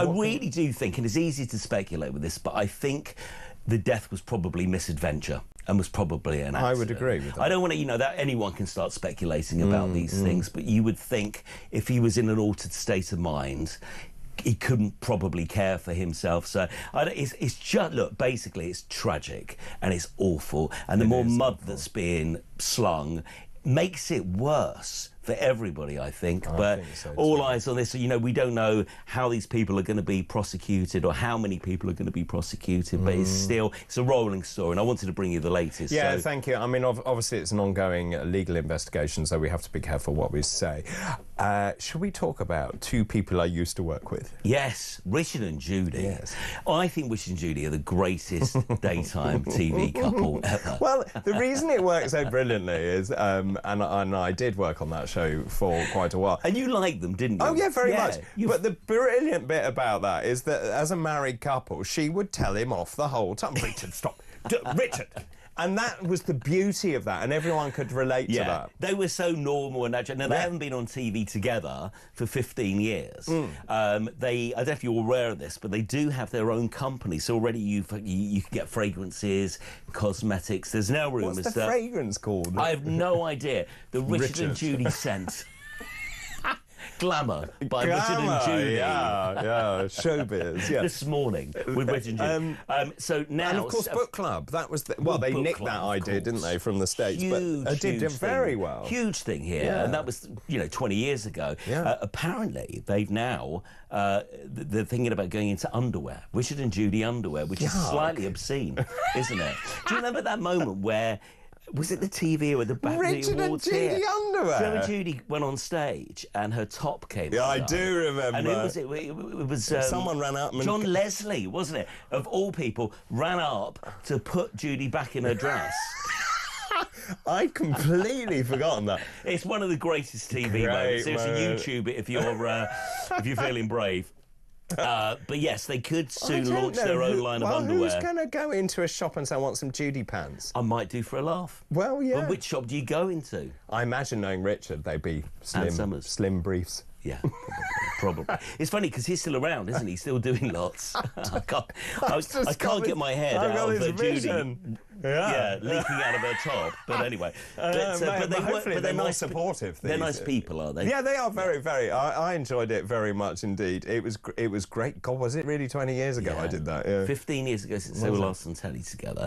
really do think, and it's easy to speculate with this, but I think the death was probably misadventure and was probably an accident. I would agree with that. I don't want to, you know, that anyone can start speculating about these things, but you would think if he was in an altered state of mind, he couldn't probably care for himself. So it's just, look, basically it's tragic and it's awful, and the more mud that's being slung makes it worse for everybody, I think. But all eyes on this. You know, we don't know how these people are going to be prosecuted or how many people are going to be prosecuted, but it's a rolling story, and I wanted to bring you the latest. Yeah, thank you. I mean, obviously it's an ongoing legal investigation, so we have to be careful what we say. Should we talk about 2 people I used to work with? Yes, Richard and Judy. Yes. I think Richard and Judy are the greatest daytime TV couple ever. Well, the reason it works so brilliantly is, and I did work on that show for quite a while. And you liked them, didn't you? Oh, yeah, very much. But the brilliant bit about that is that as a married couple, she would tell him off the whole time. Richard, stop. Richard. And that was the beauty of that, and everyone could relate to that. They were so normal and natural. Now, they haven't been on TV together for 15 years. I don't know if you're aware of this, but they do have their own company. So already you can get fragrances, cosmetics. There's now rumours that... What's the fragrance called? I have no idea. The Richard and Judy scent. Glamour by Richard and Judy. Yeah, showbiz. Yeah. This morning with Richard and Judy. So now, and of course, Book Club. That was they nicked that idea, didn't they, from the States? Huge, but did very well. Huge thing here, and that was 20 years ago. Yeah. Apparently, they've now they're thinking about going into underwear, Richard and Judy underwear, which is slightly obscene, isn't it? Do you remember that moment where? Was it the TV or the Battery Awards here? Richard and Judy underwear. Remember Judy went on stage and her top came Yeah, I do remember. And it was someone ran up and... John Leslie, wasn't it? Of all people, ran up to put Judy back in her dress. I'd completely forgotten that. It's one of the greatest TV moments. Seriously, YouTube it if you're feeling brave. But yes, they could soon launch their own line of underwear. Who's going to go into a shop and say, I want some Judy pants? I might do for a laugh. Well, yeah. But which shop do you go into? I imagine, knowing Richard, they'd be slim briefs. Yeah, probably. It's funny because he's still around, isn't he? Still doing lots. I can't get my head out of Judy leaking out of her top. But anyway, but they're more supportive. They're nice people, are they? Yeah, they are very, very. I enjoyed it very much indeed. It was great. God, was it really 20 years ago I did that? Yeah. 15 years ago since they were last on telly together.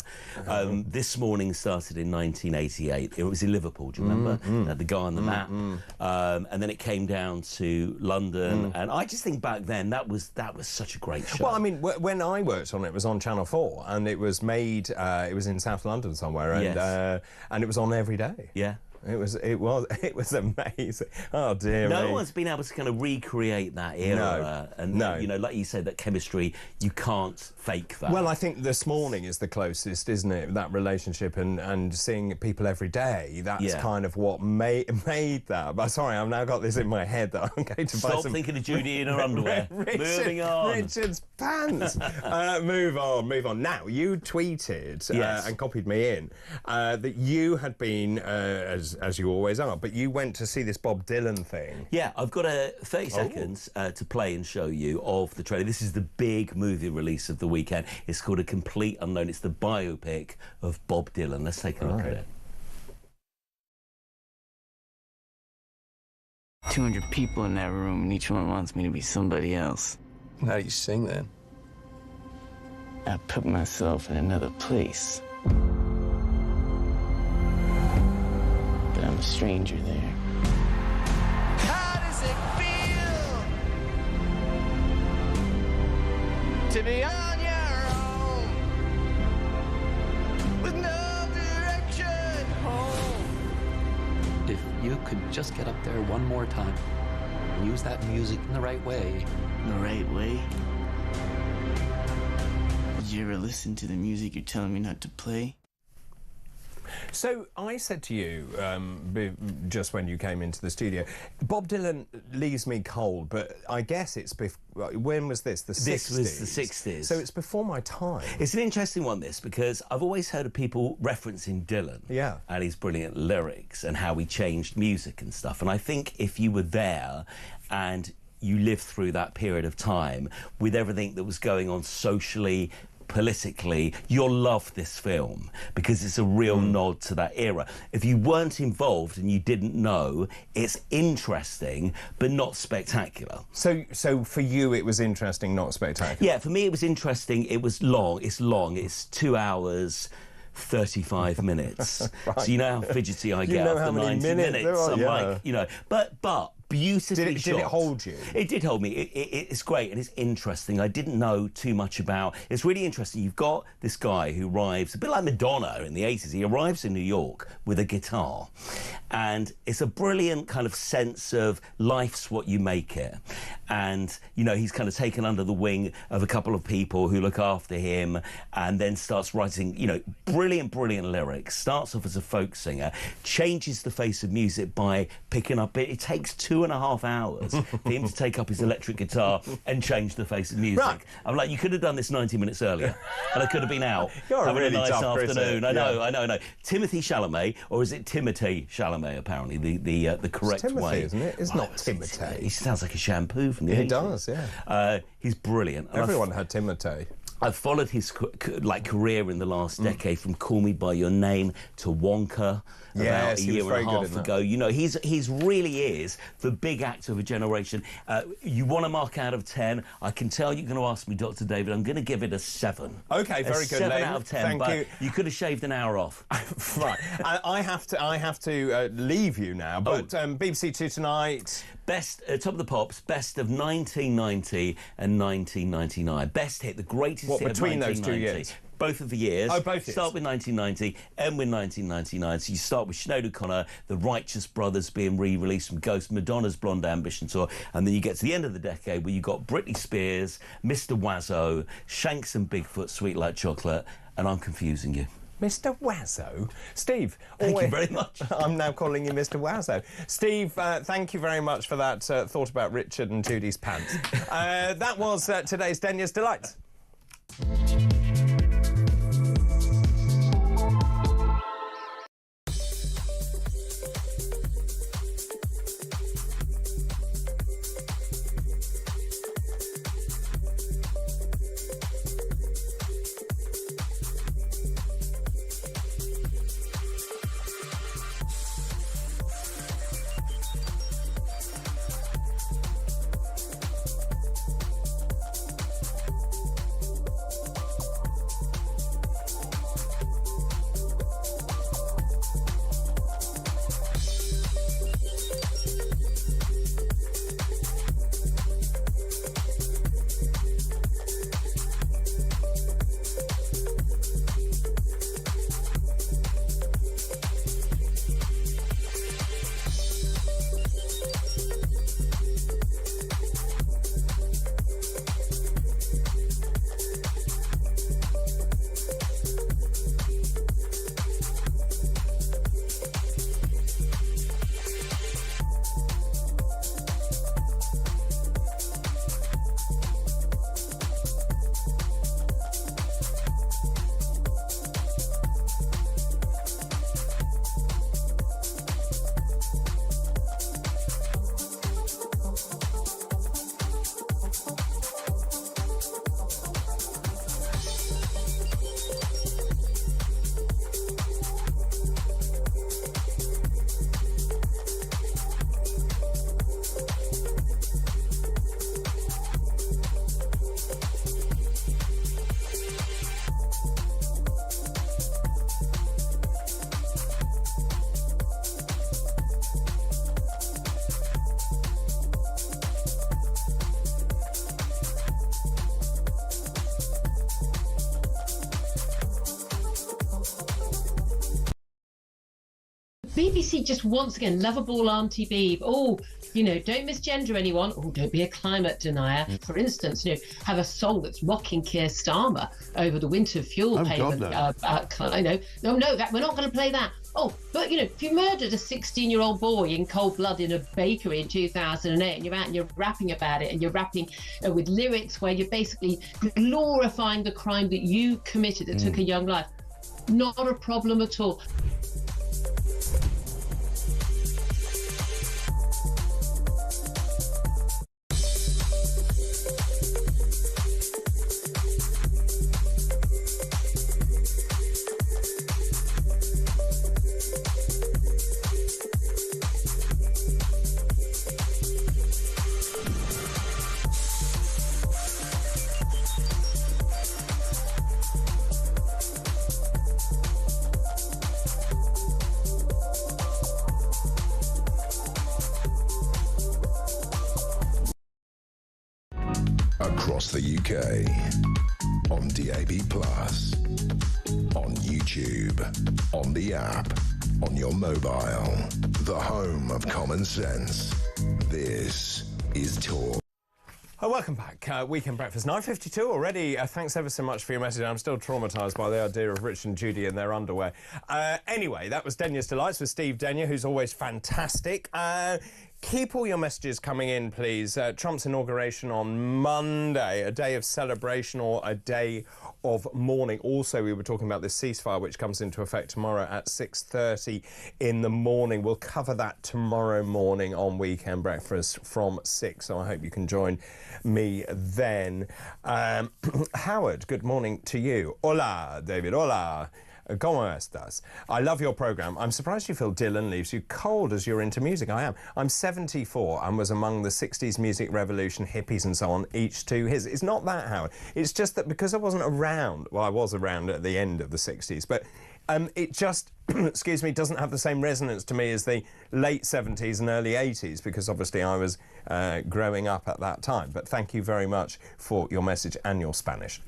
This Morning started in 1988. It was in Liverpool, do you remember? The guy on the map. And then it came down to London. And I just think back then that was such a great show. Well, I mean, when I worked on it, it was on Channel 4, and it was made. It was in South London somewhere, and it was on every day. Yeah. It was amazing. Oh dear me. No one's been able to kind of recreate that era. No. You know, like you said, that chemistry, you can't fake that. Well, I think This Morning is the closest, isn't it? That relationship and seeing people every day. That's kind of what made that. But sorry, I've now got this in my head that I'm going to buy some. Stop thinking of Judy in her underwear. Moving on. Richard's pants. Move on. Now, you tweeted and copied me in that you had been as you always are, but you went to see this Bob Dylan thing. Yeah, I've got 30 seconds to play and show you of the trailer. This is the big movie release of the weekend. It's called A Complete Unknown. It's the biopic of Bob Dylan. Let's take a look at it. 200 people in that room, and each one wants me to be somebody else. How do you sing, then? I put myself in another place. But I'm a stranger there. How does it feel to be on your own with no direction home? If you could just get up there one more time and use that music in the right way. The right way? Did you ever listen to the music you're telling me not to play? So I said to you just when you came into the studio, Bob Dylan leaves me cold, but I guess it's when was this? The 60s? This was the 60s. So it's before my time. It's an interesting one, this, because I've always heard of people referencing Dylan and his brilliant lyrics and how he changed music and stuff. And I think if you were there and you lived through that period of time with everything that was going on socially, politically, you'll love this film because it's a real nod to that era. If you weren't involved and you didn't know, it's interesting but not spectacular. So for you it was interesting, not spectacular? Yeah, for me it was interesting. It was long. It's 2 hours 35 minutes. Right. So you know how fidgety I get after 90 minutes. I'm like, you know, but beautifully shot. Did it hold you? It did hold me. It's great and it's interesting. I didn't know too much about. It's really interesting. You've got this guy who arrives, a bit like Madonna in the 80s. He arrives in New York with a guitar, and it's a brilliant kind of sense of life's what you make it. And you know, he's kind of taken under the wing of a couple of people who look after him, and then starts writing, you know, brilliant lyrics. Starts off as a folk singer, changes the face of music by picking up. It takes 2.5 hours for him to take up his electric guitar and change the face of music. Right. I'm like, you could have done this 90 minutes earlier, and I could have been out You're having really a nice tough afternoon. critic. I know. Timothy Chalamet, or is it Timothée Chalamet? Apparently, the correct Timothy, way, isn't it? It's not Timothy. He sounds like a shampoo from the 80s. He does, yeah. He's brilliant. Everyone had Timothy. I've followed his career in the last decade, from Call Me By Your Name to Wonka. About a year and a half ago. You know, he's really is the big actor of a generation. You want a mark out of 10? I can tell you're going to ask me, Dr. David. I'm going to give it a 7. Okay, very good. 7 out of 10. Thank you. You could have shaved an hour off. Right. I have to leave you now. But BBC Two tonight. Best Top of the Pops. Best of 1990 and 1999. Best hit. The greatest hit between of 1990. those 2 years? Both of the years. Oh, both years. Start with 1990, end with 1999. So you start with Sinead O'Connor, The Righteous Brothers being re-released from Ghost, Madonna's Blonde Ambition tour, and then you get to the end of the decade where you got Britney Spears, Mr. Wazzo, Shanks and Bigfoot, Sweet Like Chocolate, and I'm confusing you. Mr. Wazzo? Steve. Thank you very much. I'm now calling you Mr. Wazzo. Steve, thank you very much for that thought about Richard and Judy's pants. That was today's Denya's Delights. BBC just once again, lovable Auntie Beeb. Oh, you know, don't misgender anyone. Oh, don't be a climate denier. For instance, you know, have a song that's mocking Keir Starmer over the winter fuel payment. I know. No, that we're not going to play that. Oh, but you know, if you murdered a 16-year-old boy in cold blood in a bakery in 2008, and you're out and you're rapping about it, and you're rapping with lyrics where you're basically glorifying the crime that you committed that took a young life, not a problem at all. Across the UK, on DAB+, on YouTube, on the app, on your mobile, the home of common sense. This is Talk. Welcome back. Weekend Breakfast, 9:52 already. Thanks ever so much for your message. I'm still traumatised by the idea of Rich and Judy in their underwear. Anyway, that was Denya's Delights with Steve Denya, who's always fantastic. Keep all your messages coming in, please. Trump's inauguration on Monday, a day of celebration or a day of mourning. Also, we were talking about this ceasefire, which comes into effect tomorrow at 6:30 in the morning. We'll cover that tomorrow morning on Weekend Breakfast from 6, so I hope you can join me then. Howard, good morning to you. Hola, David. Hola. ¿Cómo estás? I love your programme. I'm surprised you feel Dylan leaves you cold as you're into music. I am. I'm 74 and was among the 60s music revolution, hippies and so on, each to his. It's not that, Howard. It's just that because I wasn't around, well, I was around at the end of the 60s, but it just, excuse me, doesn't have the same resonance to me as the late 70s and early 80s, because obviously I was growing up at that time. But thank you very much for your message and your Spanish.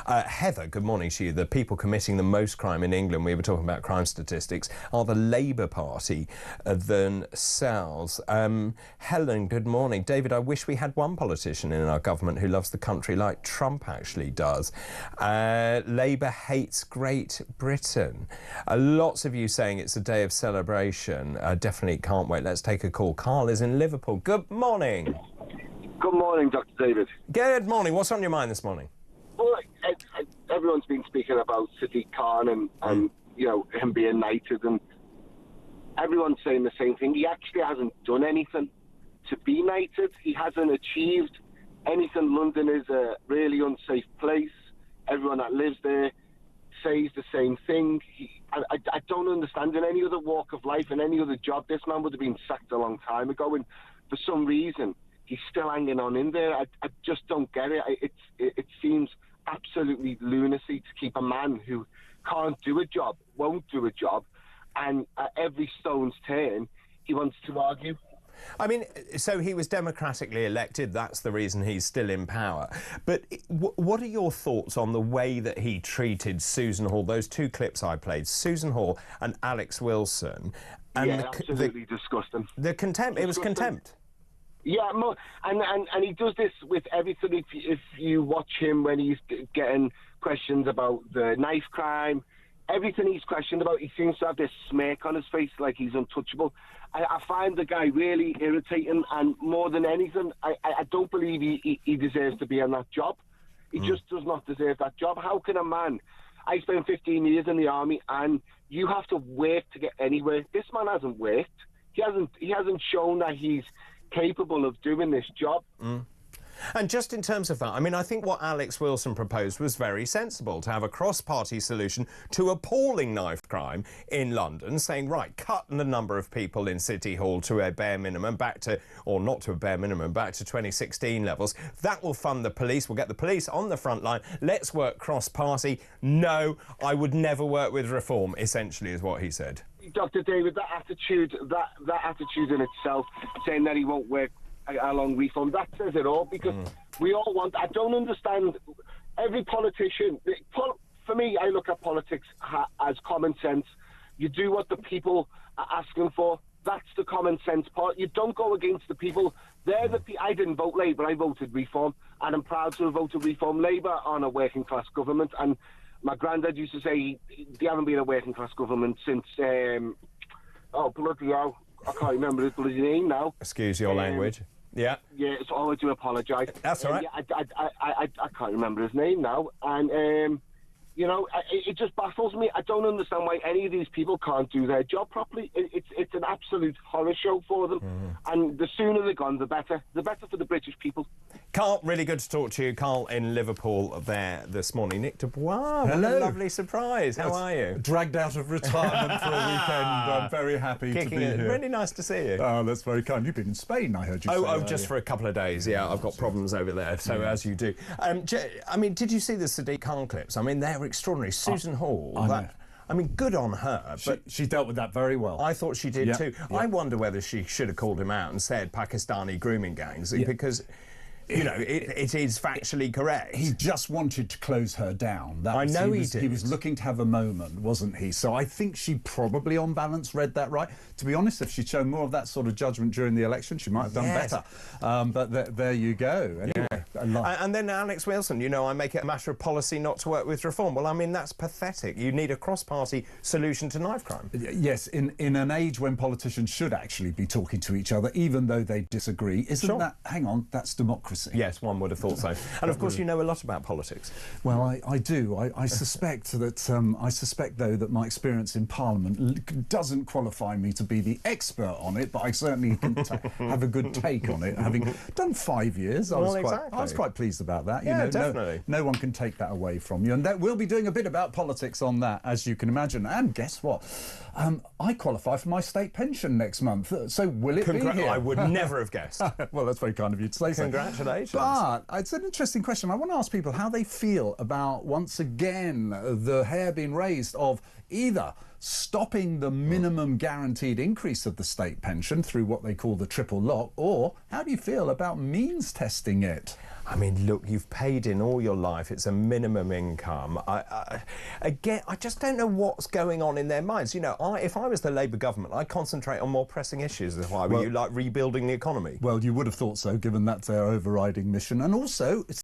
Heather, good morning to you. The people committing the most crime in England, we were talking about crime statistics, are the Labour Party themselves. Helen, good morning. David, I wish we had one politician in our government who loves the country like Trump actually does. Labour hates Great Britain. Lots of you saying it's a day of celebration. Definitely can't wait. Let's take a call. Carl is in Liverpool. Good morning. Good morning, Dr. David. Good morning. What's on your mind this morning? Well, everyone's been speaking about Sadiq Khan and you know, him being knighted, and everyone's saying the same thing. He actually hasn't done anything to be knighted. He hasn't achieved anything. London is a really unsafe place. Everyone that lives there says the same thing. I don't understand. In any other walk of life, in any other job, this man would have been sacked a long time ago, and for some reason he's still hanging on in there. I just don't get it. It seems absolutely lunacy to keep a man who can't do a job, won't do a job, and at every stone's turn he wants to argue. I mean, so he was democratically elected, that's the reason he's still in power. But what are your thoughts on the way that he treated Susan Hall? Those two clips I played, Susan Hall and Alex Wilson. And yeah, absolutely disgusting. The contempt, it was contempt. Yeah, and he does this with everything. If you watch him when he's getting questions about the knife crime, everything he's questioned about, he seems to have this smirk on his face like he's untouchable. I find the guy really irritating, and more than anything, I don't believe he deserves to be on that job. He just does not deserve that job. How can a man... I spent 15 years in the army, and you have to work to get anywhere. This man hasn't worked. He hasn't shown that he's capable of doing this job. And just in terms of that, I mean, I think what Alex Wilson proposed was very sensible, to have a cross-party solution to appalling knife crime in London, saying, right, cut the number of people in City Hall to a bare minimum, back to, or not to a bare minimum, back to 2016 levels. That will fund the police. We'll get the police on the front line. Let's work cross-party. No, I would never work with reform, essentially, is what he said. Dr. David, that attitude in itself, saying that he won't work along reform, that says it all, because we all want... I don't understand every politician... For me, I look at politics as common sense. You do what the people are asking for. That's the common sense part. You don't go against the people. I didn't vote Labour, I voted Reform, and I'm proud to have voted Reform. Labour on a working class government, and my granddad used to say they haven't been a working class government since, oh, bloody hell, I can't remember his bloody name now. Excuse your language. Yeah. Yeah, so I do apologise. That's all right. Yeah, I can't remember his name now, and you know, it just baffles me. I don't understand why any of these people can't do their job properly. It's an absolute horror show for them, and the sooner they're gone, the better. The better for the British people. Carl, really good to talk to you. Carl in Liverpool there this morning. Nick Dubois, what a lovely surprise. How are you? Dragged out of retirement for a weekend. I'm very happy to be here. Really nice to see you. Oh, that's very kind. You've been in Spain, I heard you say. Oh, just for a couple of days, yeah. I've got problems over there, so as you do. I mean, did you see the Sadiq Khan clips? I mean, they're extraordinary. Susan Hall, I mean, good on her, but she dealt with that very well. I thought she did too. I wonder whether she should have called him out and said Pakistani grooming gangs, because, you know, it is factually correct. He just wanted to close her down. I know he did. He was looking to have a moment, wasn't he? So I think she probably, on balance, read that right. To be honest, if she'd shown more of that sort of judgment during the election, she might have done better. But there you go. Anyway, and then Alex Wilson, you know, I make it a matter of policy not to work with Reform. Well, I mean, that's pathetic. You need a cross-party solution to knife crime. Yes, in an age when politicians should actually be talking to each other, even though they disagree. Isn't that, hang on, that's democracy. Yes, one would have thought so. And of course, you know a lot about politics. Well, I do. I suspect that I suspect though that my experience in Parliament doesn't qualify me to be the expert on it, but I certainly can have a good take on it. Having done 5 years, I was quite pleased about that. Yeah, you know, definitely. No one can take that away from you, and we'll be doing a bit about politics on that, as you can imagine. And guess what? I qualify for my state pension next month. So will it be here? I would never have guessed. Well, that's very kind of you to say so. Congratulations. But it's an interesting question. I want to ask people how they feel about, once again, the hair being raised of either stopping the minimum guaranteed increase of the state pension through what they call the triple lock, or how do you feel about means testing it? I mean, look, you've paid in all your life. It's a minimum income. Again, I just don't know what's going on in their minds. You know, if I was the Labour government, I'd concentrate on more pressing issues. If I were you, like rebuilding the economy. Well, you would have thought so, given that's their overriding mission. And also, it's